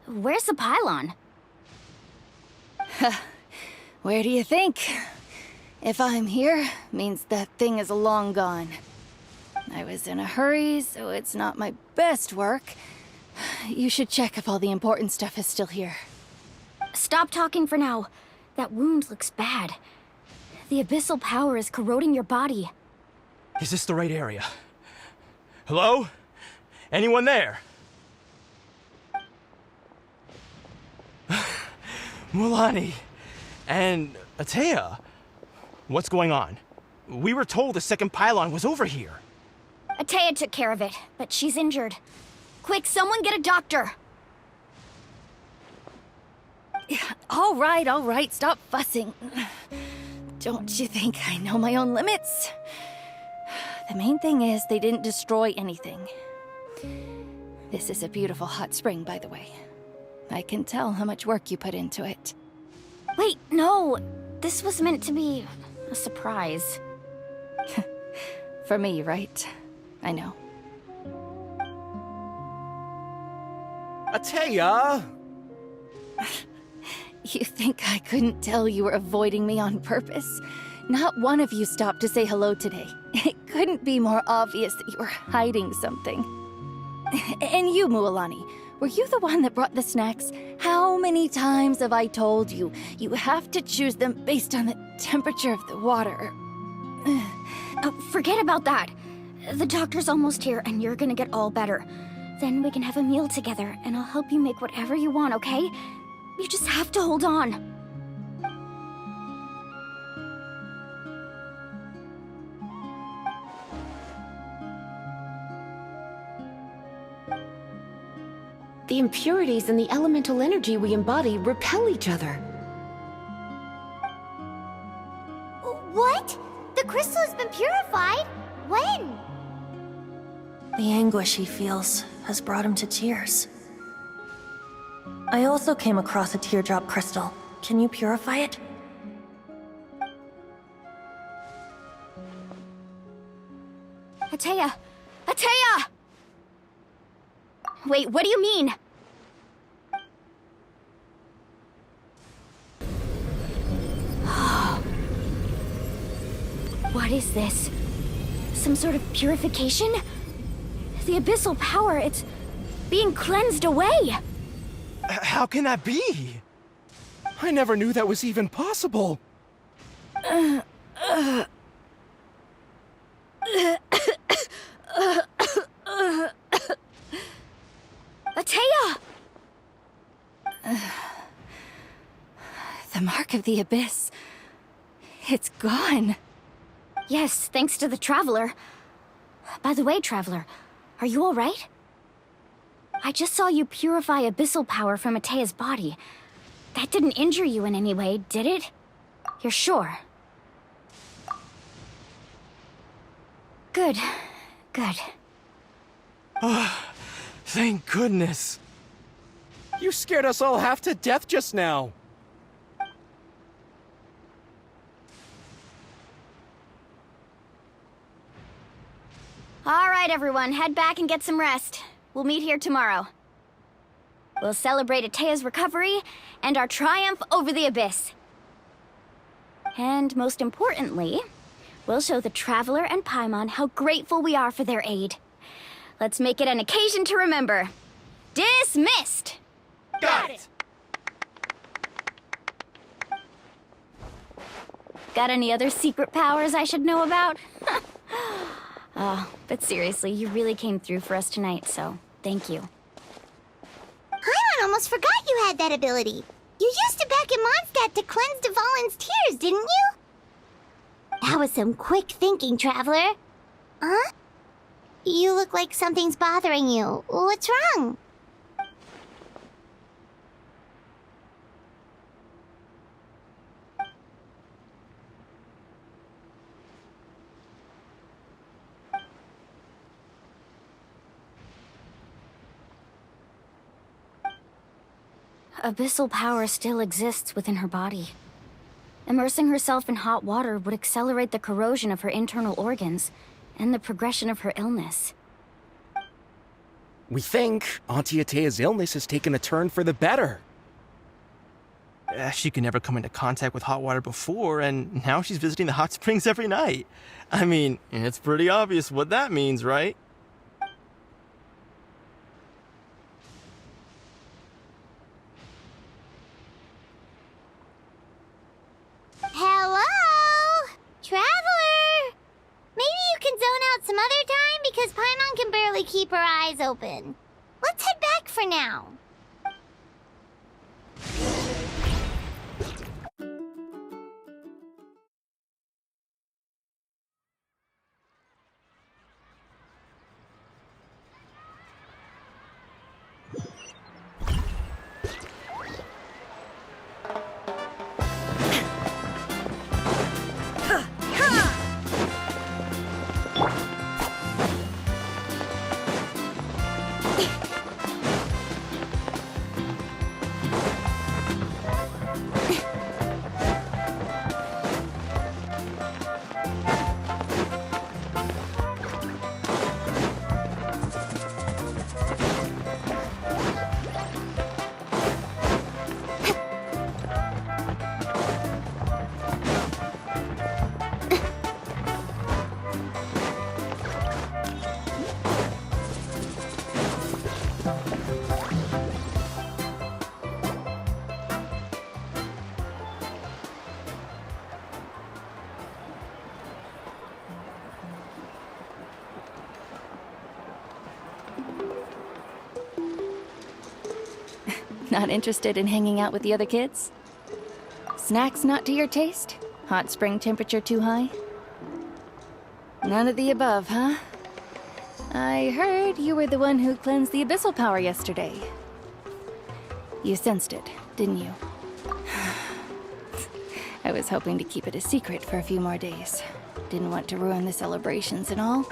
Where's the pylon?
Where do you think? If I'm here, means that thing is long gone. I was in a hurry, so it's not my best work. You should check if all the important stuff is still here.
Stop talking for now. That wound looks bad. The abyssal power is corroding your body.
Is this the right area? Hello? Anyone there? Mualani and Ateya, what's going on? We were told the second pylon was over here.
Ateya took care of it, but she's injured. Quick, someone get a doctor!
All right, stop fussing. Don't you think I know my own limits? The main thing is they didn't destroy anything. This is a beautiful hot spring, by the way. I can tell how much work you put into it.
Wait, no. This was meant to be a surprise.
For me, right? I know.
Atea!
You think I couldn't tell you were avoiding me on purpose? Not one of you stopped to say hello today. It couldn't be more obvious that you were hiding something. And you, Mualani, were you the one that brought the snacks? How many times have I told you, you have to choose them based on the temperature of the water?
Forget about that. The doctor's almost here, and you're gonna get all better. Then we can have a meal together, and I'll help you make whatever you want, okay? You just have to hold on.
The impurities and the elemental energy we embody repel each other.
What? The crystal has been purified? When?
The anguish he feels has brought him to tears. I also came across a teardrop crystal. Can you purify it?
Atea! Atea! Wait, what do you mean? What is this? Some sort of purification? The abyssal power, it's being cleansed away!
How can that be? I never knew that was even possible.
Atea!
The mark of the abyss. It's gone.
Yes, thanks to the Traveler. By the way, Traveler, are you alright? I just saw you purify abyssal power from Atea's body. That didn't injure you in any way, did it? You're sure? Good. Good.
Thank goodness. You scared us all half to death just now.
Alright, everyone, head back and get some rest. We'll meet here tomorrow. We'll celebrate Atea's recovery and our triumph over the Abyss. And most importantly, we'll show the Traveler and Paimon how grateful we are for their aid. Let's make it an occasion to remember. Dismissed!
Got it!
Got any other secret powers I should know about? Oh, but seriously, you really came through for us tonight, so thank you.
Paimon almost forgot you had that ability. You used it back in Mondstadt to cleanse Dvalin's tears, didn't you? That was some quick thinking, Traveler. Huh? You look like something's bothering you. What's wrong?
Abyssal power still exists within her body. Immersing herself in hot water would accelerate the corrosion of her internal organs and the progression of her illness.
We think Auntie Atea's illness has taken a turn for the better. She could never come into contact with hot water before, and now she's visiting the hot springs every night. I mean, it's pretty obvious what that means, right?
Hello? Traveler? Maybe you can zone out some other time because Paimon can barely keep her eyes open. Let's head back for now.
Not interested in hanging out with the other kids? Snacks not to your taste? Hot spring temperature too high? None of the above, huh? I heard you were the one who cleansed the abyssal power yesterday. You sensed it, didn't you? I was hoping to keep it a secret for a few more days. Didn't want to ruin the celebrations and all.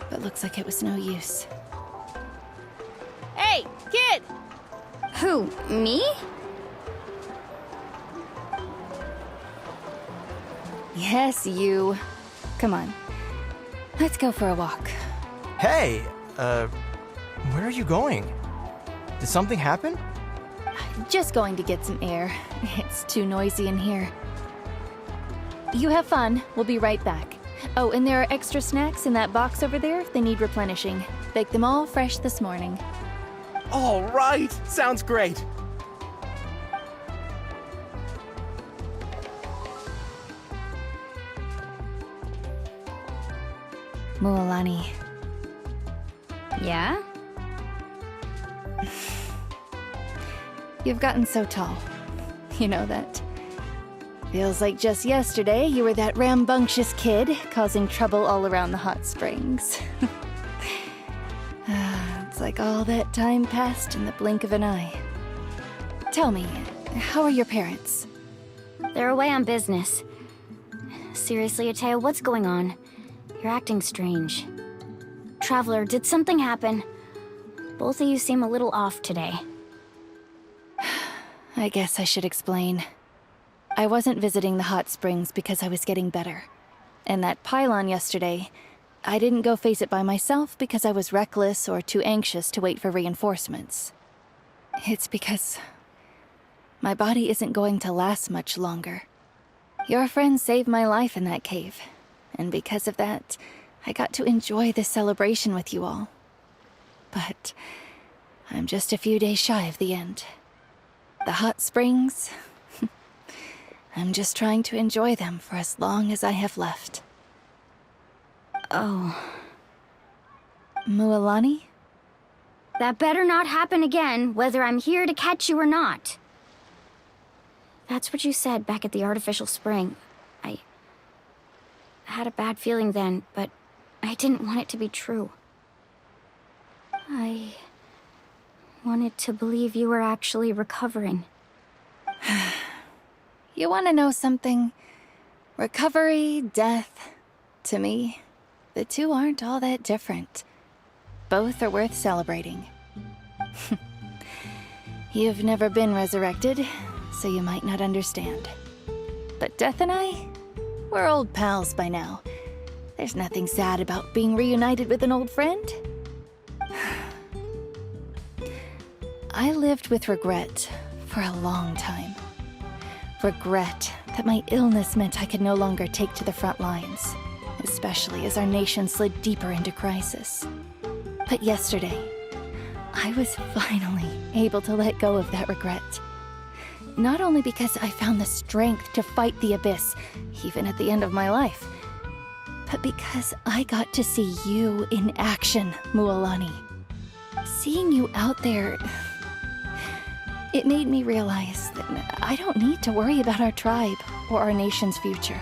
But looks like it was no use.
Hey, kid! Who, me?
Yes, you. Come on. Let's go for a walk.
Hey, where are you going? Did something happen?
Just going to get some air. It's too noisy in here. You have fun. We'll be right back. Oh, and there are extra snacks in that box over there if they need replenishing. Baked them all fresh this morning.
All right! Sounds great!
Mualani.
Yeah?
You've gotten so tall. You know that? Feels like just yesterday you were that rambunctious kid causing trouble all around the hot springs. It's like all that time passed in the blink of an eye. Tell me, how are your parents?
They're away on business. Seriously, Atea, what's going on? You're acting strange. Traveler, did something happen? Both of you seem a little off today.
I guess I should explain. I wasn't visiting the hot springs because I was getting better. And that pylon yesterday, I didn't go face it by myself because I was reckless or too anxious to wait for reinforcements. It's because my body isn't going to last much longer. Your friend saved my life in that cave, and because of that, I got to enjoy this celebration with you all. But I'm just a few days shy of the end. The hot springs, I'm just trying to enjoy them for as long as I have left.
Oh.
Mualani?
That better not happen again, whether I'm here to catch you or not. That's what you said back at the artificial spring. I had a bad feeling then, but I didn't want it to be true. I wanted to believe you were actually recovering.
You want to know something? Recovery, death, to me, the two aren't all that different. Both are worth celebrating. You've never been resurrected, so you might not understand. But Death and I, we're old pals by now. There's nothing sad about being reunited with an old friend. I lived with regret for a long time. Regret that my illness meant I could no longer take to the front lines, especially as our nation slid deeper into crisis. But yesterday, I was finally able to let go of that regret. Not only because I found the strength to fight the abyss, even at the end of my life, but because I got to see you in action, Mualani. Seeing you out there, it made me realize that I don't need to worry about our tribe or our nation's future.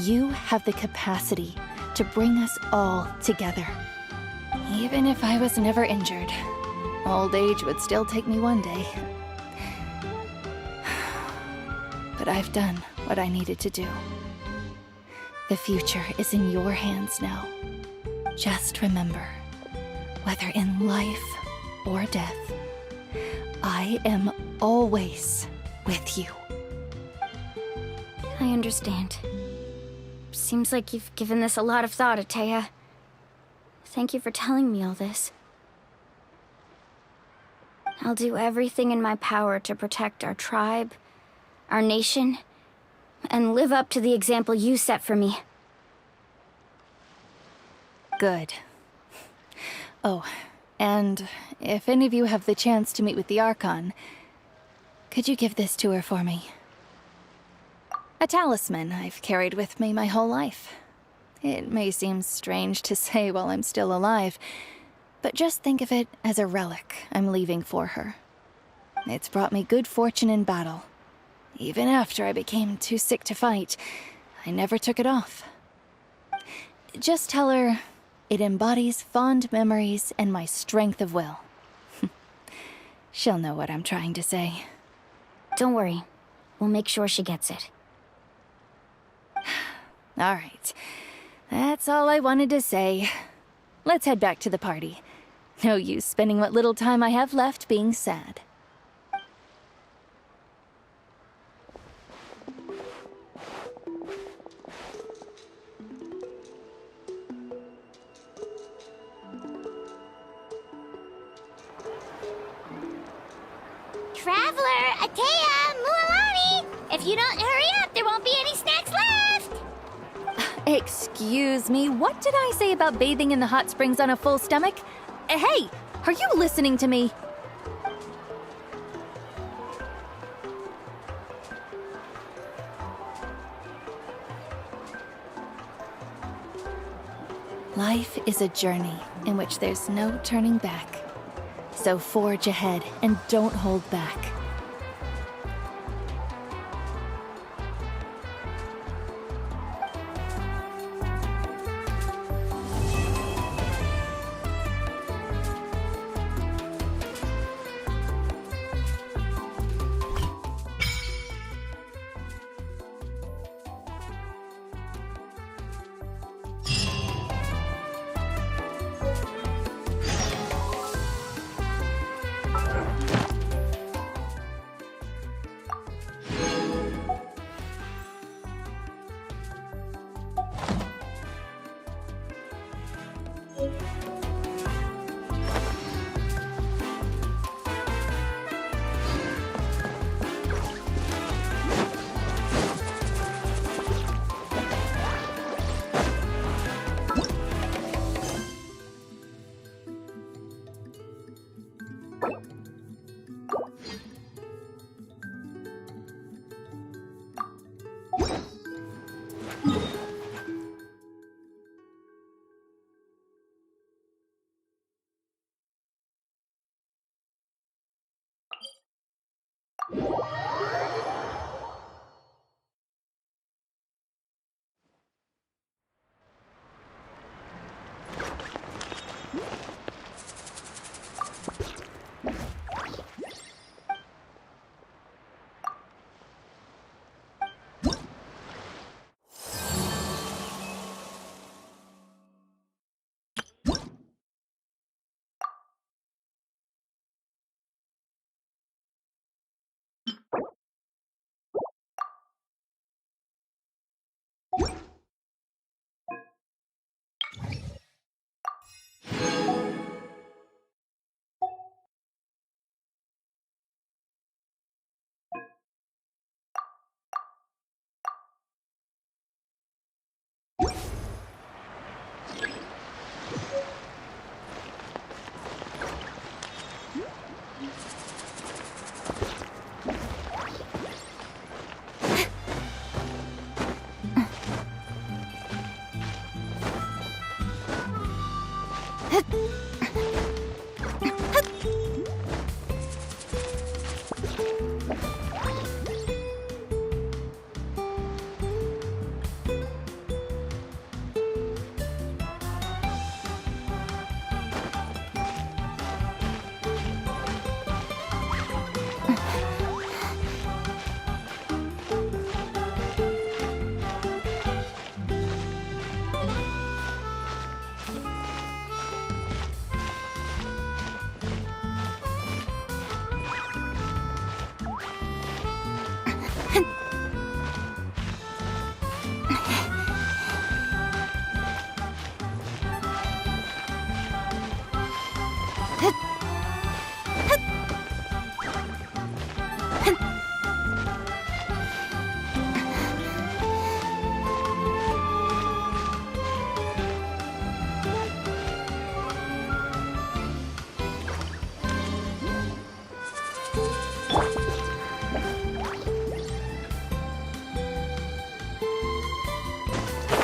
You have the capacity to bring us all together. Even if I was never injured, old age would still take me one day. But I've done what I needed to do. The future is in your hands now. Just remember, whether in life or death, I am always with you.
I understand. Seems like you've given this a lot of thought, Atea. Thank you for telling me all this. I'll do everything in my power to protect our tribe, our nation, and live up to the example you set for me.
Good. Oh, and if any of you have the chance to meet with the Archon, could you give this to her for me? A talisman I've carried with me my whole life. It may seem strange to say while I'm still alive, But just think of it as a relic I'm leaving for her. It's brought me good fortune in battle. Even after I became too sick to fight, I never took it off. Just tell her it embodies fond memories and my strength of will. She'll know what I'm trying to say.
Don't worry. We'll make sure she gets it.
All right. That's all I wanted to say. Let's head back to the party. No use spending what little time I have left being sad.
Traveler, Atea, Mualani! If you don't hurry up, there won't be any snacks left!
Excuse me, what did I say about bathing in the hot springs on a full stomach? Hey, are you listening to me? Life is a journey in which there's no turning back. So forge ahead and don't hold back.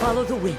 Follow the wind.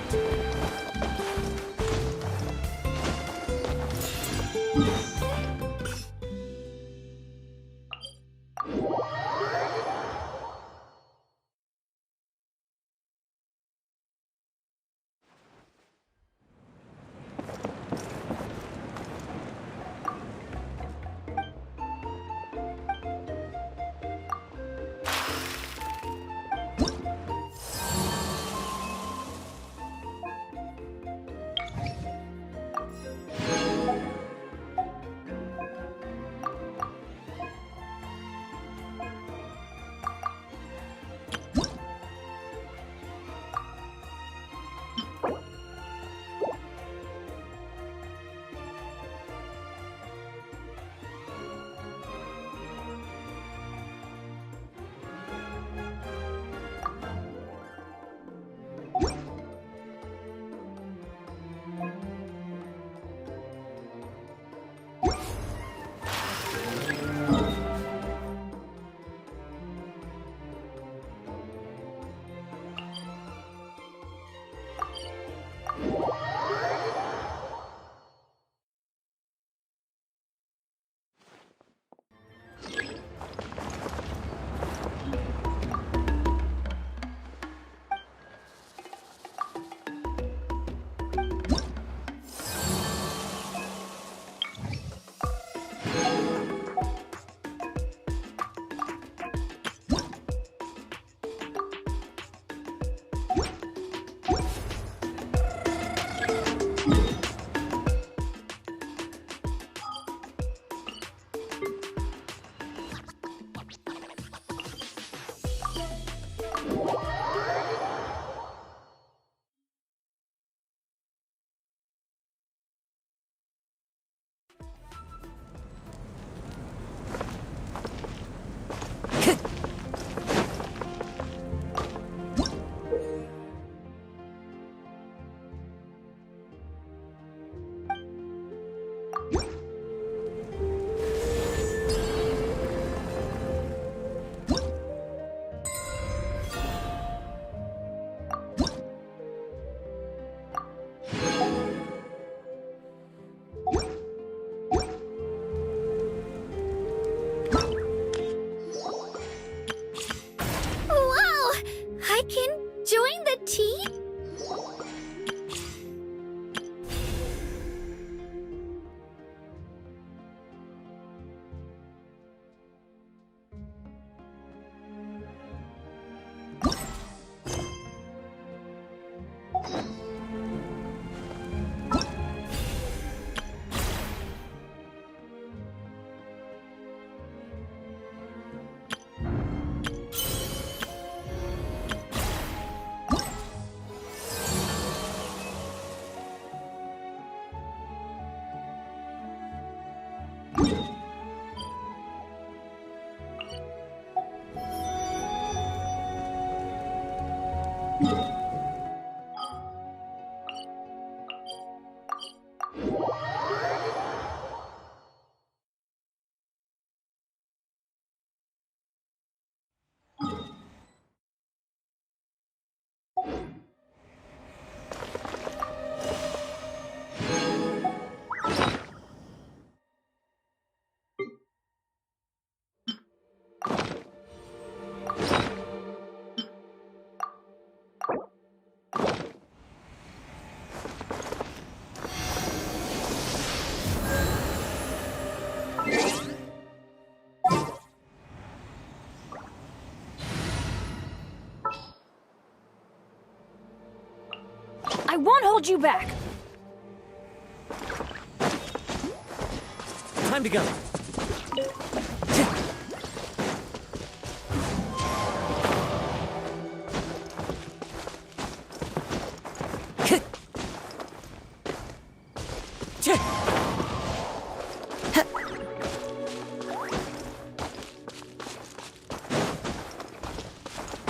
tea?
I won't hold you back!
Time to go.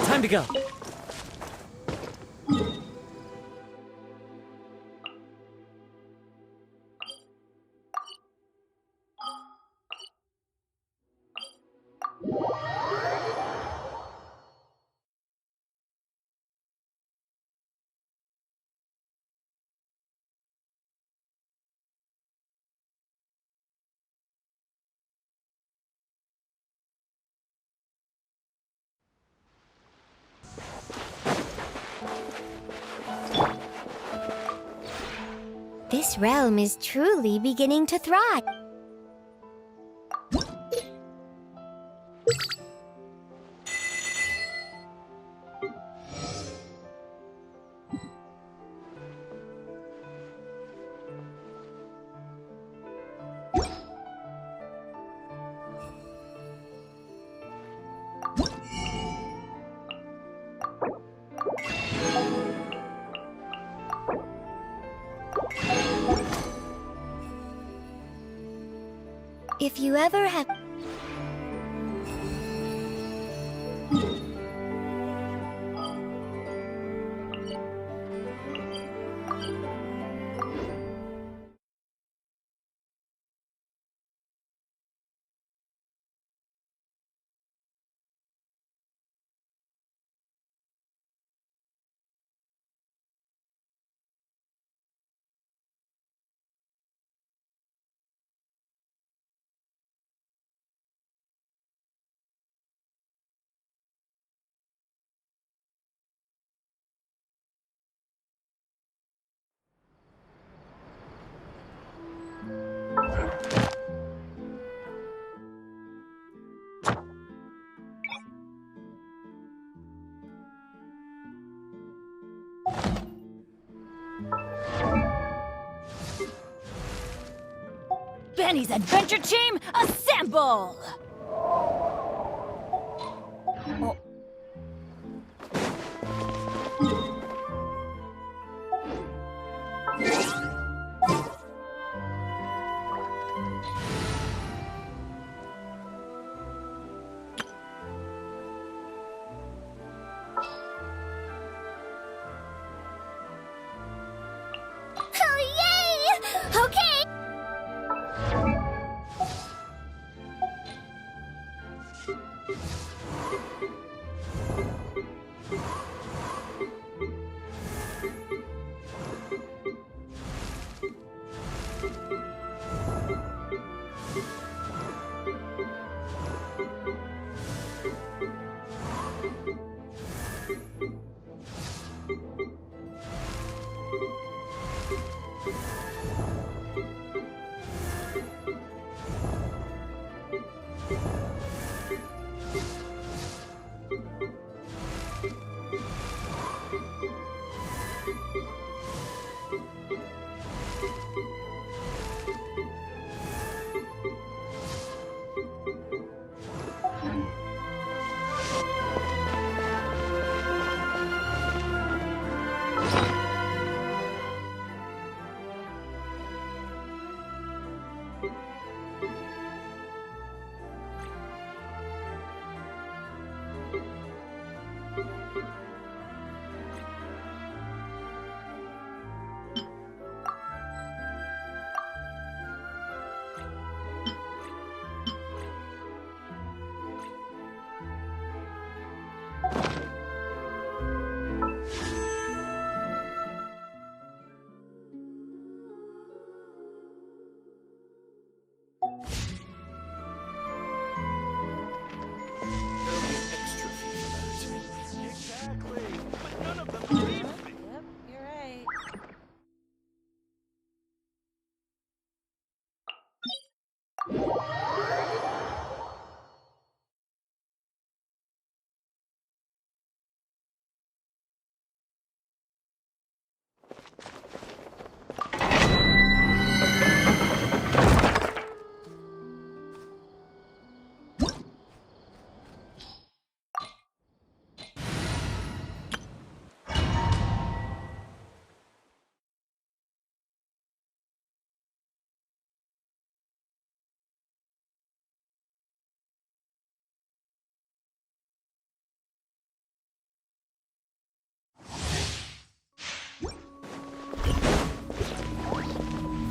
Time to go.
This realm is truly beginning to thrive. If you ever have...
Benny's adventure team, assemble! Oh.
Oh, yay! Okay!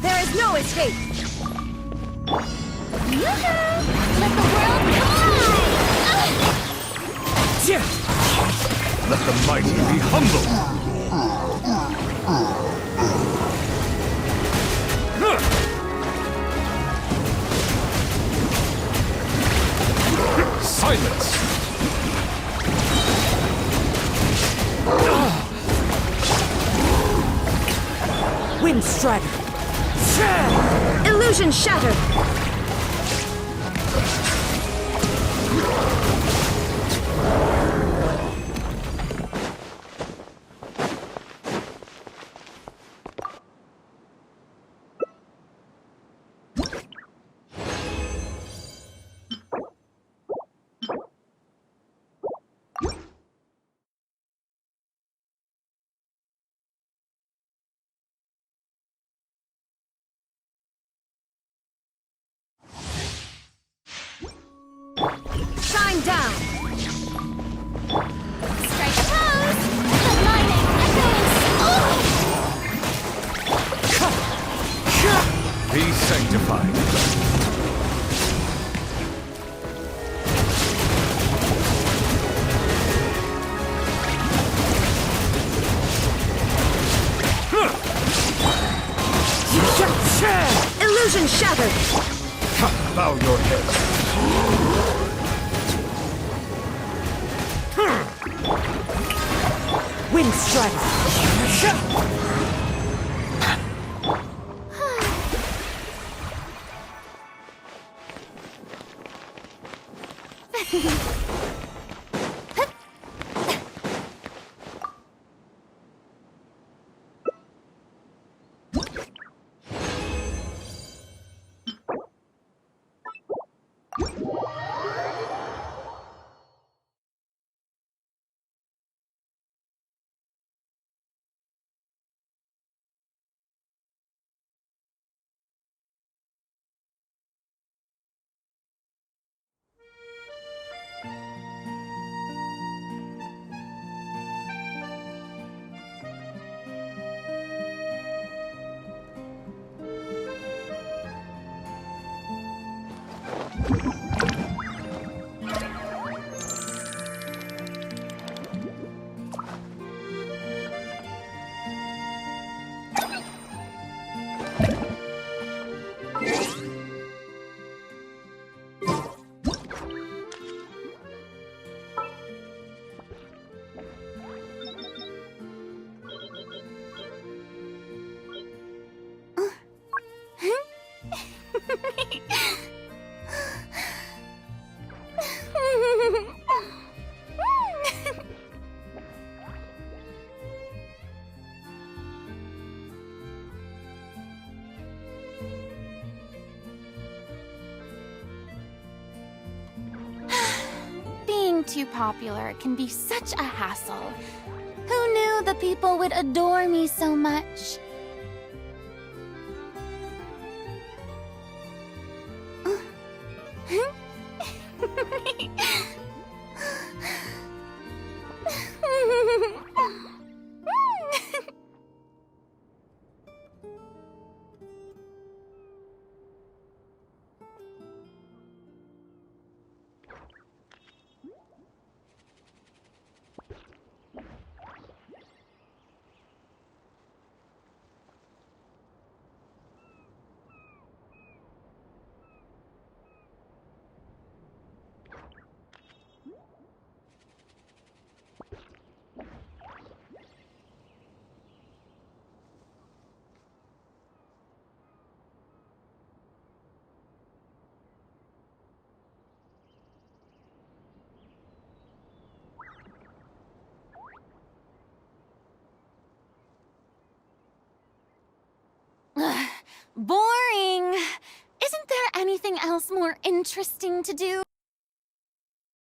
There is no escape!
Yoo-hoo! Let the world collide!
Let the mighty be humbled! Silence!
Wind Strider! Illusion shattered! Shine down!
Strike a pose! The lightning echoes!
Be sanctified.
Illusion shattered!
Bow your head.
Wind Strider!
Being too popular can be such a hassle. Who knew
the people would adore me so much. Boring. Isn't there anything else more interesting to do?